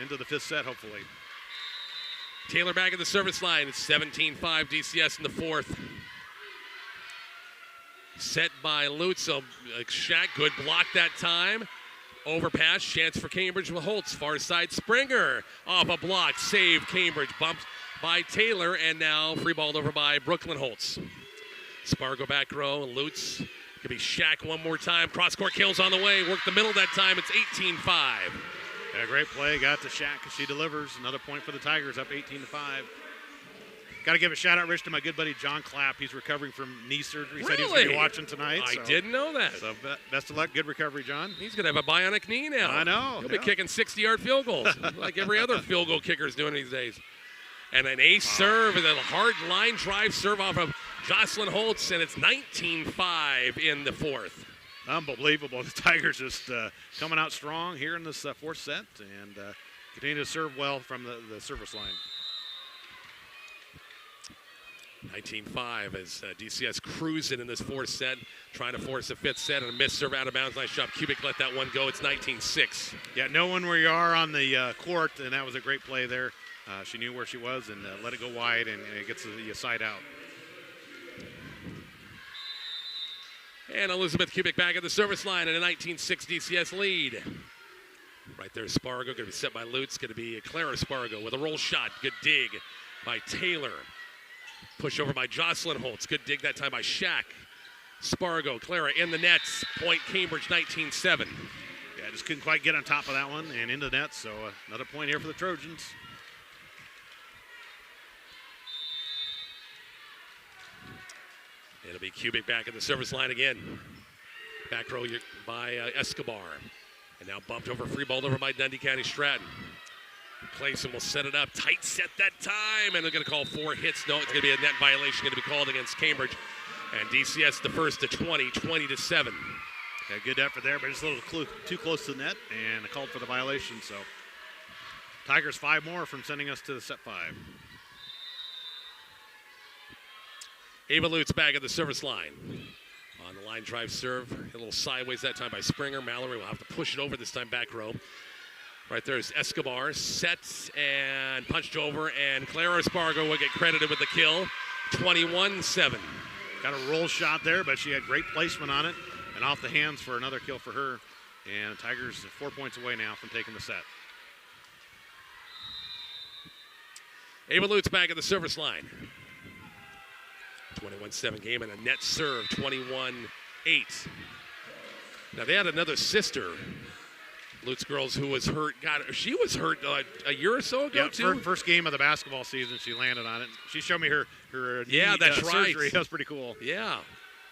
Speaker 14: into the fifth set, hopefully.
Speaker 2: Taylor back at the service line. It's 17-5, DCS in the fourth. Set by Lutz. So Shack, good block that time. Overpass, chance for Cambridge with Holtz. Far side, Springer off a block. Save, Cambridge. Bumped by Taylor, and now free balled over by Brooklyn Holtz. Spargo back row. Lutz. Could be Shack one more time. Cross-court kills on the way. Worked the middle that time. It's 18-5.
Speaker 14: Yeah, great play. Got to Shack as she delivers. Another point for the Tigers, up 18-5. Got to give a shout-out, Rich, to my good buddy John Clapp. He's recovering from knee surgery. He said he's going to be watching tonight.
Speaker 2: I didn't know that.
Speaker 14: So best of luck. Good recovery, John.
Speaker 2: He's going to have a bionic knee now.
Speaker 14: I know.
Speaker 2: He'll be kicking 60-yard field goals like every other field goal kicker is doing these days. And an ace serve and then a hard line drive serve off of Jocelyn Holtz, and it's 19-5 in the fourth.
Speaker 14: Unbelievable. The Tigers just coming out strong here in this fourth set and continue to serve well from the service line.
Speaker 2: 19-5 as DCS cruising in this fourth set, trying to force a fifth set, and a missed serve out of bounds. Nice job. Kubik let that one go. It's 19-6.
Speaker 14: Yeah, knowing where you are on the court, and that was a great play there. She knew where she was and let it go wide, and it gets the side out.
Speaker 2: And Elizabeth Kubik back at the service line and a 19-6 DCS lead. Right there, Spargo going to be set by Lutz. Going to be Clara Spargo with a roll shot. Good dig by Taylor. Push over by Jocelyn Holtz. Good dig that time by Shack. Spargo, Clara in the nets. Point Cambridge, 19-7.
Speaker 14: Yeah, just couldn't quite get on top of that one and into the net. So another point here for the Trojans.
Speaker 2: It'll be Kubik back at the service line again. Back row by Escobar. And now bumped over, free balled over by Dundy County-Stratton. Clayson will set it up. Tight set that time. And they're going to call 4 hits. No, it's going to be a net violation going to be called against Cambridge. And DCS the first to 20-7.
Speaker 14: Yeah, good effort there, but just a little too close to the net. And called for the violation. So Tigers 5 more from sending us to the set 5.
Speaker 2: Ava Lutz back at the service line. On the line drive serve. A little sideways that time by Springer. Mallory will have to push it over this time back row. Right there's Escobar, set and punched over, and Clara Espargo will get credited with the kill. 21-7.
Speaker 14: Got a roll shot there, but she had great placement on it, and off the hands for another kill for her. And the Tigers 4 points away now from taking the set.
Speaker 2: Ava Lutz back at the service line. 21-7 game and a net serve, 21-8. Now they had another sister, Lutz girls, who was hurt. She was hurt a year or so ago, too.
Speaker 14: First game of the basketball season, she landed on it. She showed me her
Speaker 2: yeah,
Speaker 14: knee,
Speaker 2: that's right.
Speaker 14: surgery. That was pretty cool.
Speaker 2: Yeah.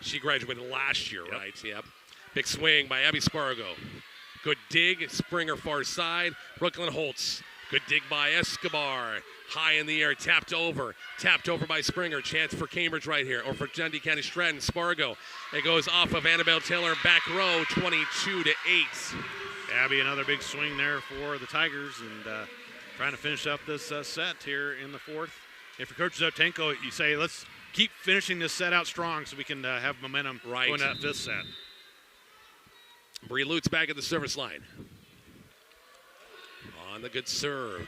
Speaker 2: She graduated last year, right? Yep. Big swing by Abby Spargo. Good dig, Springer far side. Brooklyn Holtz. Good dig by Escobar. High in the air, tapped over by Springer. Chance for Cambridge right here, or for Dundy County-Stratton. Spargo. It goes off of Annabelle Taylor, back row, 22-8.
Speaker 14: Abby, another big swing there for the Tigers, and trying to finish up this set here in the fourth. If you're Coach Zotenko, you say, let's keep finishing this set out strong so we can have momentum going to that fifth set.
Speaker 2: Bree Lutz back at the service line. On the good serve.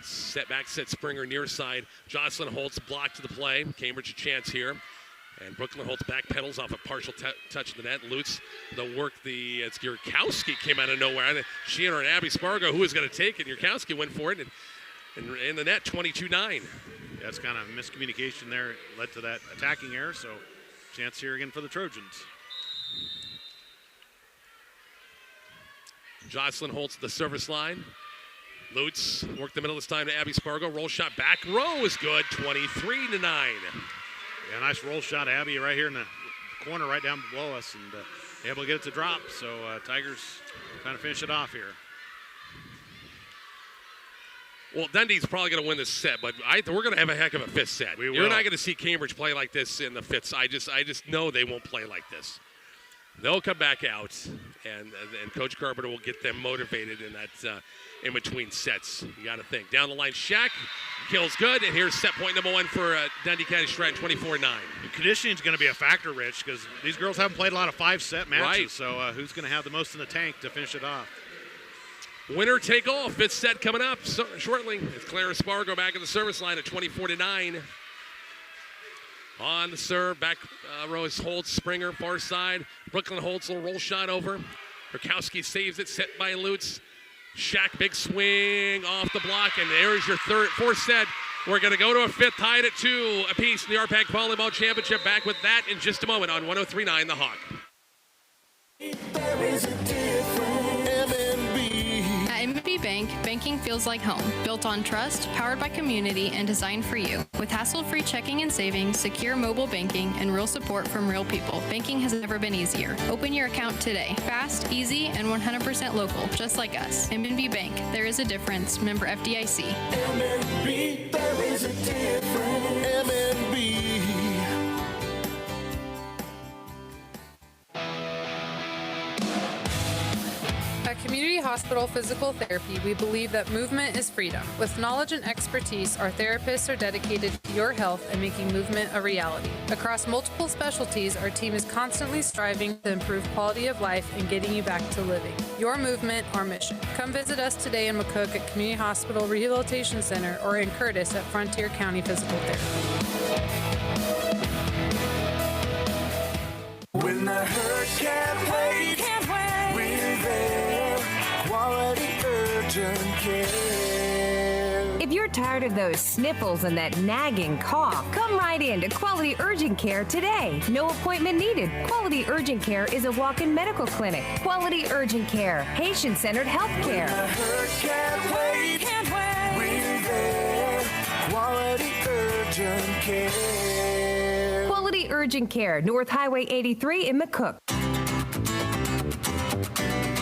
Speaker 2: Set back, set Springer near side. Jocelyn Holtz blocked to the play. Cambridge a chance here. And Brooklyn Holtz back pedals off a partial touch of the net. Lutz, the work, it's Yurkowski came out of nowhere. She and Abby Spargo, who was going to take it. Yurkowski went for it, and in the net, 22-9.
Speaker 14: That's kind of miscommunication there. Led to that attacking error, so chance here again for the Trojans.
Speaker 2: Jocelyn Holtz the service line. Lutz worked the middle this time to Abby Spargo. Roll shot back row is good, 23-9.
Speaker 14: Yeah, nice roll shot, Abby, right here in the corner, right down below us, and able to get it to drop. So Tigers trying to finish it off here.
Speaker 2: Well, Dundee's probably going to win this set, but we're going to have a heck of a fifth set. You're not going to see Cambridge play like this in the fifths. I just know they won't play like this. They'll come back out, and Coach Carpenter will get them motivated in that in between sets. You got to think. Down the line, Shaq kills good, and here's set point number one for Dundy County-Stratton, 24-9.
Speaker 14: Conditioning is going to be a factor, Rich, because these girls haven't played a lot of five-set matches,
Speaker 2: right.
Speaker 14: So who's going to have the most in the tank to finish it off?
Speaker 2: Winner take all, fifth set coming up shortly. It's Clara Spargo back at the service line at 24-9. On the serve, back row is Holtz, Springer, far side. Brooklyn Holtz, little roll shot over. Rukowski saves it, set by Lutz. Shaq, big swing off the block, and there's your fourth set. We're going to go to a fifth, tied at 2 apiece in the RPAC Volleyball Championship. Back with that in just a moment on 103.9 The Hawk.
Speaker 12: There is a difference.
Speaker 20: At M&B Bank, banking feels like home. Built on trust, powered by community, and designed for you. With hassle-free checking and savings, secure mobile banking, and real support from real people, banking has never been easier. Open your account today. Fast, easy, and 100% local, just like us. M&B Bank, there is a difference. Member FDIC.
Speaker 12: M&B, there is a difference. M&B.
Speaker 21: At Community Hospital Physical Therapy, we believe that movement is freedom. With knowledge and expertise, our therapists are dedicated to your health and making movement a reality. Across multiple specialties, our team is constantly striving to improve quality of life and getting you back to living. Your movement, our mission. Come visit us today in McCook at Community Hospital Rehabilitation Center or in Curtis at Frontier County Physical Therapy.
Speaker 12: When the hurt can't wait, we're there. Quality urgent care.
Speaker 15: If you're tired of those sniffles and that nagging cough, come right in to Quality Urgent Care today. No appointment needed. Quality Urgent Care is a walk-in medical clinic. Quality Urgent Care, patient-centered health care.
Speaker 12: When the hurt can't wait, we're there. Quality urgent care.
Speaker 15: Quality Urgent Care, North Highway 83 in McCook.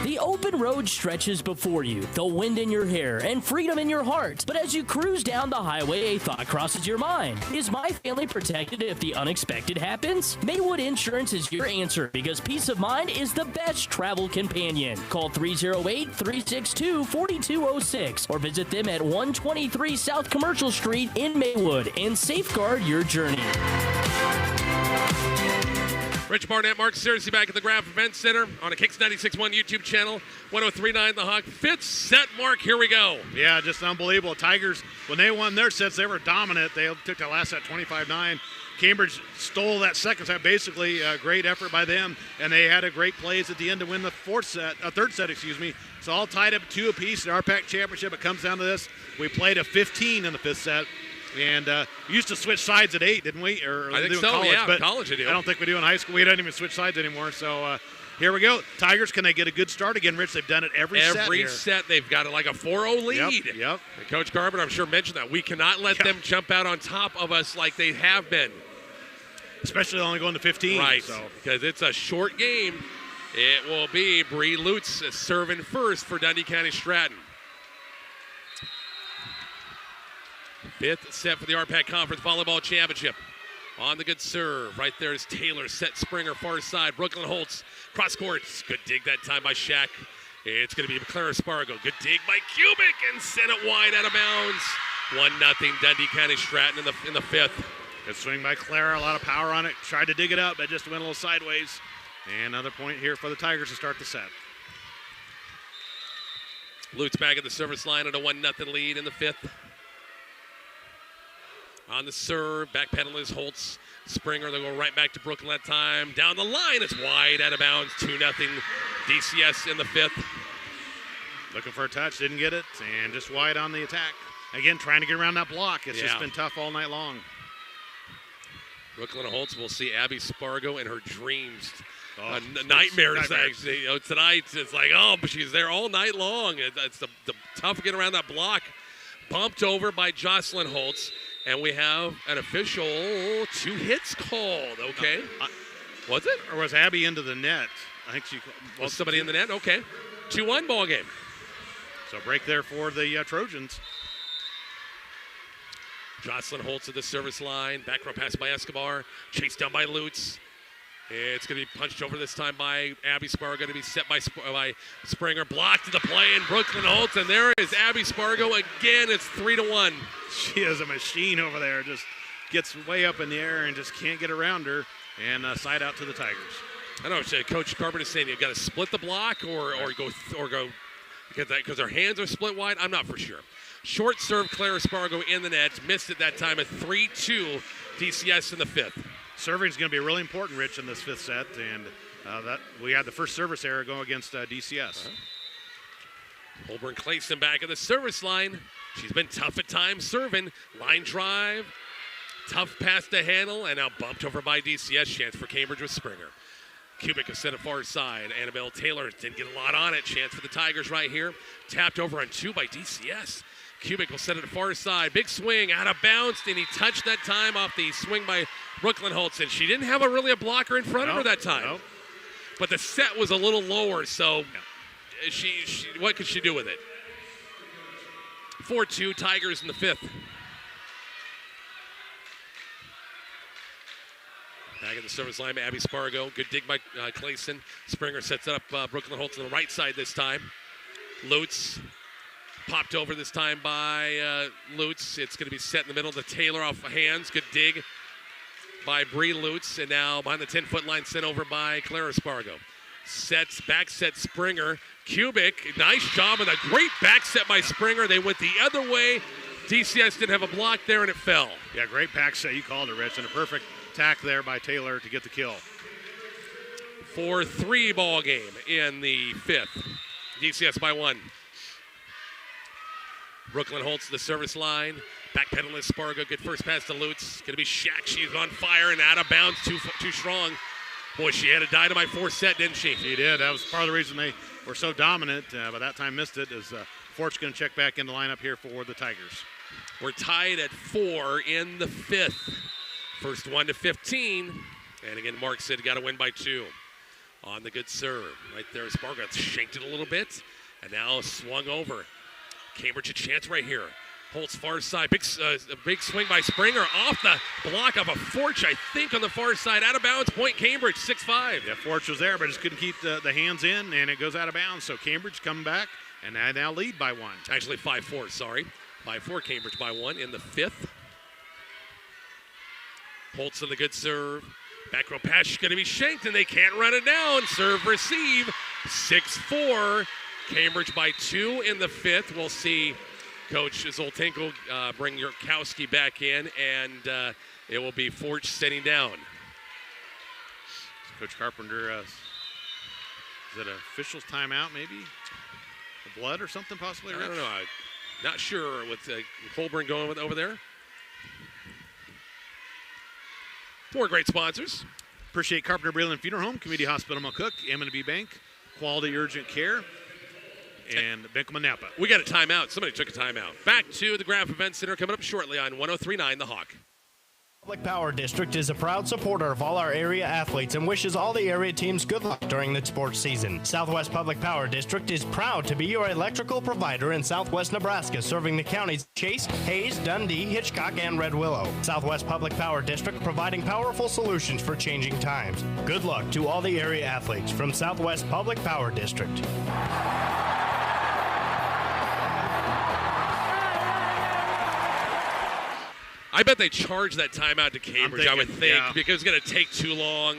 Speaker 4: The open road stretches before you, the wind in your hair, and freedom in your heart. But as you cruise down the highway, a thought crosses your mind. Is my family protected if the unexpected happens? Maywood Insurance is your answer because peace of mind is the best travel companion. Call 308-362-4206 or visit them at 123 South Commercial Street in Maywood and safeguard your journey.
Speaker 2: Rich Barnett, Mark Searcy back at the Graph Event Center on a Kicks 96.1 YouTube channel, 103.9 The Hawk. Fifth set, Mark, here we go.
Speaker 14: Yeah, just unbelievable. Tigers, when they won their sets, they were dominant. They took that last set 25-9. Cambridge stole that second set, basically a great effort by them, and they had a great plays at the end to win the third set, It's all tied up 2 apiece in our RPAC Championship. It comes down to this. We played a 15 in the 5th set. And we used to switch sides at 8, didn't we? Or
Speaker 2: I think
Speaker 14: do
Speaker 2: so,
Speaker 14: college,
Speaker 2: yeah.
Speaker 14: But
Speaker 2: college, I do.
Speaker 14: I don't think we do in high school. We don't even switch sides anymore. So here we go. Tigers, can they get a good start again, Rich? They've done it every set.
Speaker 2: Every set, they've got like a 4-0 lead.
Speaker 14: Yep.
Speaker 2: And Coach Carpenter, I'm sure, mentioned that. We cannot let them jump out on top of us like they have been.
Speaker 14: Especially only going to 15.
Speaker 2: Right,
Speaker 14: so.
Speaker 2: because it's a short game. It will be Bree Lutz serving first for Dundy County-Stratton. 5th set for the RPAC Conference Volleyball Championship. On the good serve. Right there is Taylor. Set Springer, far side. Brooklyn Holtz, cross courts. Good dig that time by Shaq. It's going to be Clara Spargo. Good dig by Kubik and sent it wide out of bounds. 1-0 Dundy County-Stratton in the 5th.
Speaker 14: Good swing by Clara. A lot of power on it. Tried to dig it up, but just went a little sideways. And another point here for the Tigers to start the set.
Speaker 2: Lutz back at the service line at a 1-0 lead in the 5th. On the serve, back pedal is Holtz. Springer, they'll go right back to Brooklyn that time. Down the line, it's wide out of bounds. 2-0 DCS in the 5th.
Speaker 14: Looking for a touch, didn't get it, and just wide on the attack. Again, trying to get around that block. It's just been tough all night long.
Speaker 2: Brooklyn Holtz will see Abby Spargo in her dreams. Nightmares, actually. Tonight, it's like, but she's there all night long. It's the tough to get around that block. Bumped over by Jocelyn Holtz. And we have an official 2 hits called, okay? Was it?
Speaker 14: Or was Abby into the net? I think she
Speaker 2: was somebody in the net, okay. 2-1 ball game.
Speaker 14: So break there for the Trojans.
Speaker 2: Jocelyn Holtz at the service line. Back row pass by Escobar. Chased down by Lutz. It's going to be punched over this time by Abby Spargo. Going to be set by Springer. Blocked to the play in Brooklyn Holtz. And there is Abby Spargo again. It's 3-1.
Speaker 14: She is a machine over there. Just gets way up in the air and just can't get around her. And side out to the Tigers.
Speaker 2: I know Coach Carpenter is saying you've got to split the block or go because her hands are split wide. I'm not for sure. Short serve, Clara Spargo in the net. Missed it that time. A 3-2 DCS in the 5th.
Speaker 14: Serving is going to be really important, Rich, in this 5th set, and that we had the first service error go against DCS.
Speaker 2: Holborn Clayson back at the service line. She's been tough at times serving. Line drive, tough pass to handle, and now bumped over by DCS. Chance for Cambridge with Springer. Kubik is set at far side. Annabelle Taylor didn't get a lot on it. Chance for the Tigers right here. Tapped over on 2 by DCS. Kubik will set it at far side. Big swing, out of bounds, and he touched that time off the swing by Brooklyn Holtz. And she didn't have really a blocker in front of her that time.
Speaker 14: Nope.
Speaker 2: But the set was a little lower, so she what could she do with it? 4-2, Tigers in the 5th. Back at the service line by Abby Spargo. Good dig by Clayson. Springer sets it up Brooklyn Holtz on the right side this time. Lutz. Popped over this time by Lutz. It's going to be set in the middle to Taylor off hands. Good dig by Bree Lutz. And now behind the 10-foot line sent over by Clara Spargo. Back set Springer. Kubik, nice job and a great back set by Springer. They went the other way. DCS didn't have a block there and it fell.
Speaker 14: Yeah, great back set. You called it, Rich. And a perfect attack there by Taylor to get the kill.
Speaker 2: 4-3 ball game in the 5th. DCS by 1. Brooklyn Holtz to the service line. Back pedal is Spargo. Good first pass to Lutz. Going to be Shaq. She's on fire and out of bounds. Too strong. Boy, she had a dynamite 4th set, didn't she?
Speaker 14: She did. That was part of the reason they were so dominant. But that time missed it. As Fort's going to check back in the lineup here for the Tigers.
Speaker 2: We're tied at 4 in the 5th. First 1 to 15. And again, Mark said got to win by 2. On the good serve. Right there, Spargo shanked it a little bit. And now swung over. Cambridge a chance right here. Holtz far side. Big swing by Springer off the block of a Forch, I think, on the far side. Out of bounds. Point Cambridge, 6-5.
Speaker 14: Yeah, Forch was there, but just couldn't keep the hands in, and it goes out of bounds. So Cambridge coming back, and they now lead by 1.
Speaker 2: Actually, 5-4, sorry. 5-4, Cambridge by 1 in the 5th. Holtz on the good serve. Back row pass is going to be shanked, and they can't run it down. Serve, receive, 6-4. Cambridge by 2 in the 5th. We'll see Coach Zoltenko bring Yurkowski back in, and it will be Forge sitting down.
Speaker 14: Coach Carpenter, is it an official's timeout maybe? The blood or something possibly?
Speaker 2: I don't know. I'm not sure with Colburn going over there. 4 great sponsors.
Speaker 14: Appreciate Carpenter Breland Funeral Home, Community Hospital McCook, M&B Bank, Quality Urgent Care, and Benkelman Napa.
Speaker 2: We got a timeout. Somebody took a timeout. Back to the Graf Event Center coming up shortly on 103.9 The Hawk.
Speaker 16: Public Power District is a proud supporter of all our area athletes and wishes all the area teams good luck during the sports season. Southwest Public Power District is proud to be your electrical provider in Southwest Nebraska, serving the counties Chase, Hayes, Dundy, Hitchcock, and Red Willow. Southwest Public Power District providing powerful solutions for changing times. Good luck to all the area athletes from Southwest Public Power District.
Speaker 2: I bet they charged that timeout to Cambridge, I would think,
Speaker 14: yeah.
Speaker 2: because it's going to take too long.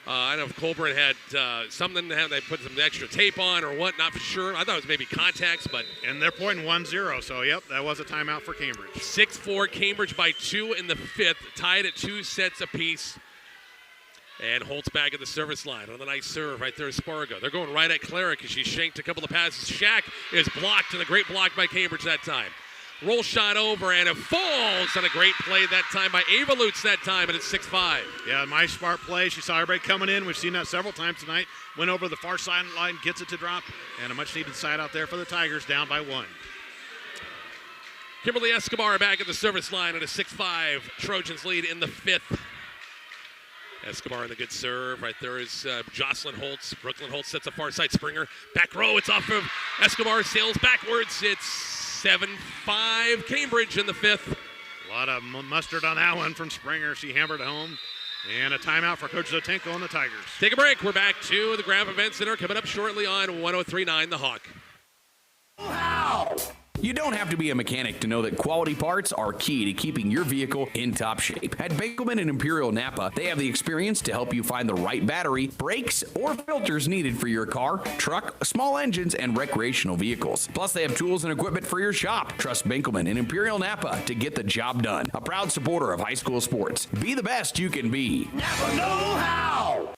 Speaker 2: I don't know if Colburn had something that they put some extra tape on or what, not for sure. I thought it was maybe contacts, but.
Speaker 14: And they're pointing 1-0, so yep, that was a timeout for Cambridge.
Speaker 2: 6-4, Cambridge by 2 in the 5th, tied at 2 sets apiece. And Holtz back at the service line on the nice serve right there is Spargo. They're going right at Clara because she shanked a couple of passes. Shack is blocked, and a great block by Cambridge that time. Roll shot over, and it falls on a great play that time by Ava Lutz that time, and it's 6-5.
Speaker 14: Yeah, nice smart play. She saw everybody coming in. We've seen that several times tonight. Went over the far sideline, gets it to drop, and a much-needed side out there for the Tigers, down by 1.
Speaker 2: Kimberly Escobar back at the service line at a 6-5 Trojans lead in the 5th. Escobar on the good serve. Right there is Jocelyn Holtz. Brooklyn Holtz sets a far side Springer. Back row, it's off of Escobar, sails backwards. It's 7-5 Cambridge in the 5th.
Speaker 14: A lot of mustard on that one from Springer. She hammered it home. And a timeout for Coach Zotenko and the Tigers.
Speaker 2: Take a break. We're back to the Graf Event Center coming up shortly on 103.9 The Hawk.
Speaker 11: You don't have to be a mechanic to know that quality parts are key to keeping your vehicle in top shape. At Benkelman and Imperial Napa, they have the experience to help you find the right battery, brakes, or filters needed for your car, truck, small engines, and recreational vehicles. Plus, they have tools and equipment for your shop. Trust Benkelman and Imperial Napa to get the job done. A proud supporter of high school sports. Be the best you can be.
Speaker 12: Never know how.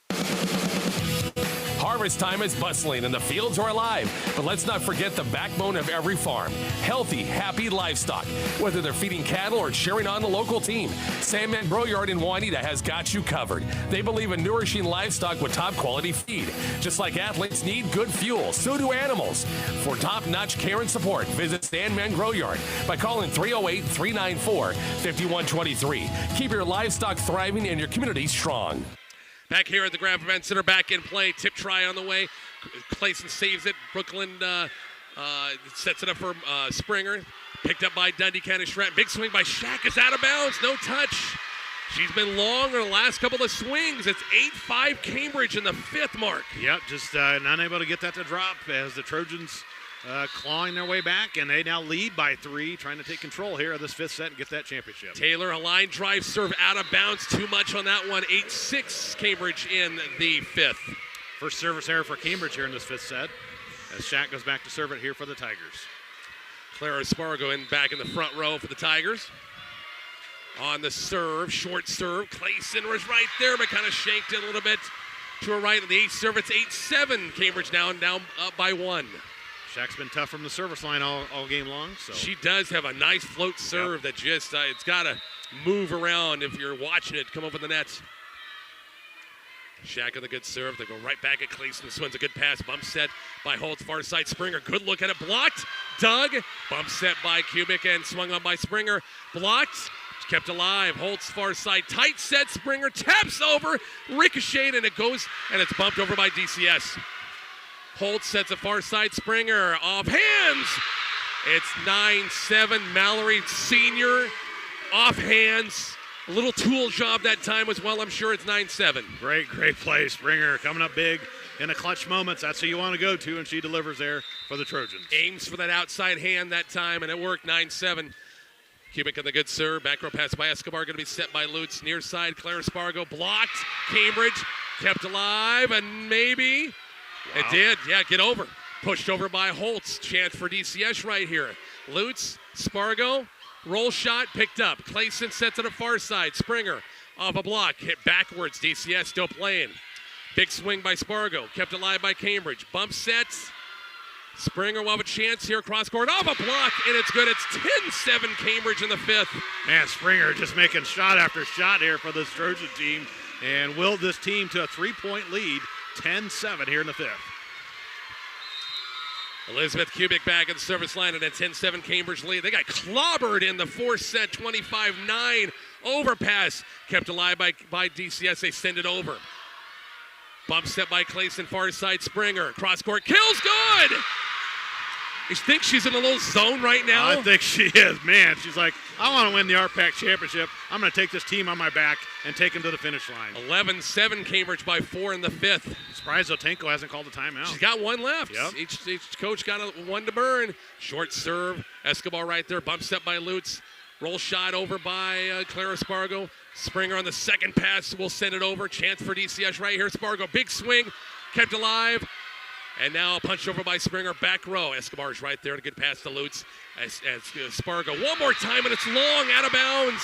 Speaker 1: Harvest time is bustling and the fields are alive, but let's not forget the backbone of every farm, healthy, happy livestock. Whether they're feeding cattle or cheering on the local team, Sandman Grow Yard in Juanita has got you covered. They believe in nourishing livestock with top quality feed. Just like athletes need good fuel, so do animals. For top-notch care and support, visit Sandman Grow Yard by calling 308-394-5123. Keep your livestock thriving and your community strong.
Speaker 2: Back here at the Graf Event Center, back in play. Tip try on the way. Clayson saves it. Brooklyn sets it up for Springer. Picked up by Dundy, County-Stratton. Big swing by Shack is out of bounds. No touch. She's been long in the last couple of swings. It's 8-5 Cambridge in the 5th mark.
Speaker 14: Yep, just not able to get that to drop as the Trojans clawing their way back, and they now lead by 3, trying to take control here of this 5th set and get that championship.
Speaker 2: Taylor, a line drive serve out of bounds. Too much on that one. 8-6 Cambridge in the 5th.
Speaker 14: First service error for Cambridge here in this 5th set as Shack goes back to serve it here for the Tigers.
Speaker 2: Clara Spargo in back in the front row for the Tigers. On the serve, short serve. Clayson was right there, but kind of shanked it a little bit to her right. On the 8th serve, it's 8-7 Cambridge down up by 1.
Speaker 14: Shack's been tough from the service line all game long. So
Speaker 2: she does have a nice float serve that just, it's got to move around if you're watching it come over the net. Shack on the good serve. They go right back at Clayson. Swings a good pass. Bump set by Holtz. Far side Springer. Good look at it. Blocked. Doug. Bump set by Kubik and swung on by Springer. Blocked. Kept alive. Holtz far side. Tight set. Springer taps over. Ricocheted and it goes and it's bumped over by DCS. Holtz sets a far side Springer off hands. It's 9-7 Mallory Senior off hands. A little tool job that time as well. I'm sure it's 9-7.
Speaker 14: Great play. Springer coming up big in the clutch moments. That's who you want to go to, and she delivers there for the Trojans.
Speaker 2: Aims for that outside hand that time, and it worked. 9-7. Kubik on the good serve. Back row pass by Escobar. Going to be set by Lutz. Near side, Clara Spargo blocked. Cambridge kept alive, and maybe it did. Yeah, get over. Pushed over by Holtz. Chance for DCS right here. Lutz, Spargo, roll shot, picked up. Clayson sets it to far side. Springer off a block, hit backwards. DCS still playing. Big swing by Spargo. Kept alive by Cambridge. Bump sets. Springer will have a chance here. Cross court off a block, and it's good. It's 10-7 Cambridge in the fifth.
Speaker 14: Man, Springer just making shot after shot here for this Trojan team and willed this team to a 3-point lead, 10-7 here in the fifth.
Speaker 2: Elizabeth Kubik back at the service line, and a 10-7 Cambridge lead. They got clobbered in the fourth set, 25-9 overpass. Kept alive by DCS. They send it over. Bump set by Clayson, far side Springer. Cross court, kills, good! You think she's in a little zone right now?
Speaker 14: I think she is. Man, she's like, I want to win the RPAC championship. I'm going to take this team on my back and take them to the finish line.
Speaker 2: 11-7 Cambridge by 4 in the fifth.
Speaker 14: Surprised Otenko hasn't called a timeout.
Speaker 2: She's got one left.
Speaker 14: Yep.
Speaker 2: Each coach got one to burn. Short serve. Escobar right there. Bump set by Lutz. Roll shot over by Clara Spargo. Springer on the second pass will send it over. Chance for DCS right here. Spargo, big swing. Kept alive. And now a punch over by Springer, back row. Escobar's right there, a good pass to Lutz. As Spargo, one more time, and it's long, out of bounds.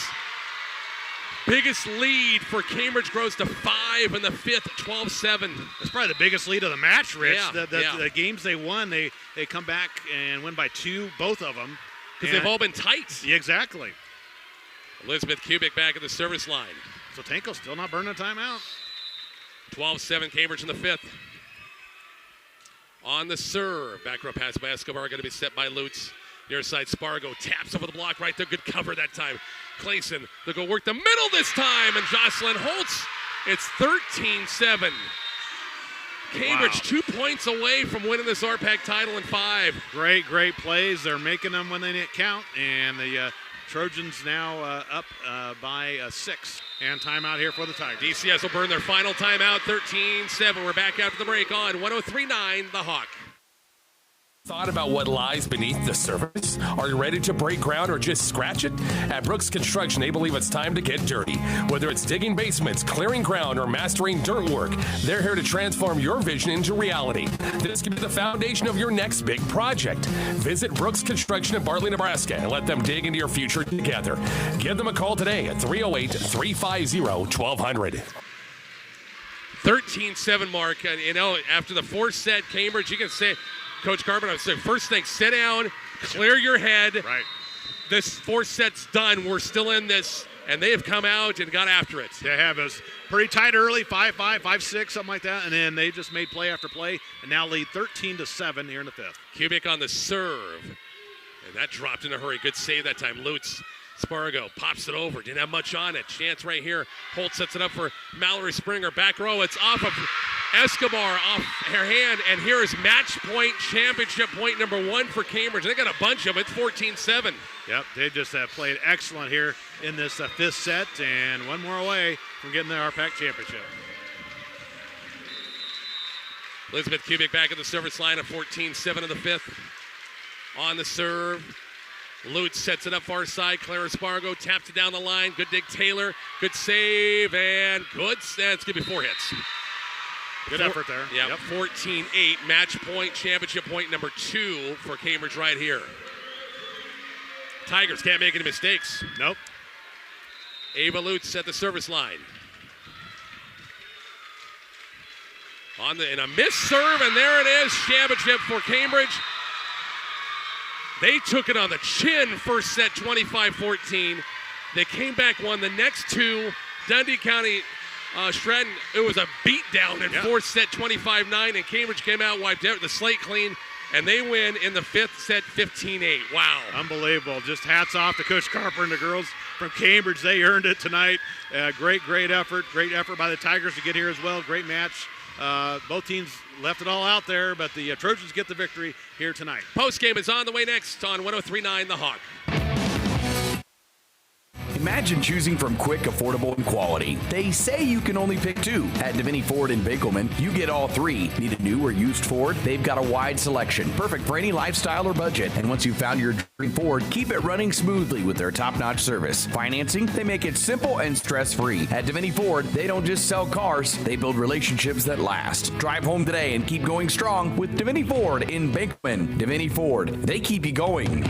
Speaker 2: Biggest lead for Cambridge grows to 5 in the fifth, 12-7.
Speaker 14: That's probably the biggest lead of the match, Rich.
Speaker 2: Yeah,
Speaker 14: The games they won, they come back and win by 2, both of them.
Speaker 2: Because they've all been tight.
Speaker 14: Yeah, exactly.
Speaker 2: Elizabeth Kubik back at the service line.
Speaker 14: So Tanko's still not burning a timeout.
Speaker 2: 12-7 Cambridge in the fifth. On the serve, back row pass by Escobar, going to be set by Lutz. Near side, Spargo taps over the block right there. Good cover that time. Clayson, they'll go work the middle this time, and Jocelyn Holtz. It's 13-7. Cambridge 2 points away from winning this RPAC title in 5.
Speaker 14: Great plays. They're making them when they count, and the Trojans now up by 6. And timeout here for the Tigers.
Speaker 2: DCS will burn their final timeout, 13-7. We're back after the break on 103.9 The Hawk.
Speaker 1: Thought about what lies beneath the surface? Are you ready to break ground or just scratch it? At Brooks Construction, they believe it's time to get dirty. Whether it's digging basements, clearing ground, or mastering dirt work, they're here to transform your vision into reality. This can be the foundation of your next big project. Visit Brooks Construction in Bartley, Nebraska, and let them dig into your future together. Give them a call today at 308-350-1200.
Speaker 2: 13-7 mark. And, you know, after the fourth set, Cambridge, you can say, Coach Carpenter, I said, first thing, sit down, clear your head.
Speaker 14: Right.
Speaker 2: This fourth set's done. We're still in this, and they have come out and got after it.
Speaker 14: They have. It was pretty tight early, 5-5, 5-6, something like that, and then they just made play after play and now lead 13-7 here in the fifth.
Speaker 2: Kubik on the serve, and that dropped in a hurry. Good save that time. Lutz. Spargo pops it over. Didn't have much on it. Chance right here. Holt sets it up for Mallory Springer. Back row. It's off of Escobar, off her hand. And here is match point, championship point number 1 for Cambridge. They got a bunch of them. It's 14-7.
Speaker 14: Yep, they just played excellent here in this fifth set. And one more away from getting the RPAC championship.
Speaker 2: Elizabeth Kubik back at the service line at 14-7 in the fifth. On the serve. Lutz sets it up far side. Clara Spargo taps it down the line. Good dig, Taylor. Good save, and good. That's going to be 4 hits.
Speaker 14: Good effort there.
Speaker 2: Yeah,
Speaker 14: yep.
Speaker 2: 14-8. Match point, championship point number 2 for Cambridge right here. Tigers can't make any mistakes.
Speaker 14: Nope.
Speaker 2: Ava Lutz at the service line. And a missed serve, and there it is. Championship for Cambridge. They took it on the chin, first set, 25-14. They came back, won the next 2. Dundy County-Stratton, it was a beatdown in fourth set, 25-9, and Cambridge came out, wiped the slate clean, and they win in the fifth set, 15-8. Wow.
Speaker 14: Unbelievable. Just hats off to Coach Carper and the girls from Cambridge. They earned it tonight. Great effort. Great effort by the Tigers to get here as well. Great match. Both teams left it all out there, but the Trojans get the victory here tonight.
Speaker 2: Postgame is on the way next on 103.9 The Hawk.
Speaker 11: Imagine choosing from quick, affordable, and quality. They say you can only pick two. At Deviney Ford in Binkelman, you get all three. Need a new or used Ford? They've got a wide selection, perfect for any lifestyle or budget. And once you've found your dream Ford, keep it running smoothly with their top-notch service. Financing, they make it simple and stress-free. At Deviney Ford, they don't just sell cars, they build relationships that last. Drive home today and keep going strong with Deviney Ford in Binkelman. Deviney Ford, they keep you going.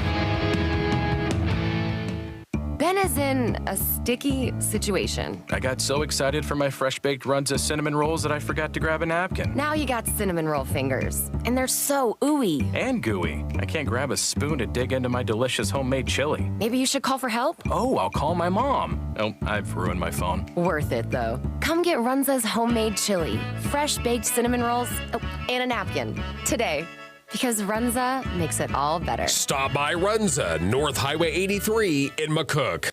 Speaker 17: Ben is in a sticky situation.
Speaker 18: I got so excited for my fresh-baked Runza cinnamon rolls that I forgot to grab a napkin.
Speaker 17: Now you got cinnamon roll fingers, and they're so ooey.
Speaker 18: And gooey. I can't grab a spoon to dig into my delicious homemade chili.
Speaker 17: Maybe you should call for help?
Speaker 18: Oh, I'll call my mom. Oh, I've ruined my phone.
Speaker 17: Worth it, though. Come get Runza's homemade chili, fresh-baked cinnamon rolls, and a napkin today. Because Runza makes it all better.
Speaker 1: Stop by Runza, North Highway 83 in McCook.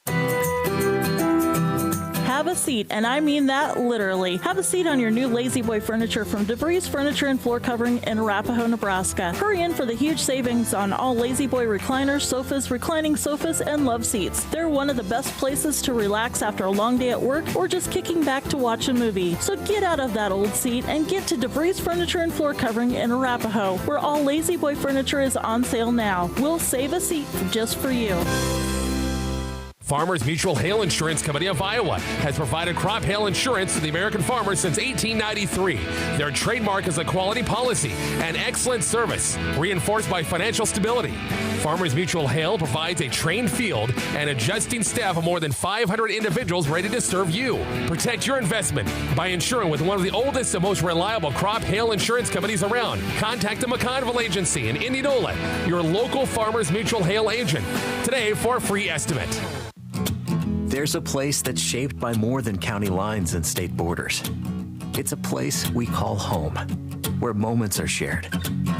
Speaker 6: Have a seat, and I mean that literally. Have a seat on your new Lazy Boy furniture from DeVries Furniture and Floor Covering in Arapahoe, Nebraska. Hurry in for the huge savings on all Lazy Boy recliners, sofas, reclining sofas, and love seats. They're one of the best places to relax after a long day at work or just kicking back to watch a movie. So get out of that old seat and get to DeVries Furniture and Floor Covering in Arapahoe, where all Lazy Boy furniture is on sale now. We'll save a seat just for you.
Speaker 1: Farmers Mutual Hail Insurance Company of Iowa has provided crop hail insurance to the American farmers since 1893. Their trademark is a quality policy and excellent service, reinforced by financial stability. Farmers Mutual Hail provides a trained field and adjusting staff of more than 500 individuals ready to serve you. Protect your investment by insuring with one of the oldest and most reliable crop hail insurance companies around. Contact the McConville Agency in Indianola, your local Farmers Mutual Hail agent, today for a free estimate.
Speaker 19: There's a place that's shaped by more than county lines and state borders. It's a place we call home, where moments are shared,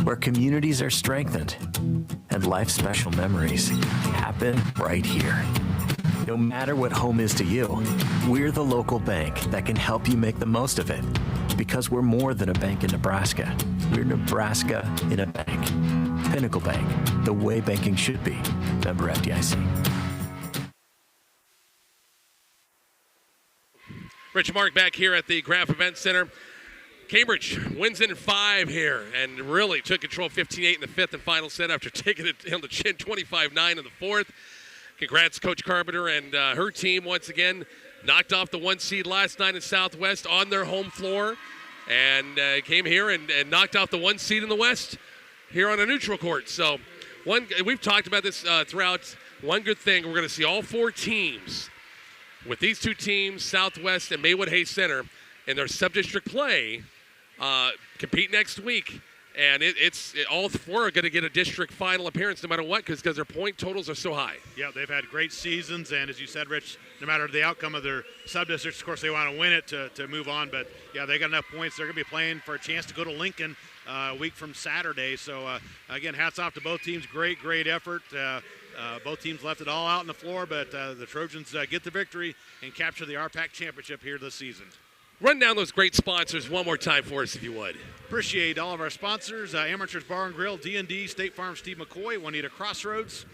Speaker 19: where communities are strengthened, and life's special memories happen right here. No matter what home is to you, we're the local bank that can help you make the most of it. Because we're more than a bank in Nebraska. We're Nebraska in a bank. Pinnacle Bank, the way banking should be. Member FDIC.
Speaker 2: Rich Mark back here at the Graf Event Center. Cambridge wins in 5 here and really took control 15-8 in the 5th and final set after taking it on the chin 25-9 in the 4th. Congrats, Coach Carpenter and her team once again knocked off the 1 seed last night in Southwest on their home floor and came here and knocked off the 1 seed in the West here on a neutral court. So we've talked about this throughout. One good thing, we're going to see all 4 teams with these 2 teams, Southwest and Maywood Hayes Center, in their sub-district play, compete next week. And all 4 are going to get a district final appearance no matter what because their point totals are so high.
Speaker 14: Yeah, they've had great seasons, and as you said, Rich, no matter the outcome of their sub-districts, of course, they want to win it to move on. But, yeah, they got enough points. They're going to be playing for a chance to go to Lincoln a week from Saturday. So, again, hats off to both teams. Great effort. Both teams left it all out on the floor, but the Trojans get the victory and capture the RPAC Championship here this season.
Speaker 2: Run down those great sponsors one more time for us, if you would.
Speaker 14: Appreciate all of our sponsors, Amateurs Bar and Grill, D&D, State Farm, Steve McCoy, Juanita Crossroads.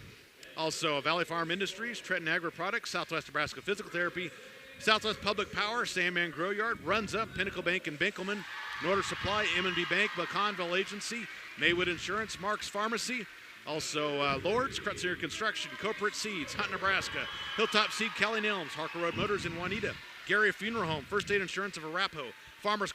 Speaker 14: Also, Valley Farm Industries, Trenton Agri Products, Southwest Nebraska Physical Therapy, Southwest Public Power, Sandman Grow Yard, Runs Up, Pinnacle Bank in Binkelman, Norder Supply, M&B Bank, McConville Agency, Maywood Insurance, Mark's Pharmacy. Also, Lord's, Krutzer Construction, Copert Seeds, Hunt, Nebraska, Hilltop Seed, Kelly Nelms, Harker Road Motors in Juanita, Gary Funeral Home, First Aid Insurance of Arapahoe, Farmers